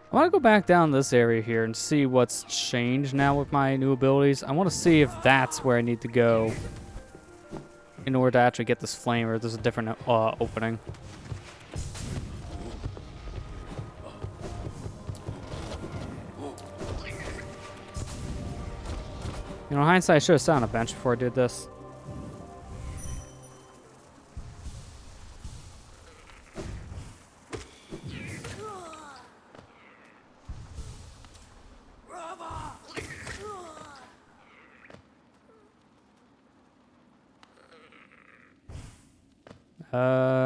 Speaker 1: I want to go back down this area here and see what's changed now with my new abilities. I want to see if that's where I need to go in order to actually get this flame, or if there's a different opening. You know, in hindsight, I should have sat on a bench before I did this.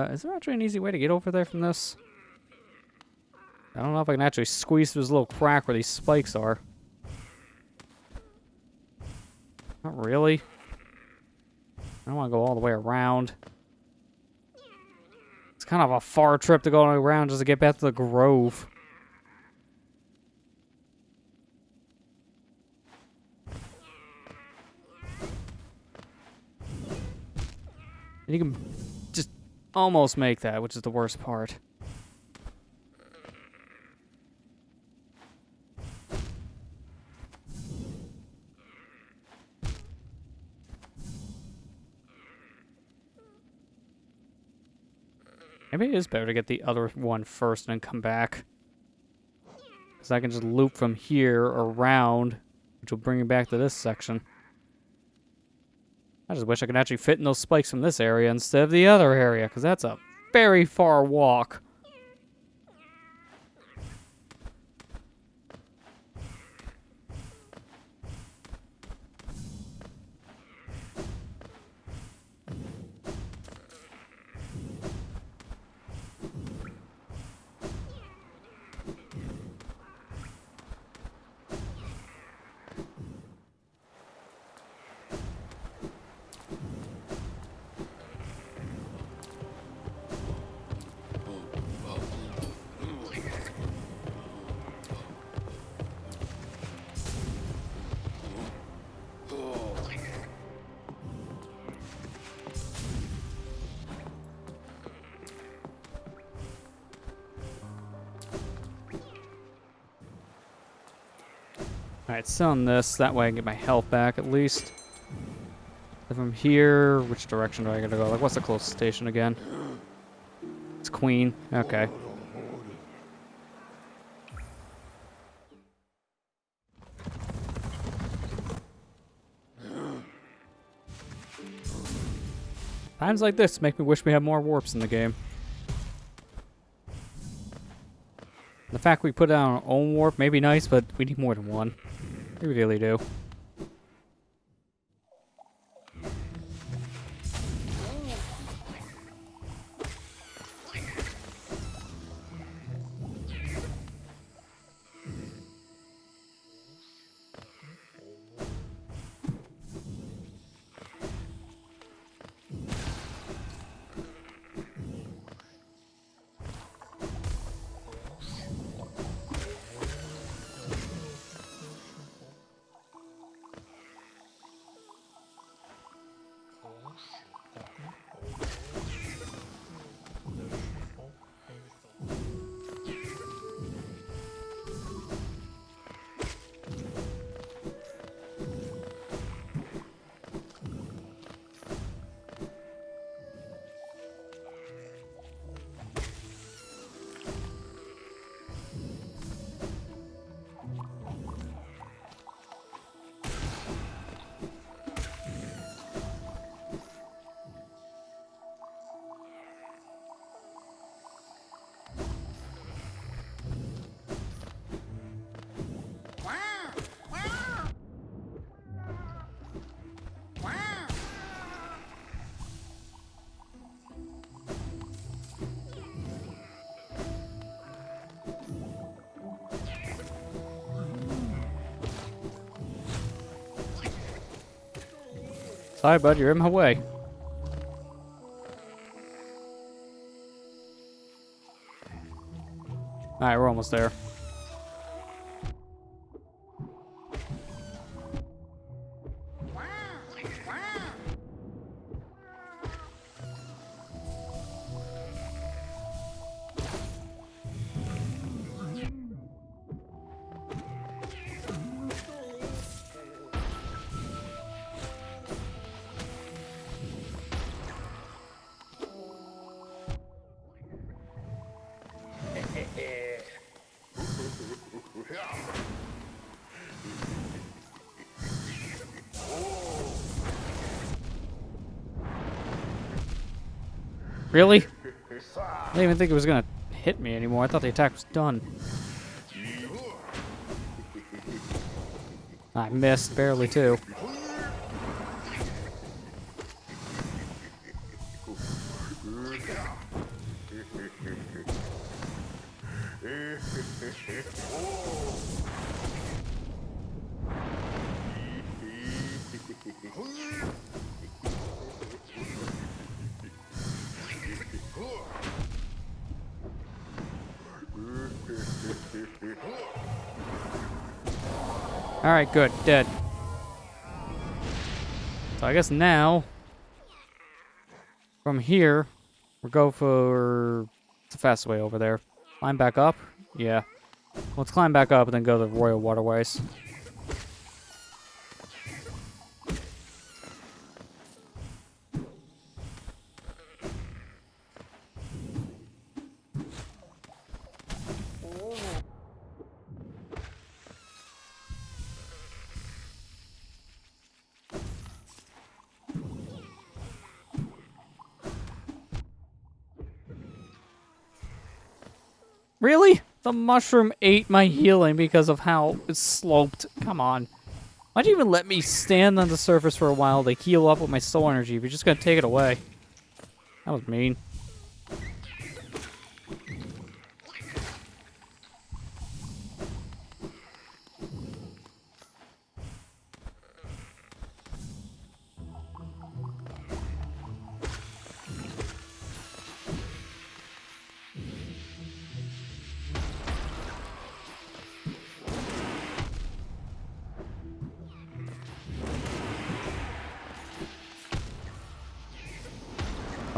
Speaker 1: Is there actually an easy way to get over there from this? I don't know if I can actually squeeze through this little crack where these spikes are. Not really. I don't want to go all the way around. It's kind of a far trip to go all the way around just to get back to the grove. And you can just almost make that, which is the worst part. Maybe it is better to get the other one first and then come back. Because I can just loop from here around, which will bring me back to this section. I just wish I could actually fit in those spikes from this area instead of the other area, because that's a very far walk. Alright, selling this. That way I can get my health back at least. If I'm here, which direction do I gotta go? Like, what's the closest station again? It's Queen. Okay. Times like this make me wish we had more warps in the game. The fact we put out our own warp may be nice, but we need more than one. We really do. Sorry, bud, you're in my way. Alright, we're almost there. Really? I didn't even think it was gonna hit me anymore. I thought the attack was done. I missed barely too. Alright, good. Dead. So I guess now, from here, we'll go for the fast way over there. Climb back up? Yeah. Let's climb back up and then go to the Royal Waterways. Really? The mushroom ate my healing because of how it's sloped. Come on. Why'd you even let me stand on the surface for a while to heal up with my soul energy if you're just gonna take it away? That was mean.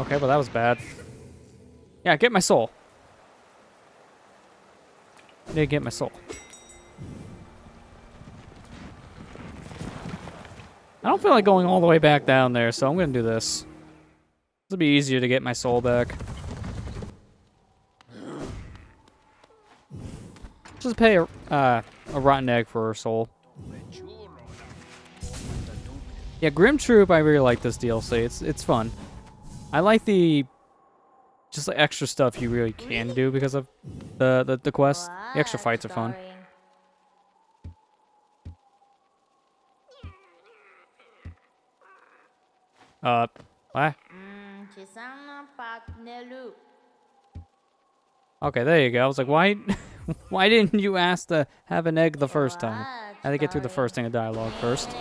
Speaker 1: Okay, well that was bad. Yeah, get my soul. I need to get my soul. I don't feel like going all the way back down there, so I'm gonna do this. This'll be easier to get my soul back. Just pay a rotten egg for a soul. Yeah, Grim Troop, I really like this DLC. It's fun. I like the just the extra stuff you really can do because of the quest. The extra fights are fun. What? Okay, there you go. I was like, why why didn't you ask to have an egg the first time? I had to get through the first thing of dialogue first.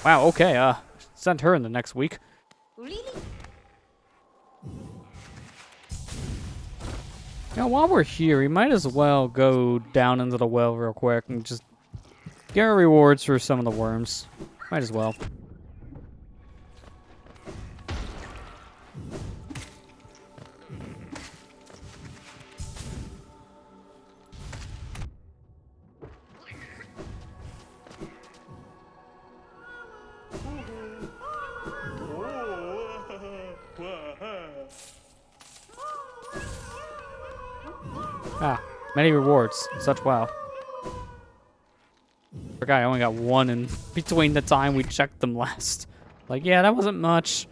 Speaker 1: Wow, okay, send her in the next week. Now, while we're here, we might as well go down into the well real quick and just get our rewards for some of the worms. Might as well. Ah, many rewards. Such wow. Forgot I only got one in between the time we checked them last. Like, yeah, that wasn't much.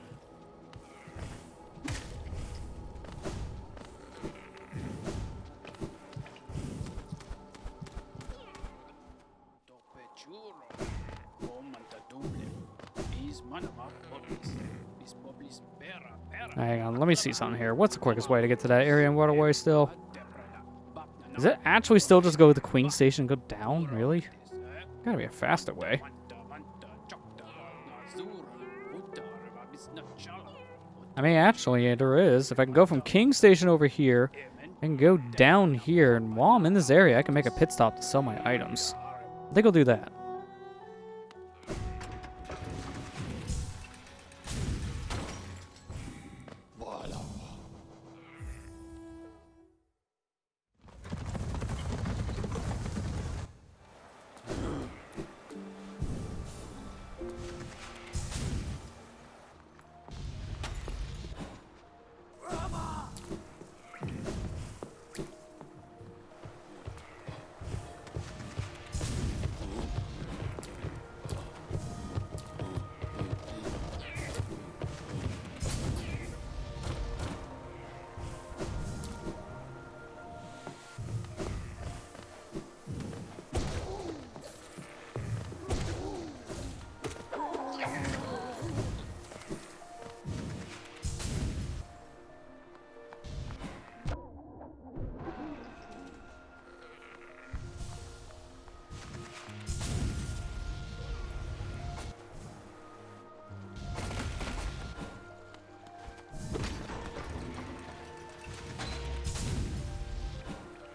Speaker 1: Hang on, let me see something here. What's the quickest way to get to that area in Waterway still? Is it actually still just go to the Queen Station and go down? Really? Gotta be a faster way. I mean, actually, yeah, there is. If I can go from King Station over here and go down here, and while I'm in this area, I can make a pit stop to sell my items. I think I'll do that.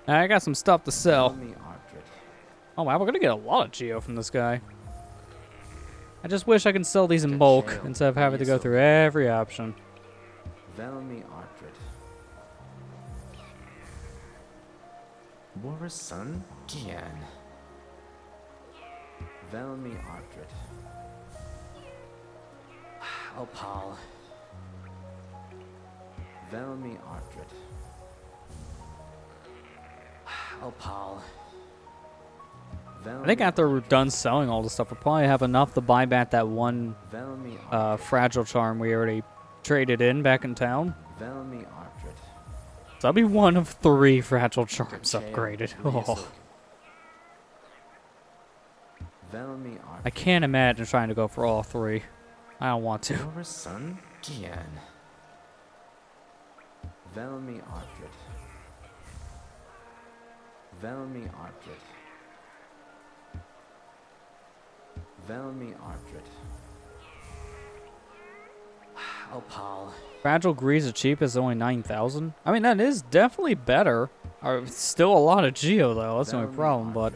Speaker 1: I got some stuff to sell. Oh wow, we're gonna get a lot of geo from this guy. I just wish I could sell these in bulk instead of having to go through every option.
Speaker 2: Son Gian. Velmi Ardred. Opal. Velmi Ardred. Opal.
Speaker 1: I think after we're done selling all this stuff, we'll probably have enough to buy back that one fragile charm we already traded in back in town. So that'll be one of 3 fragile charms upgraded. Oh. I can't imagine trying to go for all 3. I don't want to.
Speaker 2: Son Gian. Velmi Ardred. Velmi Ardred. Velmi Ardred. Opal.
Speaker 1: Fragile Grease is cheap as only 9,000. I mean, that is definitely better. It's still a lot of geo though. That's the only problem. But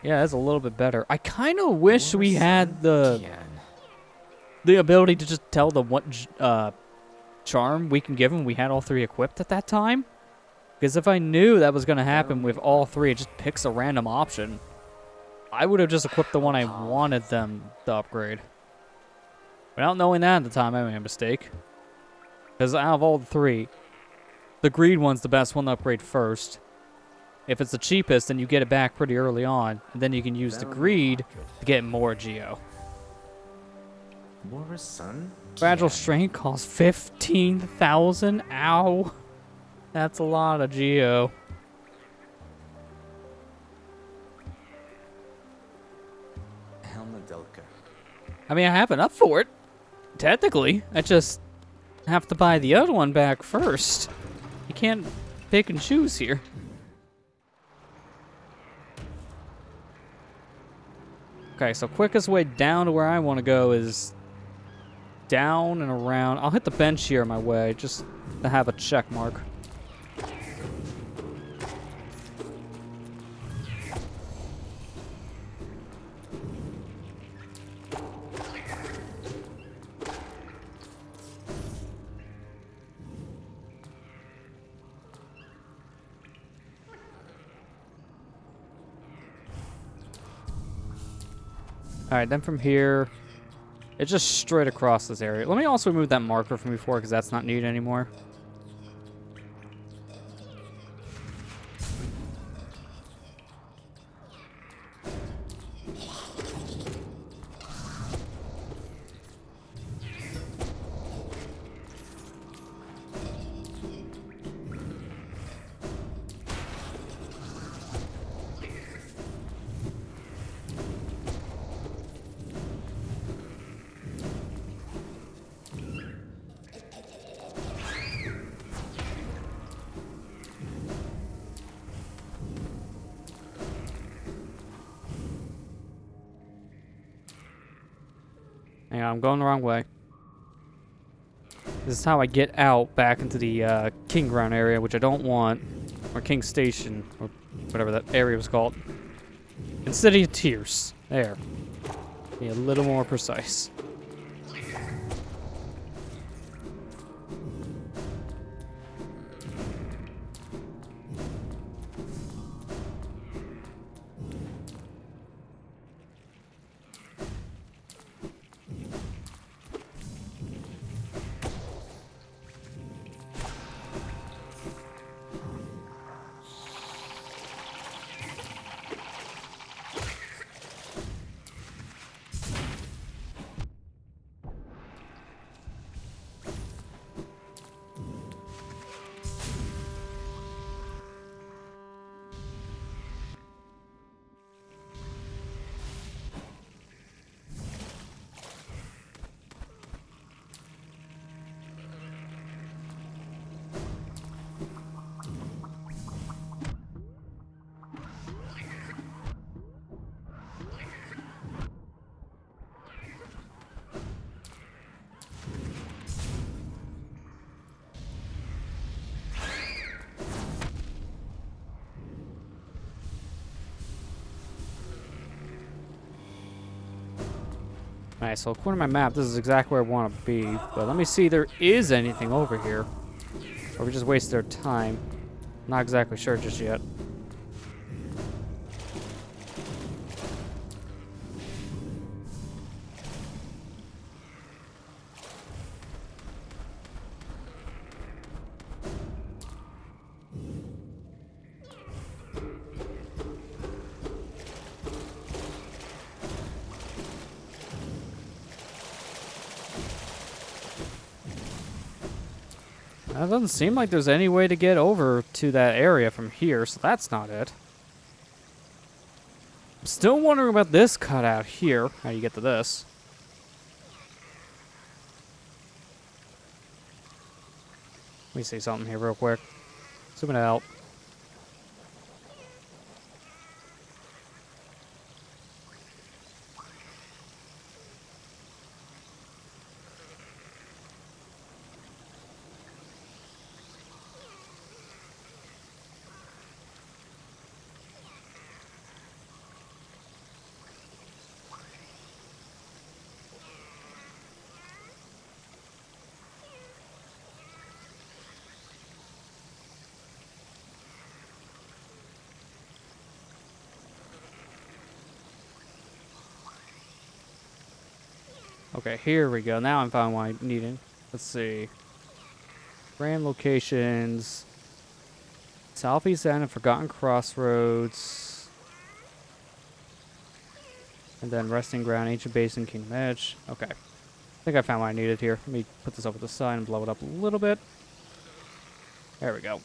Speaker 1: yeah, it's a little bit better. I kind of wish we had the ability to just tell them what charm we can give him. We had all 3 equipped at that time. Because if I knew that was going to happen with all three, it just picks a random option. I would have just equipped the one I wanted them to upgrade. Without knowing that at the time, I made a mistake. Because out of all the three, the greed one's the best one to upgrade first. If it's the cheapest, then you get it back pretty early on, and then you can use the greed to get more geo.
Speaker 2: More sun?
Speaker 1: Fragile Strain costs 15,000? Ow. That's a lot of geo.
Speaker 2: Helmadelka.
Speaker 1: I mean, I have enough for it. Technically. I just have to buy the other one back first. You can't pick and choose here. Okay, so quickest way down to where I want to go is down and around. I'll hit the bench here on my way, just to have a check mark. Alright, then from here, it's just straight across this area. Let me also remove that marker from before, because that's not needed anymore. Hang on, I'm going the wrong way. This is how I get out back into the King Ground area, which I don't want. Or King Station, or whatever that area was called. And City of Tears. There. Be a little more precise. Alright, so according to my map, this is exactly where I want to be. But let me see if there is anything over here. Or we just wasted our time. Not exactly sure just yet. It doesn't seem like there's any way to get over to that area from here, so that's not it. I'm still wondering about this cutout here. How do you get to this? Let me see something here real quick. Zoom it out. Okay, here we go. Now I'm finding what I needed. Let's see. Random locations. Southeast end of Forgotten Crossroads. And then Resting Ground, Ancient Basin, Kingdom Edge. Okay. I think I found what I needed here. Let me put this over the side and blow it up a little bit. There we go.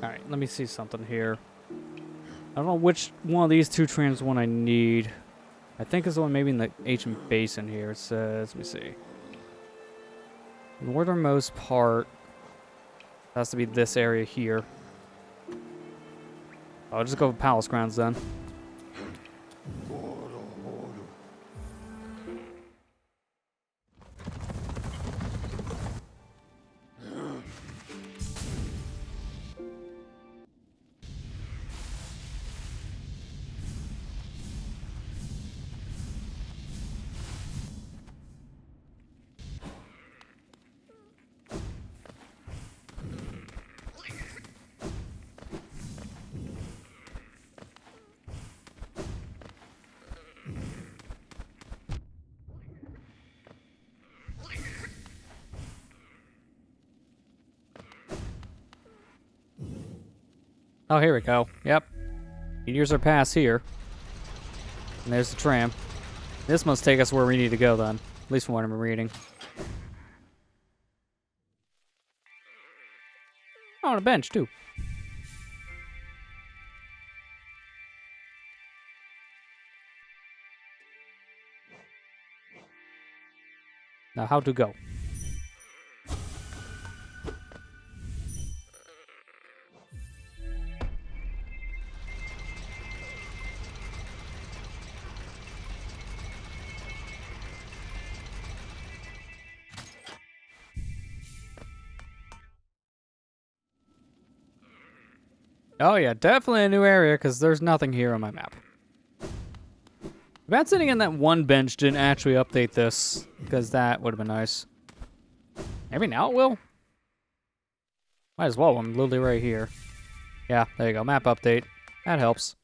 Speaker 1: Alright, let me see something here. I don't know which one of these two trams one I need. I think it's the one maybe in the ancient basin here. It says, let me see. Northernmost part has to be this area here. I'll just go with Palace Grounds then. Oh, here we go. Yep. Meteors are past here. And there's the tram. This must take us where we need to go then. At least from what I'm reading. Oh, on a bench too. Now, how to go? Oh yeah, definitely a new area because there's nothing here on my map. Bad sitting in that one bench didn't actually update this because that would have been nice. Maybe now it will? Might as well, I'm literally right here. Yeah, there you go, map update. That helps.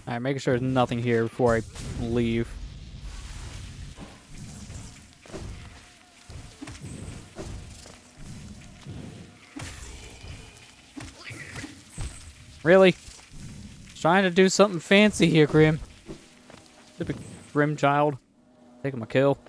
Speaker 1: Alright, making sure there's nothing here before I leave. Really? Trying to do something fancy here, Grim. Stupid Grim child. Taking my kill.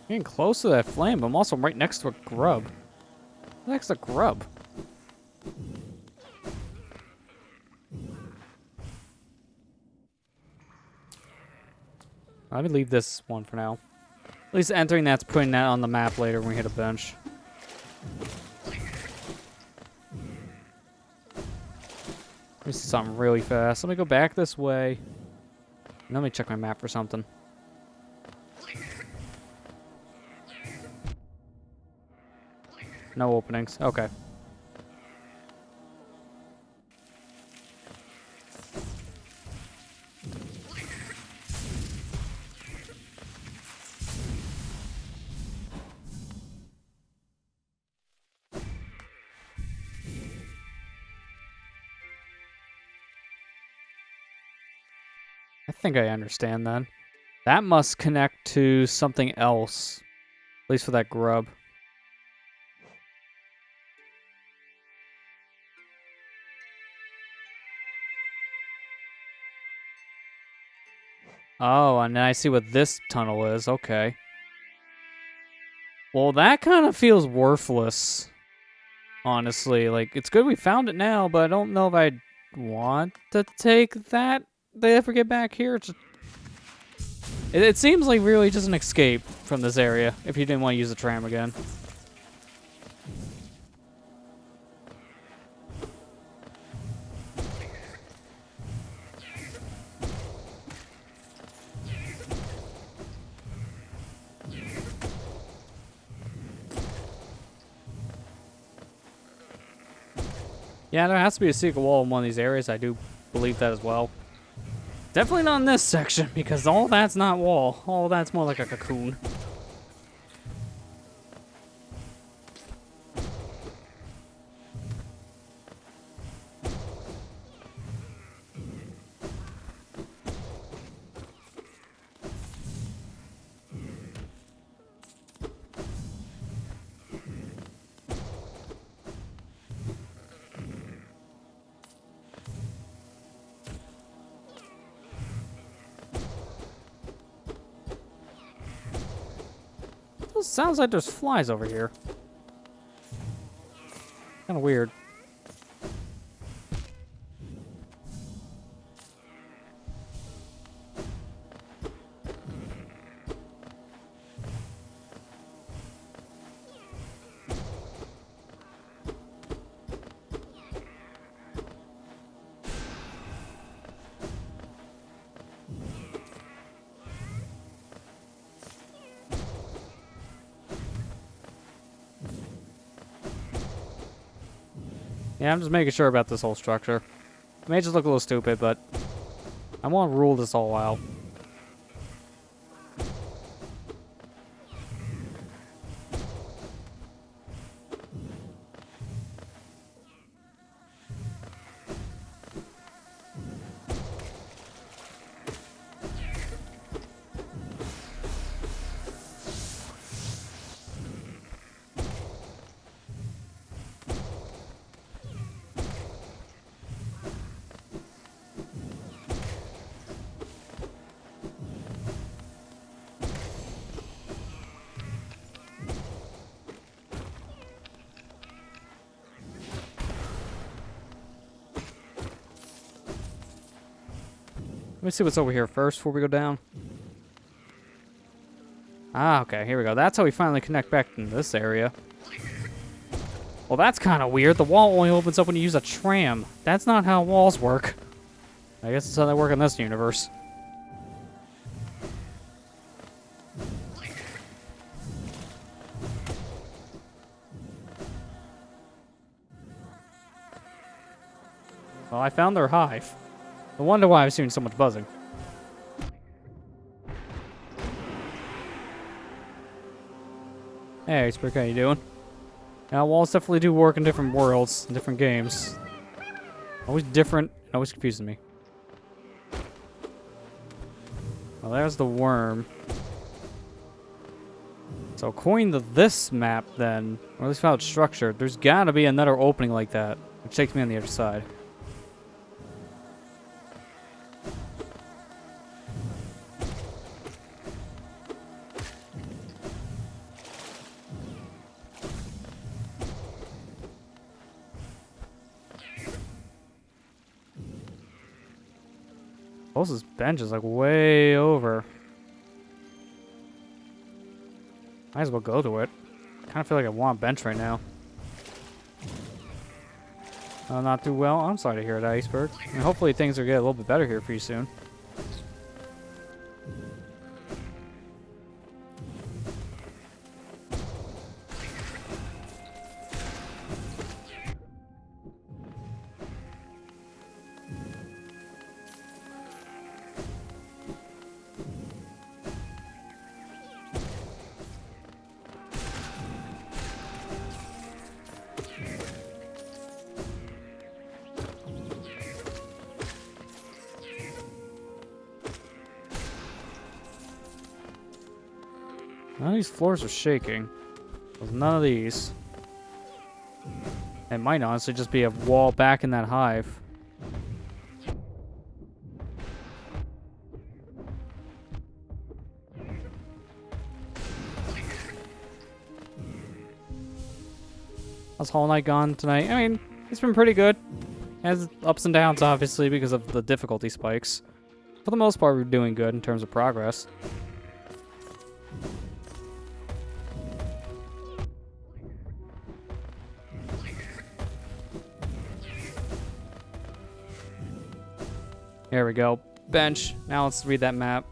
Speaker 1: Getting close to that flame, but I'm also right next to a grub. Next to grub. Let me leave this one for now. At least entering that's putting that on the map later when we hit a bench. Let me see something really fast. Let me go back this way. And let me check my map for something. No openings. Okay. I think I understand then. That must connect to something else. At least for that grub. Oh, and then I see what this tunnel is. Okay. Well, that kind of feels worthless. Honestly. Like, it's good we found it now, but I don't know if I'd want to take that. They ever get back here? It seems like really just an escape from this area if you didn't want to use the tram again. Yeah, there has to be a secret wall in one of these areas. I do believe that as well. Definitely not in this section, because all that's not wall. All that's more like a cocoon. Sounds like there's flies over here. Kind of weird. Yeah, I'm just making sure about this whole structure. It may just look a little stupid, but I want to rule this all out. Let me see what's over here first before we go down. Ah, okay, here we go. That's how we finally connect back in this area. Well, that's kind of weird. The wall only opens up when you use a tram. That's not how walls work. I guess that's how they work in this universe. Well, I found their hive. No wonder why I was hearing so much buzzing. Hey, Spook, how you doing? Now, walls definitely do work in different worlds, in different games. Always different, always confusing me. Well, there's the worm. So, according to this map, then, or at least how it's structured, there's gotta be another opening like that, which takes me on the other side. Closest bench is like way over. Might as well go to it. Kind of feel like I want a bench right now. Oh, not too well. I'm sorry to hear that, Iceberg. And hopefully things will get a little bit better here for you soon. None of these floors are shaking. There's none of these. It might honestly just be a wall back in that hive. How's Hollow Knight gone tonight? I mean, it's been pretty good. It has ups and downs, obviously, because of the difficulty spikes. For the most part, we're doing good in terms of progress. There we go. Bench. Now let's read that map.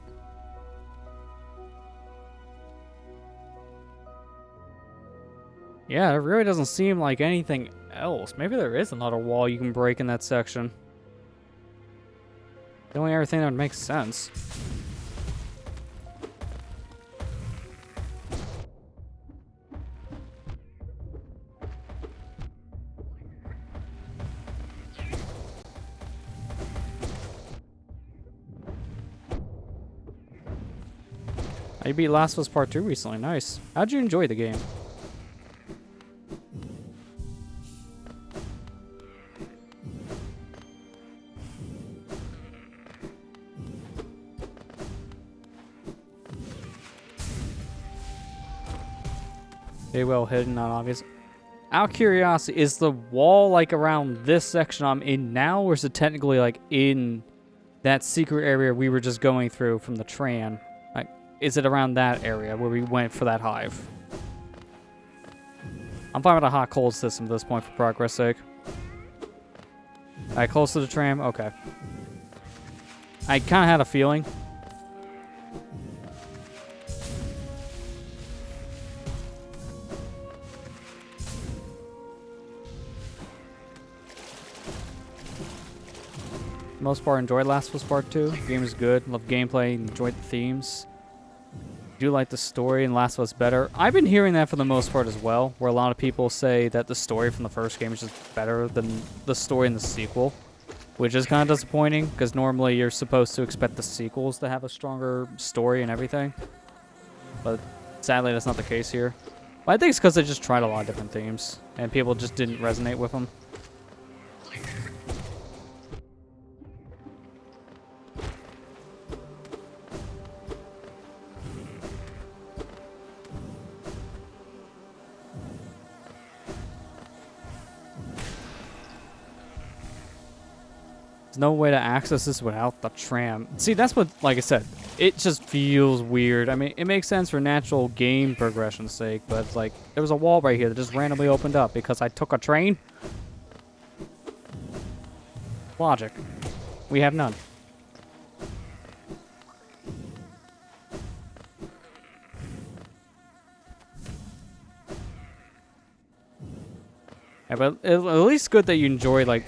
Speaker 1: Yeah, it really doesn't seem like anything else. Maybe there is another wall you can break in that section. The only other thing that would make sense. You beat Last of Us Part 2 recently. Nice. How'd you enjoy the game? Very well hidden, not obvious. Out of curiosity, is the wall like around this section I'm in now, or is it technically like in that secret area we were just going through from the tram? Like, is it around that area where we went for that hive? I'm fine with a hot cold system at this point for progress sake. Alright, close to the tram? Okay. I kind of had a feeling. Most part, enjoyed Last of Us Part 2. The game is good. Love gameplay. Enjoyed the themes. Do like the story and Last of Us better. I've been hearing that for the most part as well, where a lot of people say that the story from the first game is just better than the story in the sequel, which is kind of disappointing because normally you're supposed to expect the sequels to have a stronger story and everything. But sadly, that's not the case here. But I think it's because they just tried a lot of different themes and people just didn't resonate with them. No way to access this without the tram. See, that's what, like I said, it just feels weird. I mean, it makes sense for natural game progression's sake, but it's like, there was a wall right here that just randomly opened up because I took a train? Logic. We have none. Yeah, but at least good that you enjoy, like,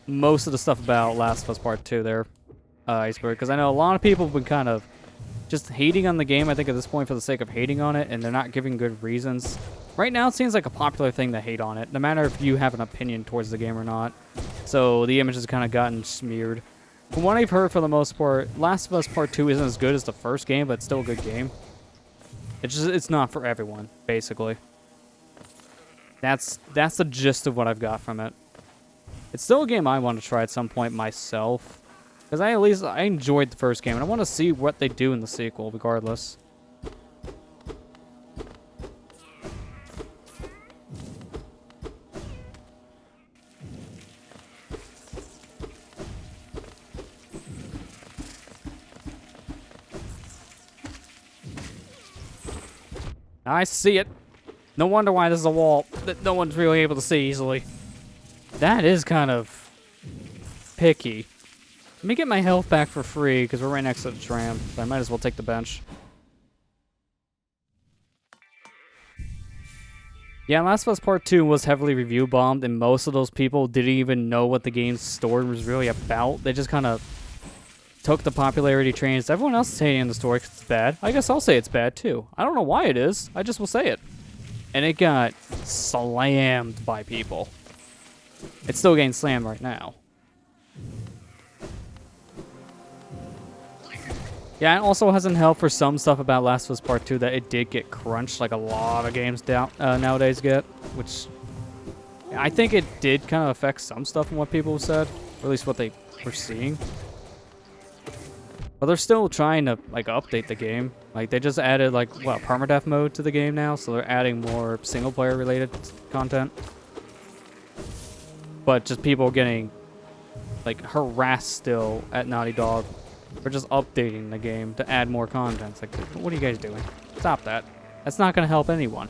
Speaker 1: most of the stuff about Last of Us Part 2 there, Iceberg, because I know a lot of people have been kind of just hating on the game, I think, at this point for the sake of hating on it, and they're not giving good reasons. Right now, it seems like a popular thing to hate on it, no matter if you have an opinion towards the game or not. So the image has kind of gotten smeared. From what I've heard, for the most part, Last of Us Part 2 isn't as good as the first game, but it's still a good game. It's not for everyone, basically. That's the gist of what I've got from it. It's still a game I want to try at some point myself, because I enjoyed the first game, and I want to see what they do in the sequel, regardless. I see it. No wonder why there's a wall that no one's really able to see easily. That is kind of picky. Let me get my health back for free, because we're right next to the tram. So I might as well take the bench. Yeah, Last of Us Part 2 was heavily review bombed, and most of those people didn't even know what the game's story was really about. They just kind of took the popularity trains. Everyone else is hating the story because it's bad. I guess I'll say it's bad too. I don't know why it is. I just will say it. And it got slammed by people. It's still getting slammed right now. Yeah, it also hasn't helped for some stuff about Last of Us Part 2 that it did get crunched like a lot of games nowadays get, which I think it did kind of affect some stuff in what people said, or at least what they were seeing. But they're still trying to like update the game. Like they just added like what, permadeath mode to the game now, so they're adding more single player related content. But just people getting like harassed still at Naughty Dog for just updating the game to add more content. It's like, what are you guys doing? Stop that. That's not going to help anyone.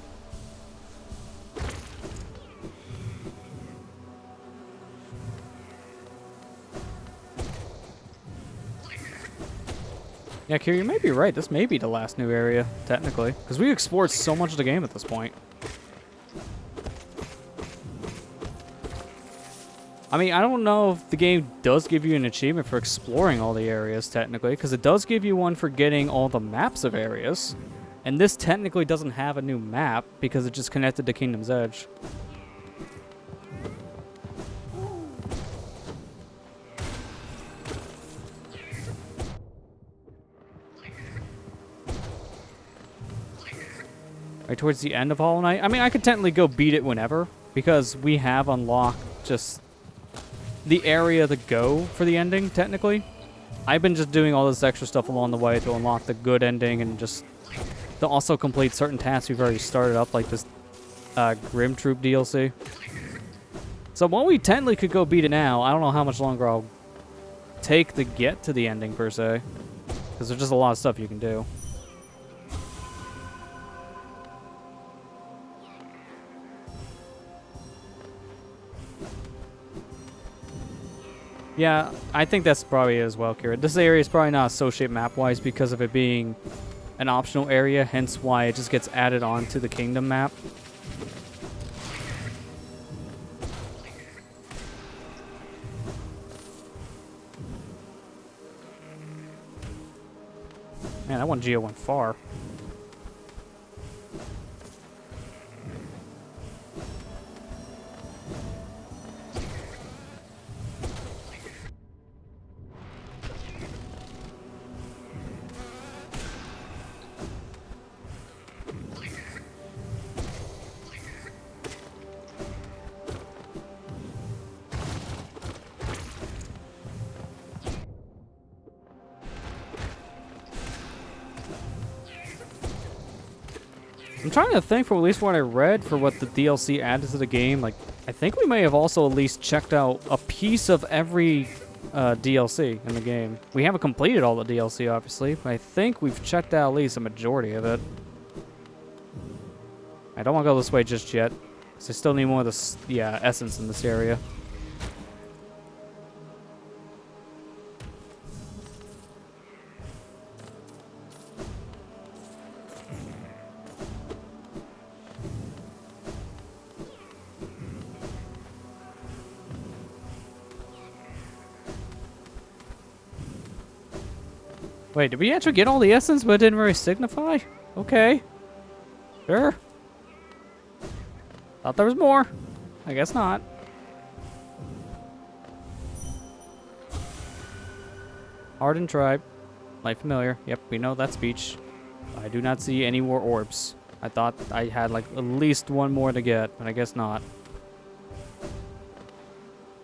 Speaker 1: Yeah, Kira, you may be right. This may be the last new area, technically. Because we explored so much of the game at this point. I mean, I don't know if the game does give you an achievement for exploring all the areas, technically. Because it does give you one for getting all the maps of areas. And this technically doesn't have a new map because it's just connected to Kingdom's Edge. Right towards the end of Hollow Knight. I mean, I could technically go beat it whenever, because we have unlocked just the area to go for the ending, technically. I've been just doing all this extra stuff along the way to unlock the good ending and just to also complete certain tasks we've already started up, like this Grim Troop DLC. So while we technically could go beat it now, I don't know how much longer I'll take to get to the ending, per se. Because there's just a lot of stuff you can do. Yeah, I think that's probably it as well, Kira. This area is probably not associated map-wise because of it being an optional area, hence why it just gets added on to the Kingdom map. Man, that one Geo went far. I'm trying to think from at least what I read for what the DLC added to the game. Like, I think we may have also at least checked out a piece of every DLC in the game. We haven't completed all the DLC, obviously, but I think we've checked out at least a majority of it. I don't want to go this way just yet, because I still need more of this, essence in this area. Wait, did we actually get all the essence, but it didn't really signify? Okay. Sure. Thought there was more. I guess not. Hardened tribe. Light familiar. Yep, we know that speech. I do not see any more orbs. I thought I had like at least one more to get, but I guess not.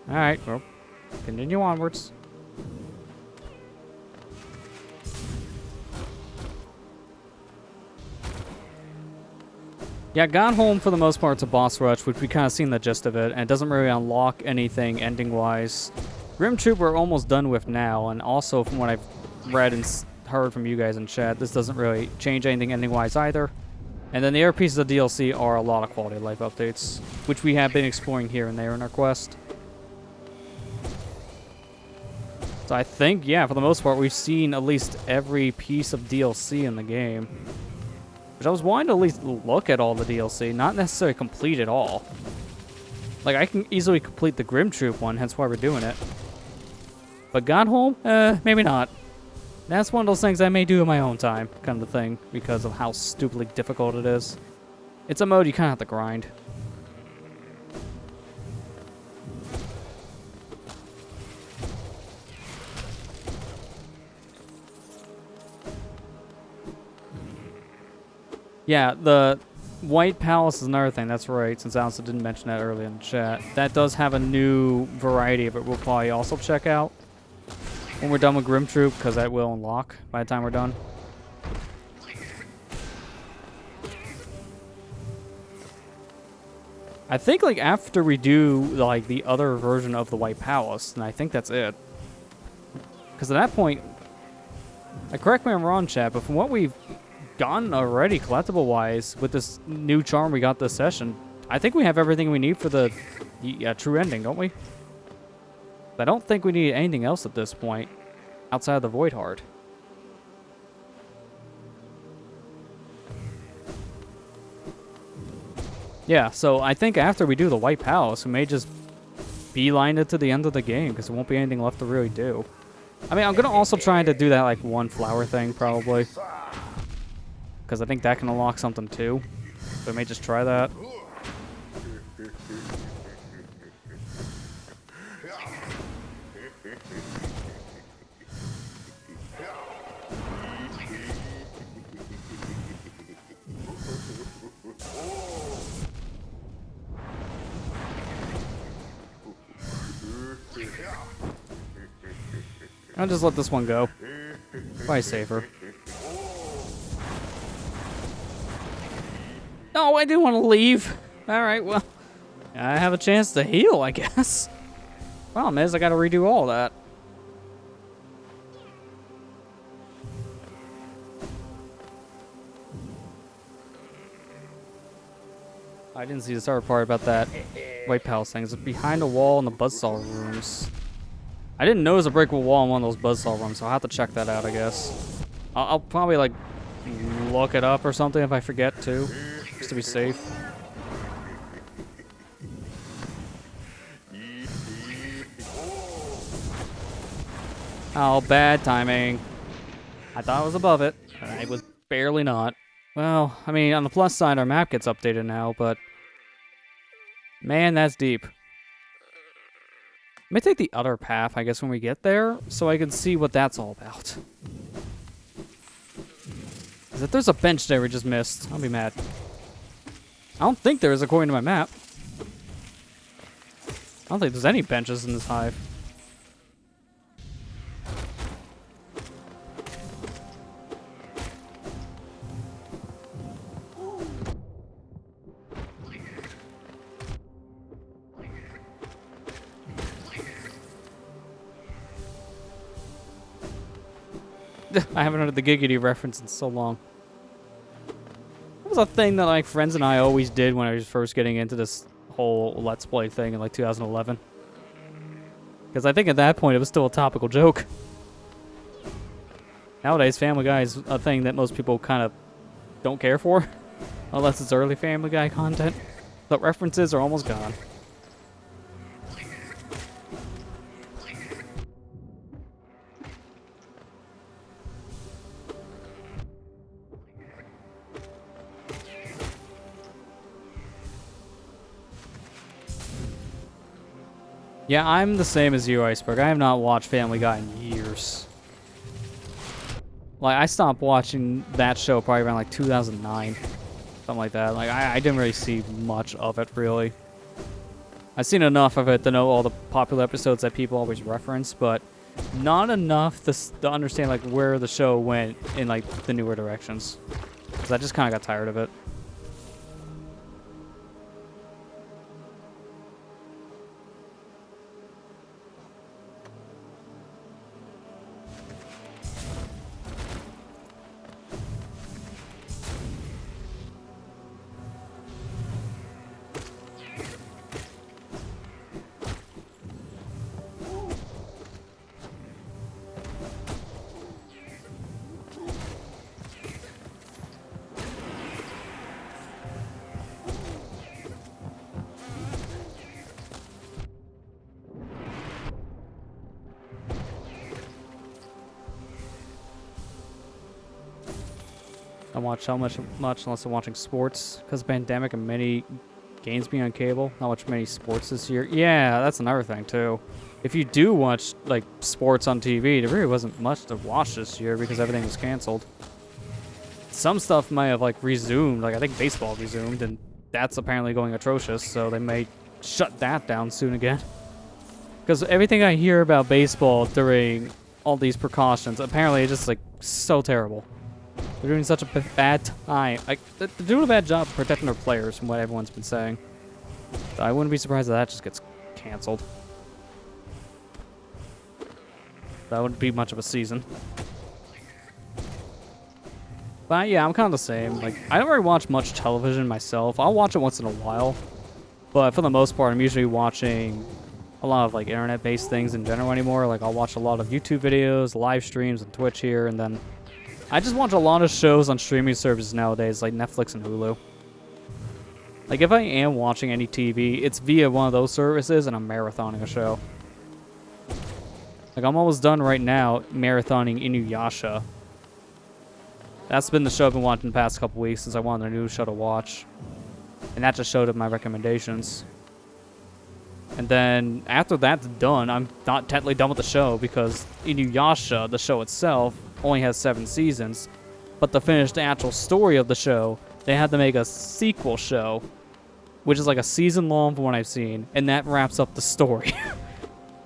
Speaker 1: Alright, well, continue onwards. Yeah, Godhome for the most part is a boss rush, which we kind of seen the gist of it, and it doesn't really unlock anything ending-wise. Grim Troop we're almost done with now, and also from what I've read and heard from you guys in chat, this doesn't really change anything ending-wise either. And then the other pieces of DLC are a lot of quality of life updates, which we have been exploring here and there in our quest. So I think, yeah, for the most part, we've seen at least every piece of DLC in the game. Which I was wanting to at least look at all the DLC, not necessarily complete it all. Like, I can easily complete the Grim Troop one, hence why we're doing it. But Godhome? Maybe not. That's one of those things I may do in my own time, kind of thing, because of how stupidly difficult it is. It's a mode you kind of have to grind. Yeah, the White Palace is another thing, that's right, since Alice didn't mention that earlier in the chat. That does have a new variety of it we'll probably also check out when we're done with Grim Troop, because that will unlock by the time we're done. I think, like, after we do, like, the other version of the White Palace, then I think that's it. Because at that point, correct me if I'm wrong, chat, but from what we've gotten already, collectible-wise, with this new charm we got this session, I think we have everything we need for the true ending, don't we? I don't think we need anything else at this point, outside of the Void Heart. Yeah, so I think after we do the White Palace, we may just beeline it to the end of the game, because there won't be anything left to really do. I mean, I'm going to also try to do that, like, one flower thing, probably. Because I think that can unlock something, too. So I may just try that. I'll just let this one go. Probably safer. No, I didn't want to leave. Alright, well, I have a chance to heal, I guess. Problem is, I gotta redo all that. I didn't see this other part about that White Palace thing. It's behind a wall in the buzzsaw rooms. I didn't know it was a breakable wall in one of those buzzsaw rooms, so I'll have to check that out, I guess. I'll probably, like, look it up or something if I forget to, just to be safe. Oh, bad timing. I thought I was above it, and I was barely not. Well, I mean, on the plus side, our map gets updated now, but... man, that's deep. Let me take the other path, I guess, when we get there, so I can see what that's all about. Because if there's a bench there we just missed, I'll be mad. I don't think there is, according to my map. I don't think there's any benches in this hive. I haven't heard the Giggity reference in so long. It was a thing that, like, friends and I always did when I was first getting into this whole Let's Play thing in, like, 2011. Because I think at that point it was still a topical joke. Nowadays, Family Guy is a thing that most people kind of don't care for. Unless it's early Family Guy content. But references are almost gone. Yeah, I'm the same as you, Iceberg. I have not watched Family Guy in years. Like, I stopped watching that show probably around, like, 2009. Something like that. Like, I didn't really see much of it, really. I've seen enough of it to know all the popular episodes that people always reference, but not enough to understand, like, where the show went in, like, the newer directions. Because I just kind of got tired of it. I watch how much unless I'm watching sports because of the pandemic and many games being on cable. Not watch many sports this year. Yeah, that's another thing too. If you do watch like sports on TV, there really wasn't much to watch this year because everything was canceled. Some stuff might have like resumed, like I think baseball resumed, and that's apparently going atrocious, so they may shut that down soon again. Because everything I hear about baseball during all these precautions, apparently it's just like so terrible. They're doing such a bad time. Like, they're doing a bad job protecting their players from what everyone's been saying. So I wouldn't be surprised if that just gets canceled. That wouldn't be much of a season. But yeah, I'm kind of the same. Like, I don't really watch much television myself. I'll watch it once in a while. But for the most part, I'm usually watching a lot of like internet-based things in general anymore. Like, I'll watch a lot of YouTube videos, live streams on Twitch here, and then I just watch a lot of shows on streaming services nowadays, like Netflix and Hulu. Like, if I am watching any TV, it's via one of those services, and I'm marathoning a show. Like, I'm almost done right now marathoning Inuyasha. That's been the show I've been watching the past couple weeks since I wanted a new show to watch. And that just showed up my recommendations. And then, after that's done, I'm not technically done with the show because Inuyasha, the show itself, only has 7 seasons. But to finish the actual story of the show, they had to make a sequel show, which is like a season long from what I've seen, and that wraps up the story.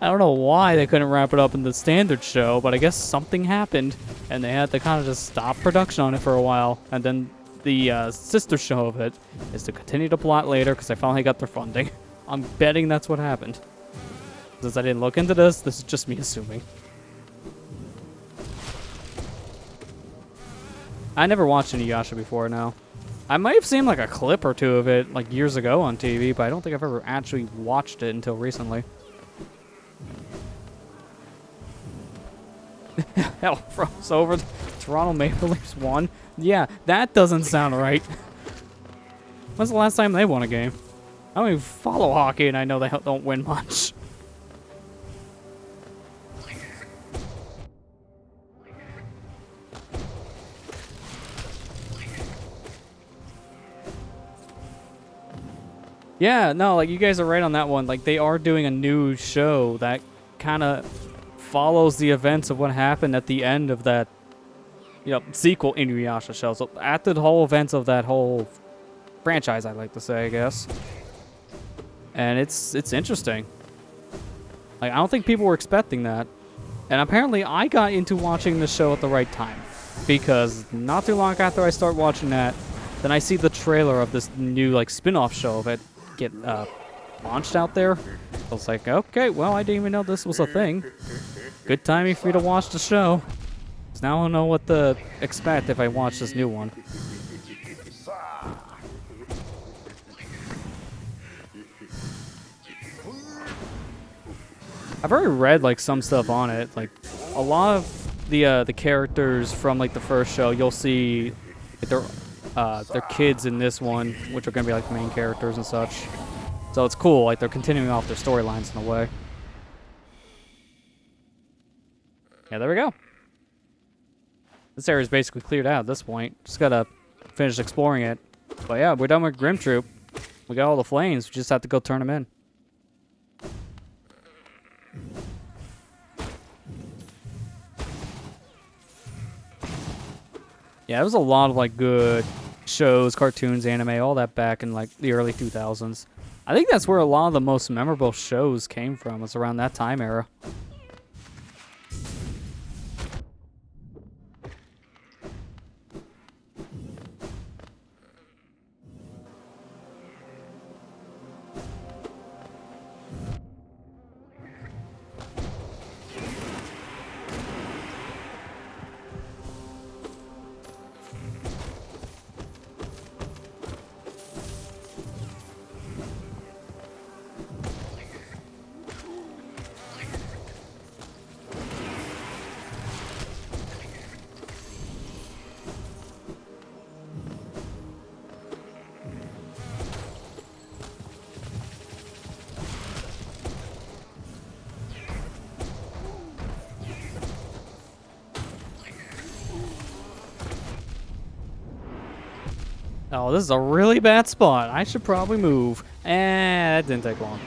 Speaker 1: I don't know why they couldn't wrap it up in the standard show, but I guess something happened, and they had to kind of just stop production on it for a while. And then the sister show of it is to continue the plot later because they finally got their funding. I'm betting that's what happened. Since I didn't look into this is just me assuming. I never watched Inuyasha before now. I might have seen like a clip or two of it like years ago on TV, but I don't think I've ever actually watched it until recently. Hell, froze over. Toronto Maple Leafs won. Yeah, that doesn't sound right. When's the last time they won a game? I don't even follow hockey, and I know they don't win much. Yeah, no, like, you guys are right on that one. Like, they are doing a new show that kind of follows the events of what happened at the end of that, sequel Inuyasha show. So, after the whole events of that whole franchise, I'd like to say, I guess. And it's interesting. Like, I don't think people were expecting that. And apparently, I got into watching the show at the right time. Because not too long after I start watching that, then I see the trailer of this new, like, spin-off show of it get launched out there. I was like, okay, well, I didn't even know this was a thing. Good timing for me to watch the show. So now I don't know what to expect if I watch this new one. I've already read like some stuff on it. Like a lot of the characters from like the first show, you'll see their kids in this one, which are gonna be like the main characters and such. So it's cool. Like they're continuing off their storylines in a way. Yeah, there we go. This area is basically cleared out at this point. Just gotta finish exploring it. But yeah, we're done with Grim Troop. We got all the flames. We just have to go turn them in. Yeah, there was a lot of like good shows, cartoons, anime, all that back in like the early 2000s. I think that's where a lot of the most memorable shows came from. Was around that time era. Oh, this is a really bad spot. I should probably move. That didn't take long.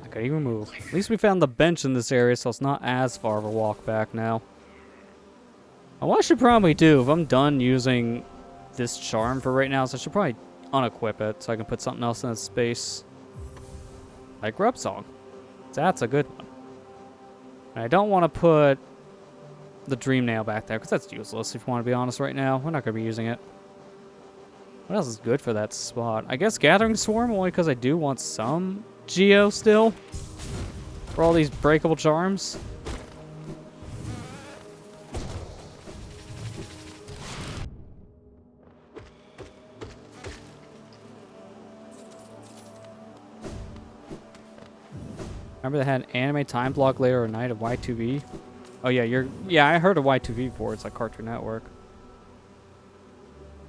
Speaker 1: I could even move. At least we found the bench in this area, so it's not as far of a walk back now. And what I should probably do, if I'm done using this charm for right now, is I should probably unequip it so I can put something else in its space. Like Grub Song. That's a good one. And I don't want to put the Dream Nail back there, because that's useless if you want to be honest right now. We're not going to be using it. What else is good for that spot? I guess Gathering Swarm, only because I do want some Geo still. For all these breakable charms. Remember they had anime time block later at night of Y2V? Oh yeah, I heard of Y2V before. It's like Cartoon Network.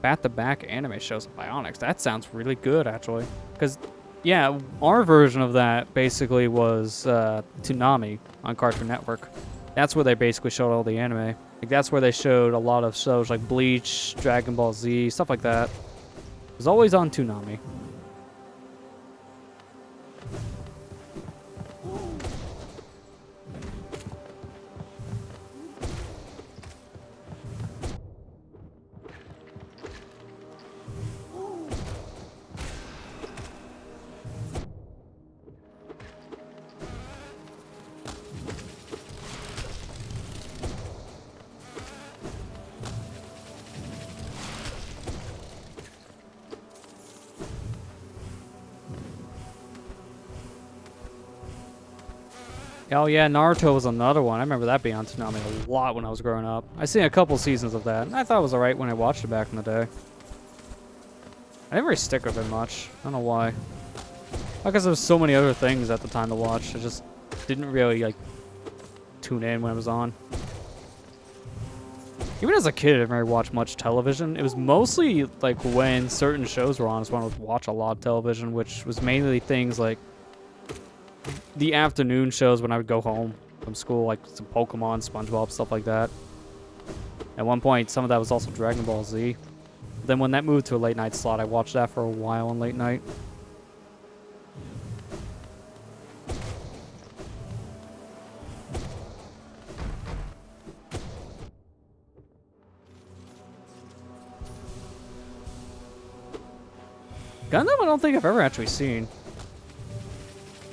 Speaker 1: Back-to-back anime shows of Bionics. That sounds really good, actually. Because, yeah, our version of that basically was Toonami on Cartoon Network. That's where they basically showed all the anime. Like, that's where they showed a lot of shows like Bleach, Dragon Ball Z, stuff like that. It was always on Toonami. Oh yeah, Naruto was another one. I remember that being on Toonami a lot when I was growing up. I seen a couple seasons of that, and I thought it was alright when I watched it back in the day. I didn't really stick with it much. I don't know why. Because there was so many other things at the time to watch. I just didn't really like tune in when it was on. Even as a kid, I didn't really watch much television. It was mostly like when certain shows were on is when I would watch a lot of television, which was mainly things like the afternoon shows when I would go home from school, like some Pokemon, SpongeBob, stuff like that. At one point, some of that was also Dragon Ball Z. Then when that moved to a late night slot, I watched that for a while on late night. Gundam, I don't think I've ever actually seen.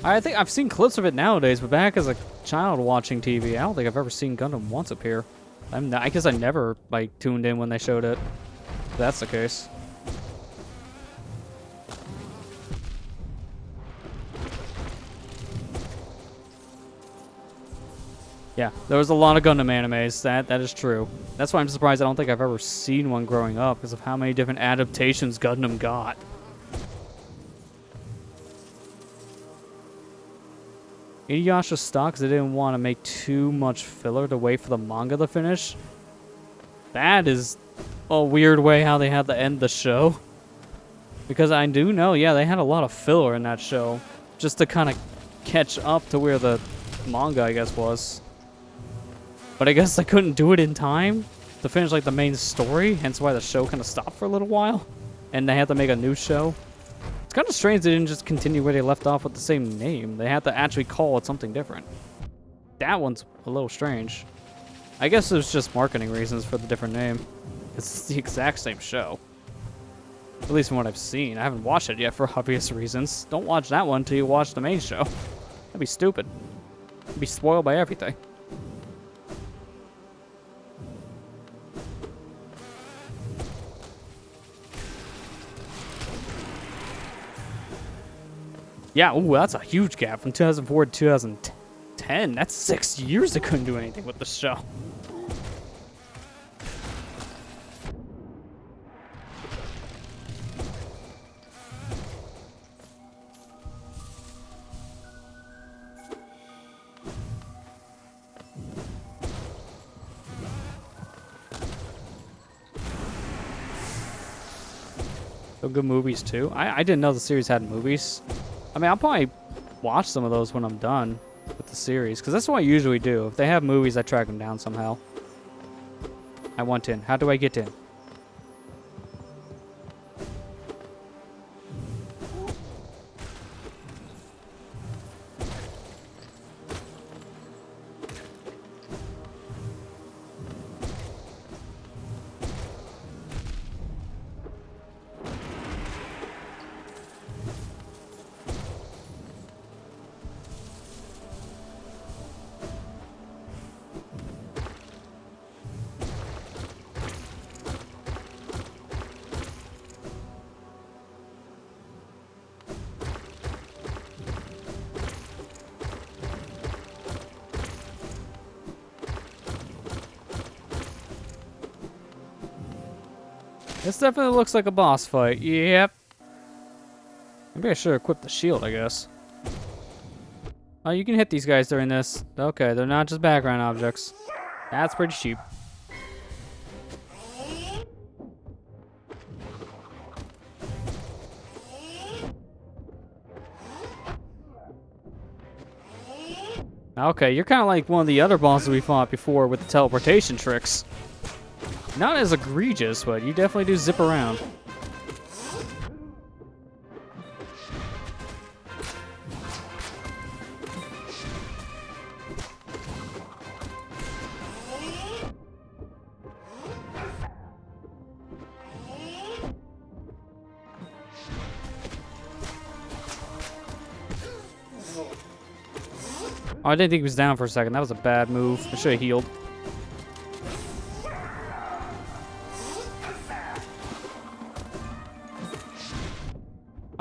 Speaker 1: I think I've seen clips of it nowadays, but back as a child watching TV, I don't think I've ever seen Gundam once appear. I guess I never like tuned in when they showed it. If that's the case. Yeah, there was a lot of Gundam animes. That is true. That's why I'm surprised I don't think I've ever seen one growing up because of how many different adaptations Gundam got. Inuyasha stock because they didn't want to make too much filler to wait for the manga to finish. That is a weird way how they had to end the show. Because I do know, yeah, they had a lot of filler in that show. Just to kind of catch up to where the manga, I guess, was. But I guess they couldn't do it in time to finish, like, the main story. Hence why the show kind of stopped for a little while. And they had to make a new show. It's kind of strange they didn't just continue where they left off with the same name. They had to actually call it something different. That one's a little strange. I guess it was just marketing reasons for the different name. It's the exact same show. At least from what I've seen. I haven't watched it yet for obvious reasons. Don't watch that one until you watch the main show. That'd be stupid. You'd be spoiled by everything. Yeah, ooh, that's a huge gap from 2004 to 2010. That's 6 years they couldn't do anything with the show. So good movies too. I didn't know the series had movies. I mean, I'll probably watch some of those when I'm done with the series, because that's what I usually do. If they have movies, I track them down somehow. I want in. How do I get in? This definitely looks like a boss fight. Yep. Maybe I should equip the shield, I guess. Oh, you can hit these guys during this. Okay, they're not just background objects. That's pretty cheap. Okay, you're kind of like one of the other bosses we fought before with the teleportation tricks. Not as egregious, but you definitely do zip around. Oh, I didn't think he was down for a second. That was a bad move. I should have healed.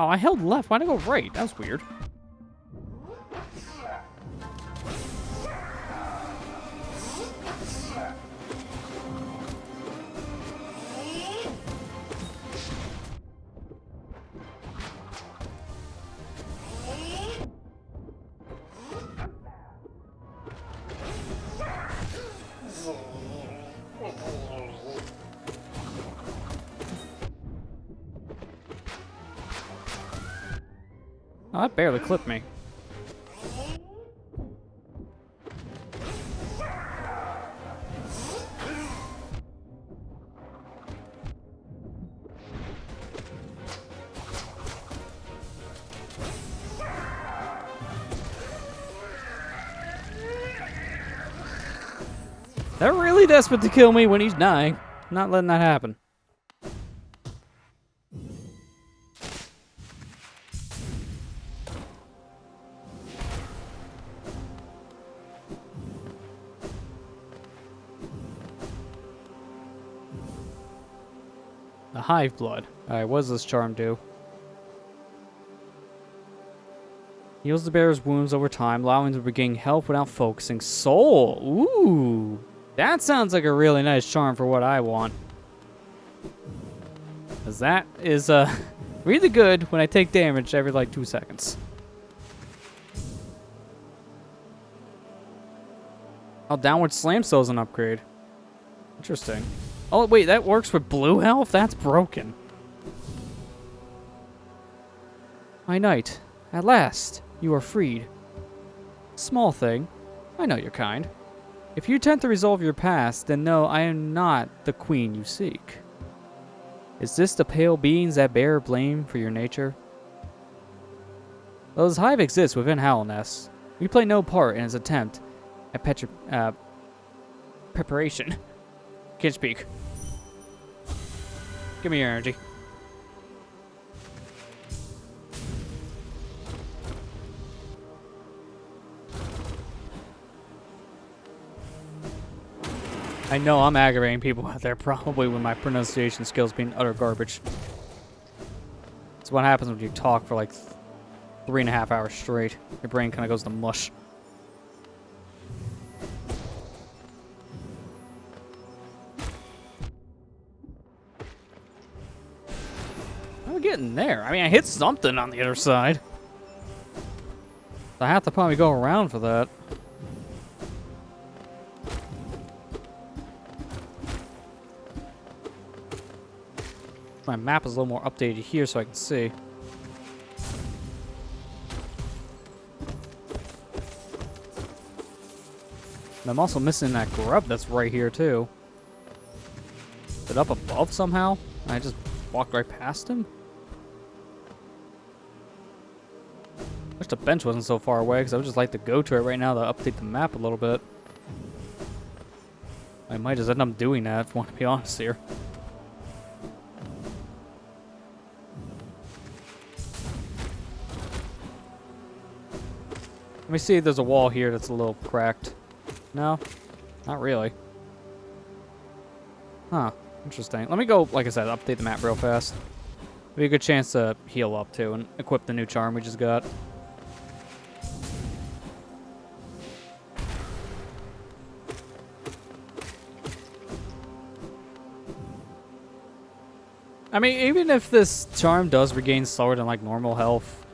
Speaker 1: Oh, I held left. Why'd I go right? That was weird. Oh, that barely clipped me. They're really desperate to kill me when he's dying. I'm not letting that happen. The hive blood. Alright, what does this charm do? Heals the bearer's wounds over time, allowing him to regain health without focusing soul. Ooh, that sounds like a really nice charm for what I want. Because that is really good when I take damage every like 2 seconds. Oh, downward slam still is an upgrade. Interesting. Oh, wait, that works with blue health? That's broken. My knight, at last, you are freed. Small thing. I know you're kind. If you attempt to resolve your past, then know I am not the queen you seek. Is this the pale beings that bear blame for your nature? Well, this hive exists within Hallownest. We play no part in its attempt at preparation. Can't speak. Give me your energy. I know I'm aggravating people out there probably with my pronunciation skills being utter garbage. It's what happens when you talk for like 3.5 hours straight. Your brain kind of goes to mush. I'm getting there. I mean, I hit something on the other side. I have to probably go around for that. My map is a little more updated here so I can see. And I'm also missing that grub that's right here too. Is it up above somehow? I just walked right past him? Wish the bench wasn't so far away because I would just like to go to it right now to update the map a little bit. I might just end up doing that if I want to be honest here. Let me see if there's a wall here that's a little cracked. No? Not really. Huh. Interesting. Let me go, like I said, update the map real fast. Be a good chance to heal up too and equip the new charm we just got. I mean, even if this charm does regain slower than like normal health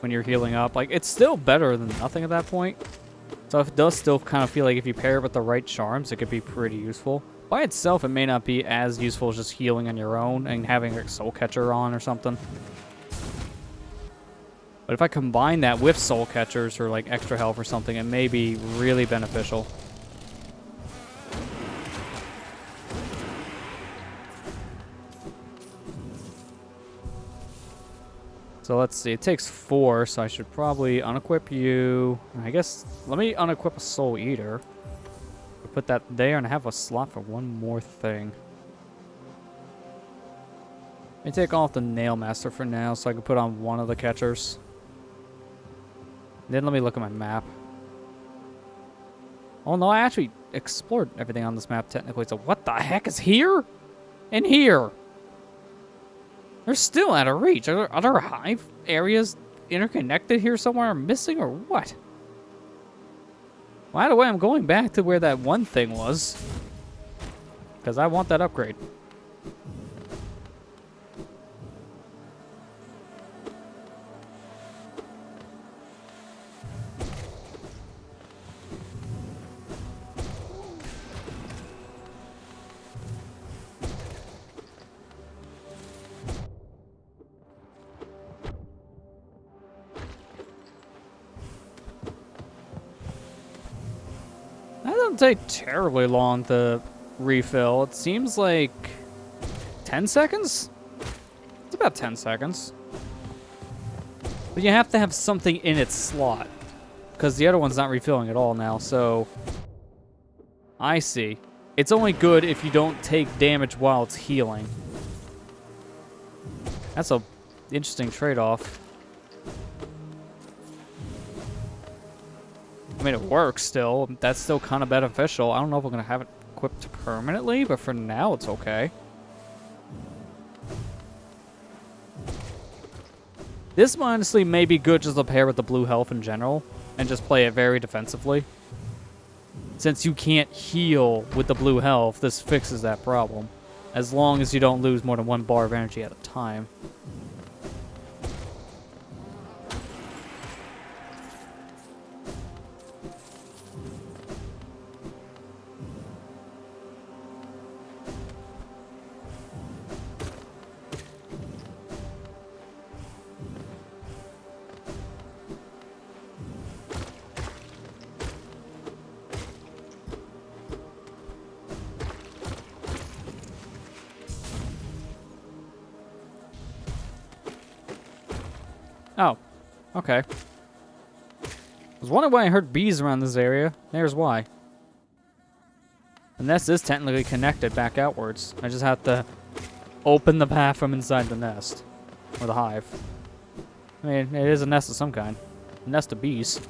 Speaker 1: when you're healing up, like it's still better than nothing at that point. So it does still kind of feel like if you pair it with the right charms, it could be pretty useful. By itself, it may not be as useful as just healing on your own and having a soul catcher on or something. But if I combine that with soul catchers or like extra health or something, it may be really beneficial. So let's see, it takes 4, so I should probably unequip you. I guess, let me unequip a Soul Eater. Put that there and have a slot for one more thing. Let me take off the Nail Master for now so I can put on one of the catchers. Then let me look at my map. Oh no, I actually explored everything on this map technically, so what the heck is here? And here? They're still out of reach. Are there other hive areas interconnected here somewhere I'm missing or what? By the way, I'm going back to where that one thing was. Because I want that upgrade. That doesn't take terribly long to refill. It seems like 10 seconds? It's about 10 seconds. But you have to have something in its slot. Because the other one's not refilling at all now, so... I see. It's only good if you don't take damage while it's healing. That's a interesting trade-off. I mean, it works still. That's still kind of beneficial. I don't know if we're going to have it equipped permanently, but for now, it's okay. This honestly may be good just to pair with the blue health in general, and just play it very defensively. Since you can't heal with the blue health, this fixes that problem. As long as you don't lose more than 1 bar of energy at a time. Oh, okay. I was wondering why I heard bees around this area. There's why. The nest is technically connected back outwards. I just have to open the path from inside the nest. Or the hive. I mean, it is a nest of some kind. A nest of bees.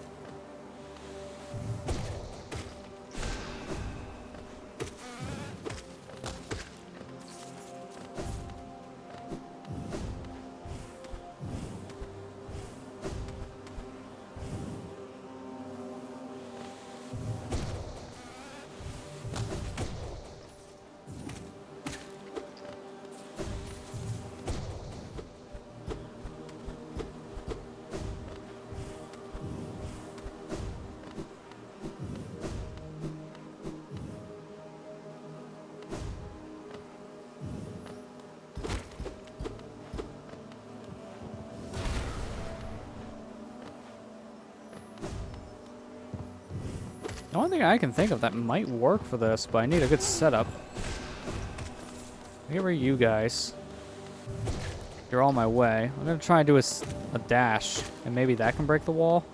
Speaker 1: The only thing I can think of that might work for this, but I need a good setup. Here are you guys. You're all my way. I'm going to try and do a dash, and maybe that can break the wall.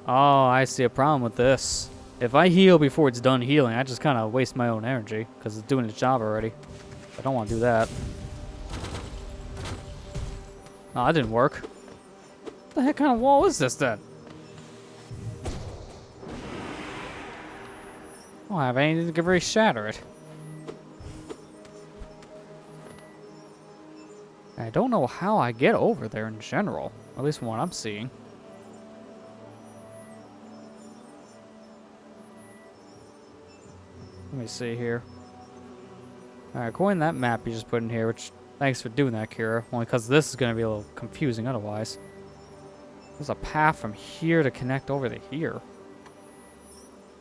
Speaker 1: Oh, I see a problem with this. If I heal before it's done healing, I just kind of waste my own energy, because it's doing its job already. I don't want to do that. Oh, that didn't work. What the heck kind of wall is this then? I don't have anything to really shatter it. I don't know how I get over there in general. At least from what I'm seeing. Let me see here. Alright, according to that map you just put in here, which, thanks for doing that, Kira. Only because this is going to be a little confusing otherwise. There's a path from here to connect over to here.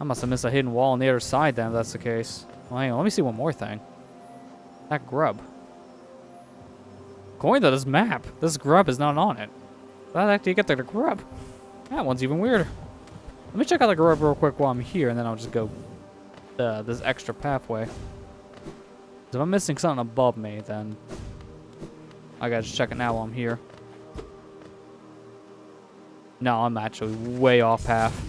Speaker 1: I must have missed a hidden wall on the other side then, if that's the case. Well, hang on, let me see one more thing. That grub. According to this map, this grub is not on it. How the heck do you get there to grub? That one's even weirder. Let me check out the grub real quick while I'm here, and then I'll just go this extra pathway. If I'm missing something above me, then I gotta just check it now while I'm here. No, I'm actually way off path.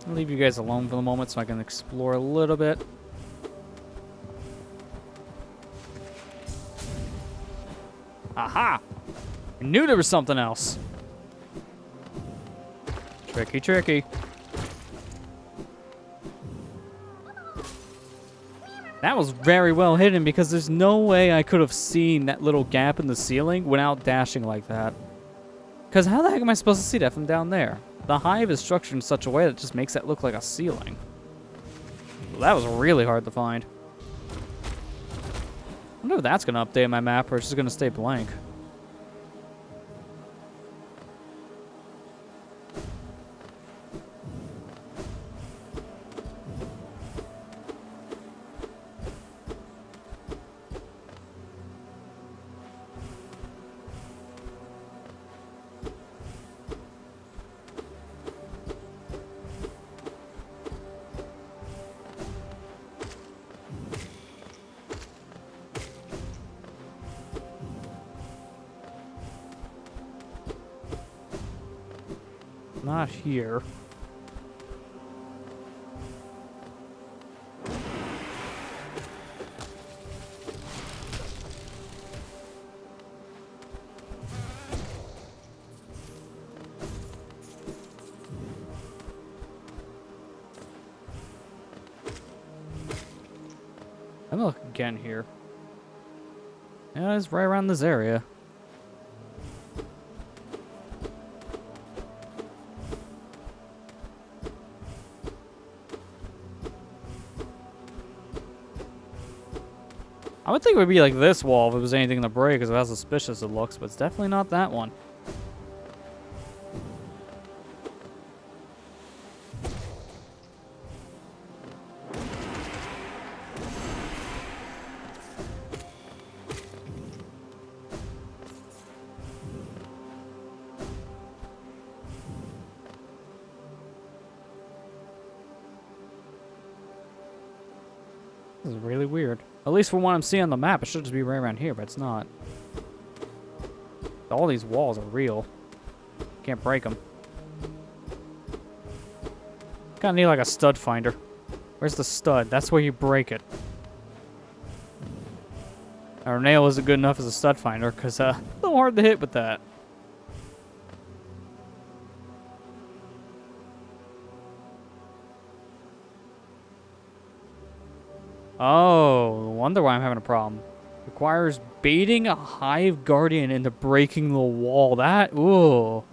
Speaker 1: I'll leave you guys alone for the moment so I can explore a little bit. Aha! I knew there was something else. Tricky, tricky. That was very well hidden because there's no way I could have seen that little gap in the ceiling without dashing like that. Because how the heck am I supposed to see that from down there? The hive is structured in such a way that just makes that look like a ceiling. That was really hard to find. I wonder if that's going to update my map or it's just going to stay blank. Not here. I'm gonna look again here. Yeah, it's right around this area. I would think it would be like this wall if it was anything to break, because of how suspicious it looks, but it's definitely not that one. This is really weird. At least from what I'm seeing on the map, it should just be right around here, but it's not. All these walls are real. Can't break them. Kinda need like a stud finder. Where's the stud? That's where you break it. Our nail isn't good enough as a stud finder, because a little hard to hit with that. Oh, no wonder why I'm having a problem. Requires baiting a hive guardian into breaking the wall. That, ooh.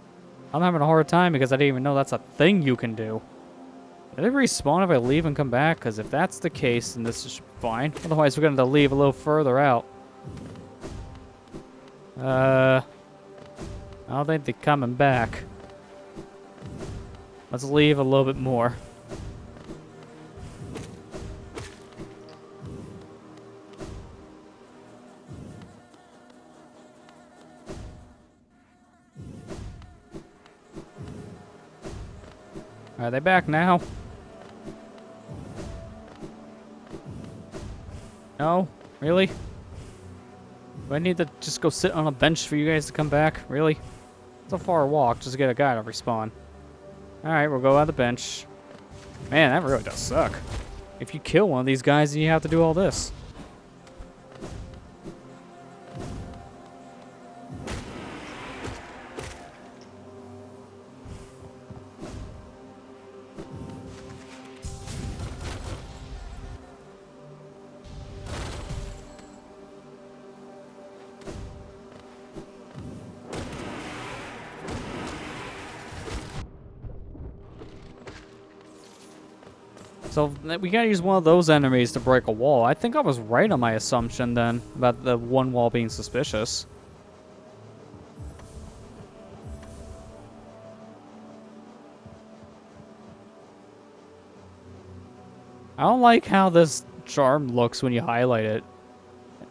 Speaker 1: I'm having a hard time because I didn't even know that's a thing you can do. Did they respawn if I leave and come back? Because if that's the case, then this is fine. Otherwise, we're going to leave a little further out. I don't think they're coming back. Let's leave a little bit more. Are they back now? No? Really? Do I need to just go sit on a bench for you guys to come back? Really? It's a far walk just to get a guy to respawn. Alright, we'll go on the bench. Man, that really does suck. If you kill one of these guys, then you have to do all this. So we gotta use one of those enemies to break a wall. I think I was right on my assumption then about the one wall being suspicious. I don't like how this charm looks when you highlight it.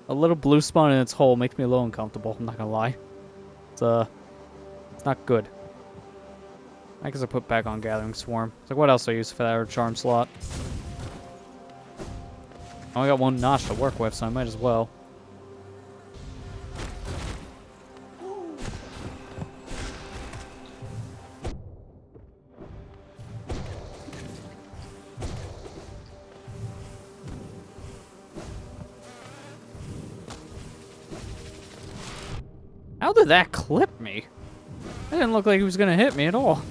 Speaker 1: A little blue spot in its hole makes me a little uncomfortable, I'm not gonna lie. It's not good. I guess I put back on Gathering Swarm. It's like, what else do I use for that other charm slot? I only got one notch to work with, so I might as well. How did that clip me? That didn't look like he was gonna hit me at all.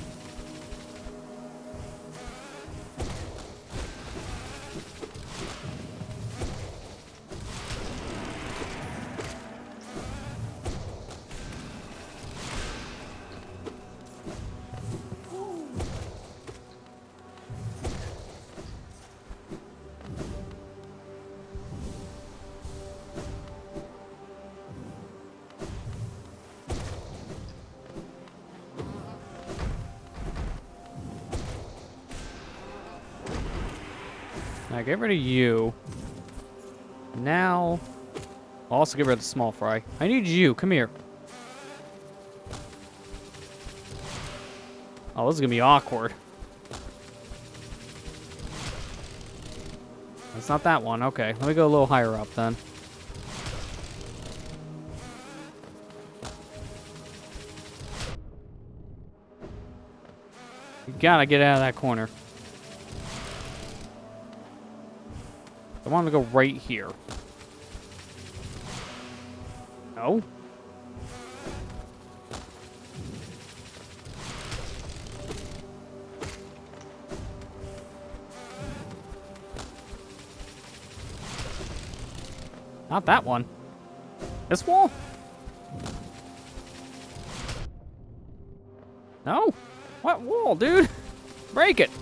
Speaker 1: Now get rid of you. Now, I'll also get rid of the small fry. I need you. Come here. Oh, this is gonna be awkward. It's not that one. Okay, let me go a little higher up then. You gotta get out of that corner. I want to go right here. No? Not that one. This wall? No? What wall, dude? Break it.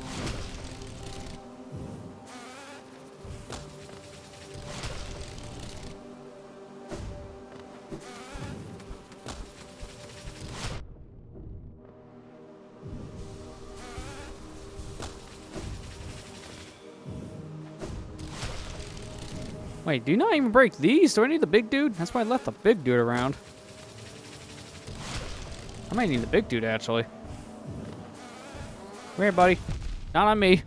Speaker 1: Wait, do you not even break these? Do I need the big dude? That's why I left the big dude around. I might need the big dude, actually. Come here, buddy. Not on me.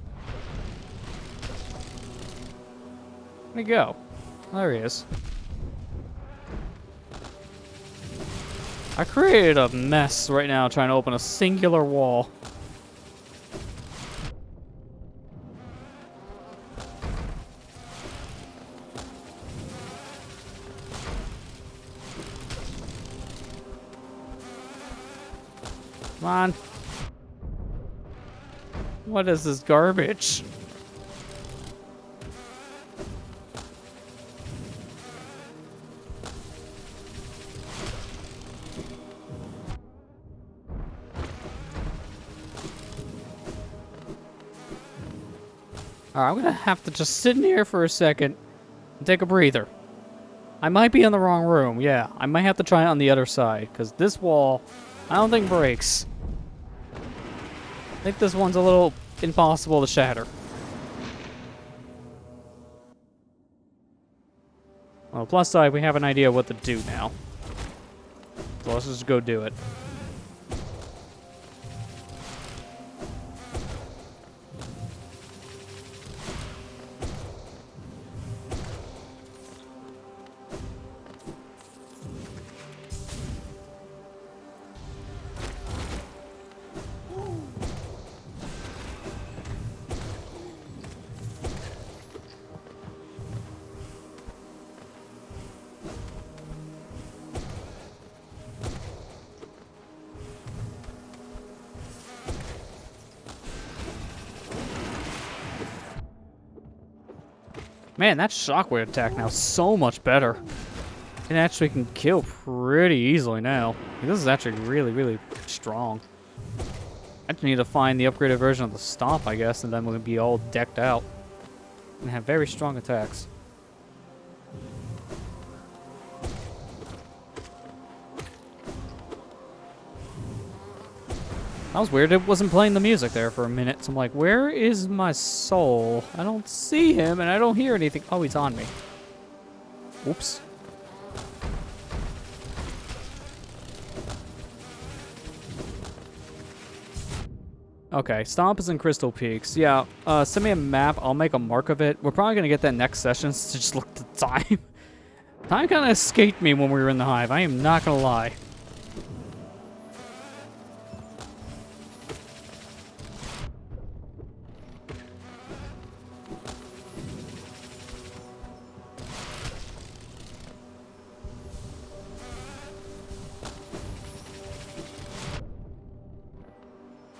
Speaker 1: Where'd he go? Oh, there he is. I created a mess right now trying to open a singular wall. Come on. What is this garbage? Alright, I'm gonna have to just sit in here for a second and take a breather. I might be in the wrong room, yeah. I might have to try it on the other side, because this wall, I don't think breaks. I think this one's a little impossible to shatter. Well, plus side, we have an idea what to do now. So let's just go do it. Man, that shockwave attack now is so much better. It actually can kill pretty easily now. This is actually really, really strong. I just need to find the upgraded version of the Stomp, I guess, and then we'll be all decked out. And have very strong attacks. That was weird. It wasn't playing the music there for a minute. So I'm like, where is my soul? I don't see him and I don't hear anything. Oh, he's on me. Oops. Okay, Stomp is in Crystal Peaks. Yeah, send me a map. I'll make a mark of it. We're probably going to get that next session to just look at the time. Time kind of escaped me when we were in the hive. I am not going to lie.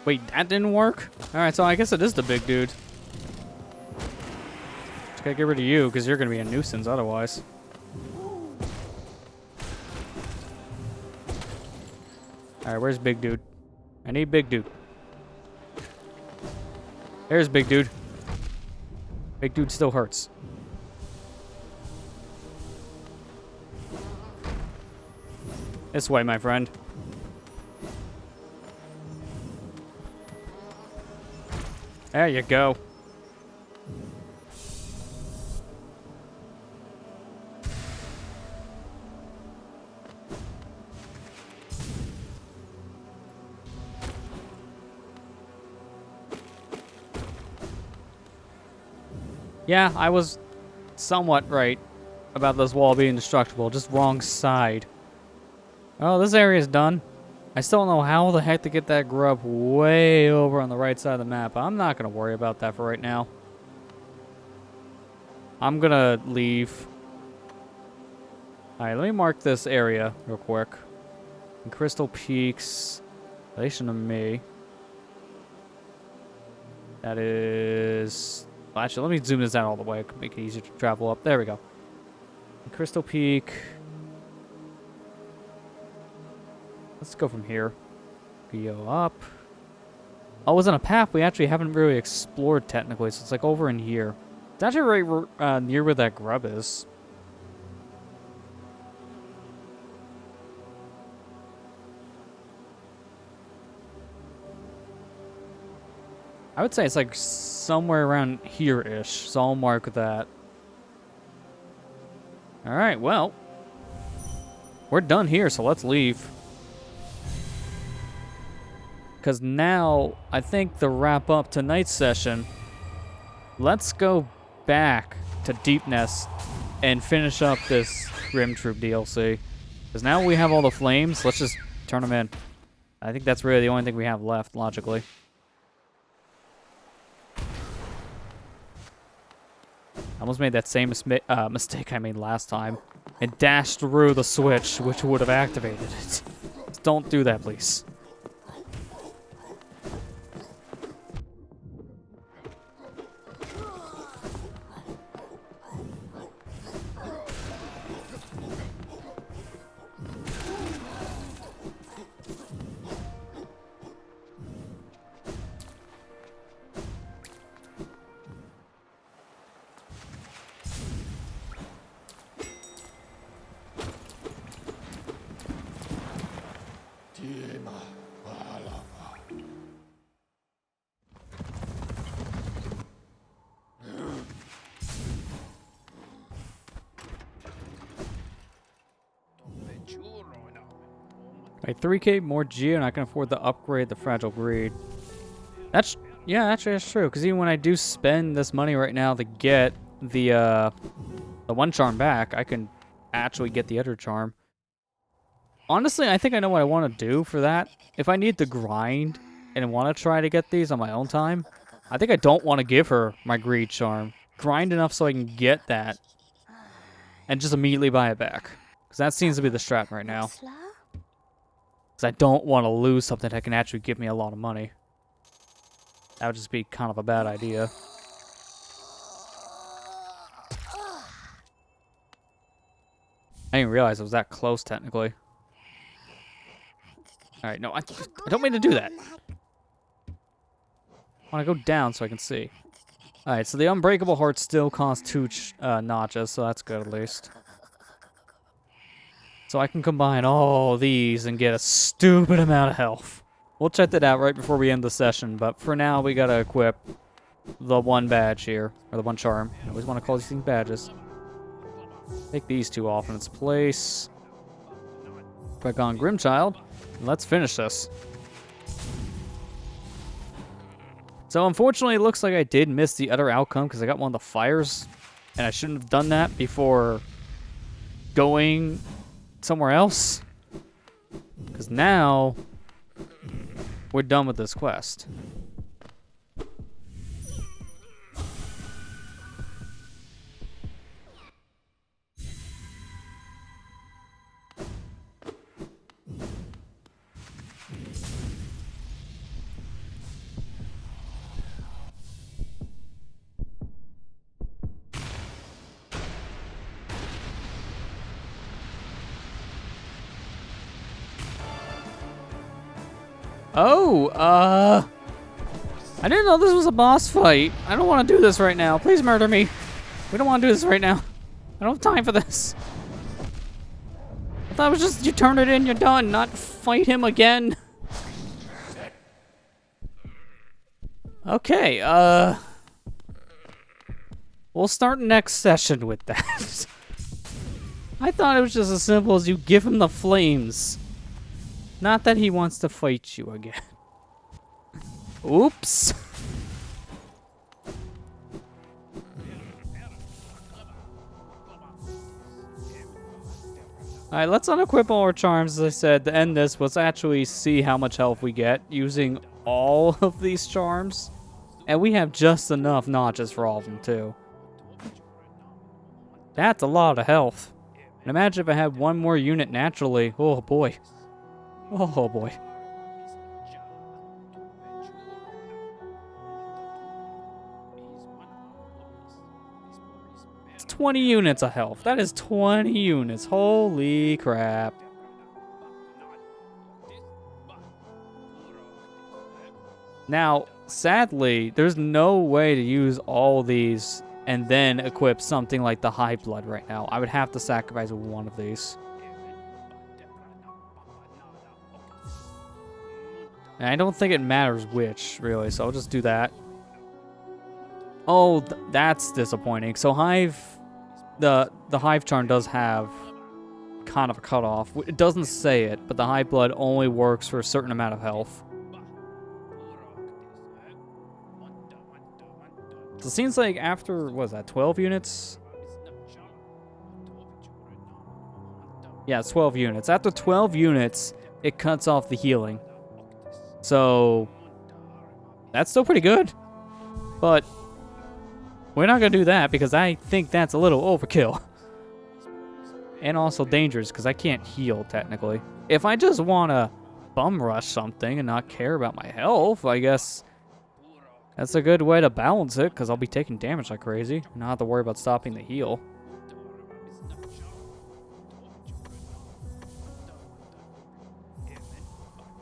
Speaker 1: Wait, that didn't work? Alright, so I guess it is the big dude. Just gotta get rid of you, because you're gonna be a nuisance otherwise. Alright, where's big dude? I need big dude. There's big dude. Big dude still hurts. This way, my friend. There you go. Yeah, I was somewhat right about this wall being destructible, just wrong side. Oh, this area's done. I still don't know how the heck to get that grub way over on the right side of the map. I'm not going to worry about that for right now. I'm going to leave. Alright, let me mark this area real quick. In Crystal Peaks, relation to me. That is... Well, actually, let me zoom this out all the way. Make it easier to travel up. There we go. In Crystal Peak... Let's go from here. Go up. Oh, it was on a path we actually haven't really explored technically, so it's like over in here. It's actually right near where that grub is. I would say it's like somewhere around here-ish, so I'll mark that. Alright, well. We're done here, so let's leave. Because now, I think to wrap up tonight's session, let's go back to Deep Nest and finish up this Grim Troop DLC. Because now we have all the flames, let's just turn them in. I think that's really the only thing we have left, logically. I almost made that same mistake I made last time. And dashed through the switch, which would have activated it. Don't do that, please. Right, 3K more Geo, and I can afford to upgrade the Fragile Greed. That's, yeah, actually that's true. Because even when I do spend this money right now to get the one charm back, I can actually get the other charm. Honestly, I think I know what I want to do for that. If I need to grind and want to try to get these on my own time, I think I don't want to give her my Greed charm. Grind enough so I can get that and just immediately buy it back. Because that seems to be the strat right now. Because I don't want to lose something that can actually give me a lot of money. That would just be kind of a bad idea. I didn't realize it was that close, technically. Alright, no, I don't mean to do that. I want to go down so I can see. Alright, so the Unbreakable Heart still costs 2 notches, so that's good at least. So I can combine all these and get a stupid amount of health. We'll check that out right before we end the session, but for now we gotta equip the one badge here, or the one charm. I always want to call these things badges. Take these two off in its place. Click on Grimchild, and let's finish this. So unfortunately, it looks like I did miss the other outcome because I got one of the fires, and I shouldn't have done that before going somewhere else. Because now we're done with this quest. Oh, I didn't know this was a boss fight. I don't want to do this right now. Please murder me. We don't want to do this right now. I don't have time for this. I thought it was just you turn it in, you're done, not fight him again. Okay, we'll start next session with that. I thought it was just as simple as you give him the flames. Not that he wants to fight you again. Oops. Alright, let's unequip all our charms, as I said. To end this, let's actually see how much health we get using all of these charms. And we have just enough notches for all of them, too. That's a lot of health. And imagine if I had one more unit naturally. Oh, boy. Oh boy. It's 20 units of health. That is 20 units. Holy crap. Now, sadly, there's no way to use all these and then equip something like the High Blood right now. I would have to sacrifice one of these. And I don't think it matters which, really, so I'll just do that. Oh, that's disappointing. So Hive, the Hive charm does have kind of a cutoff. It doesn't say it, but the High Blood only works for a certain amount of health. So it seems like after, what is that, 12 units? Yeah, it's 12 units. After 12 units, it cuts off the healing. So, that's still pretty good. But, we're not going to do that because I think that's a little overkill. And also dangerous because I can't heal, technically. If I just want to bum rush something and not care about my health, I guess that's a good way to balance it because I'll be taking damage like crazy. And not have to worry about stopping the heal.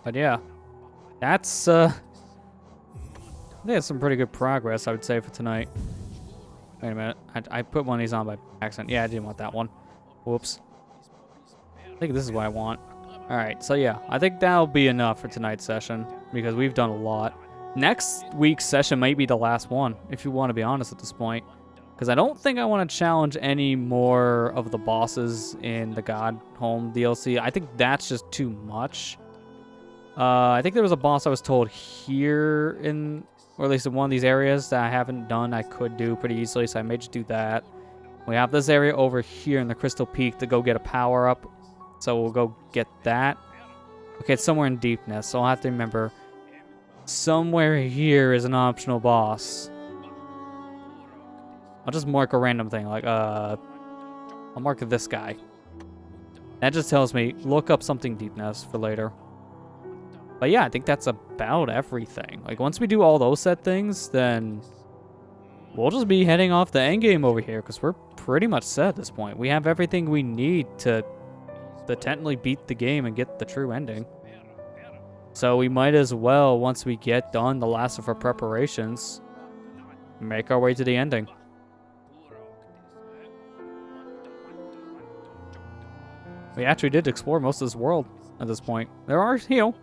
Speaker 1: But yeah. That's, I think that's some pretty good progress, I would say, for tonight. Wait a minute. I put one of these on by accident. Yeah, I didn't want that one. Whoops. I think this is what I want. Alright, so yeah. I think that'll be enough for tonight's session, because we've done a lot. Next week's session might be the last one, if you want to be honest at this point. Because I don't think I want to challenge any more of the bosses in the Godhome DLC. I think that's just too much. I think there was a boss I was told here in, or at least in one of these areas that I haven't done I could do pretty easily, so I may just do that. We have this area over here in the Crystal Peak to go get a power up, so we'll go get that. Okay, it's somewhere in Deepness, so I'll have to remember somewhere here is an optional boss. I'll just mark a random thing, like, I'll mark this guy. That just tells me, look up something Deepness for later. But yeah, I think that's about everything. Like, once we do all those set things, then we'll just be heading off the endgame over here, because we're pretty much set at this point. We have everything we need to technically beat the game and get the true ending. So we might as well, once we get done the last of our preparations, make our way to the ending. We actually did explore most of this world at this point. There are,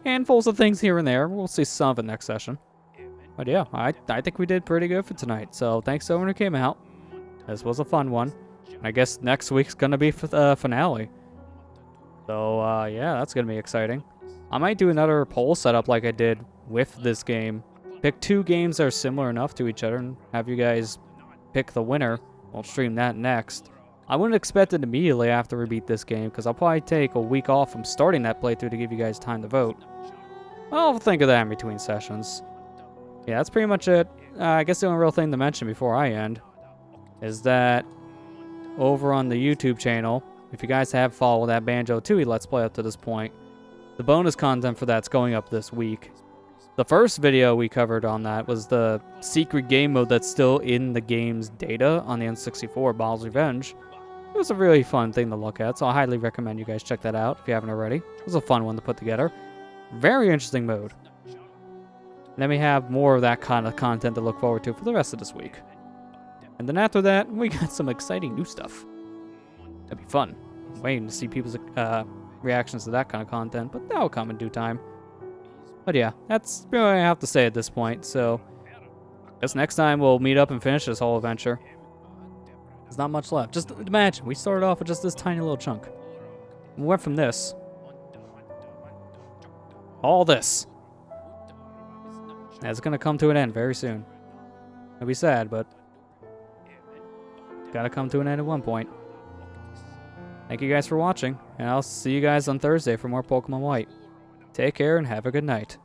Speaker 1: handfuls of things here and there. We'll see some of it next session. But yeah, I think we did pretty good for tonight. So thanks to everyone who came out. This was a fun one. I guess next week's gonna be the finale. So yeah, that's gonna be exciting. I might do another poll setup like I did with this game. Pick 2 games that are similar enough to each other and have you guys pick the winner. We'll stream that next. I wouldn't expect it immediately after we beat this game, because I'll probably take a week off from starting that playthrough to give you guys time to vote. I'll think of that in between sessions. Yeah, that's pretty much it. I guess the only real thing to mention before I end is that over on the YouTube channel, if you guys have followed that Banjo-Tooie Let's Play up to this point, the bonus content for that's going up this week. The first video we covered on that was the secret game mode that's still in the game's data on the N64, Bowser's Revenge. It was a really fun thing to look at, so I highly recommend you guys check that out if you haven't already. It was a fun one to put together. Very interesting mode. And then we have more of that kind of content to look forward to for the rest of this week. And then after that, we got some exciting new stuff. That'd be fun. I'm waiting to see people's reactions to that kind of content, but that'll come in due time. But yeah, that's really what I have to say at this point, so I guess next time we'll meet up and finish this whole adventure. There's not much left. Just imagine, we started off with just this tiny little chunk. We went from this. All this. And it's gonna come to an end very soon. It'll be sad, but gotta come to an end at one point. Thank you guys for watching, and I'll see you guys on Thursday for more Pokemon White. Take care and have a good night.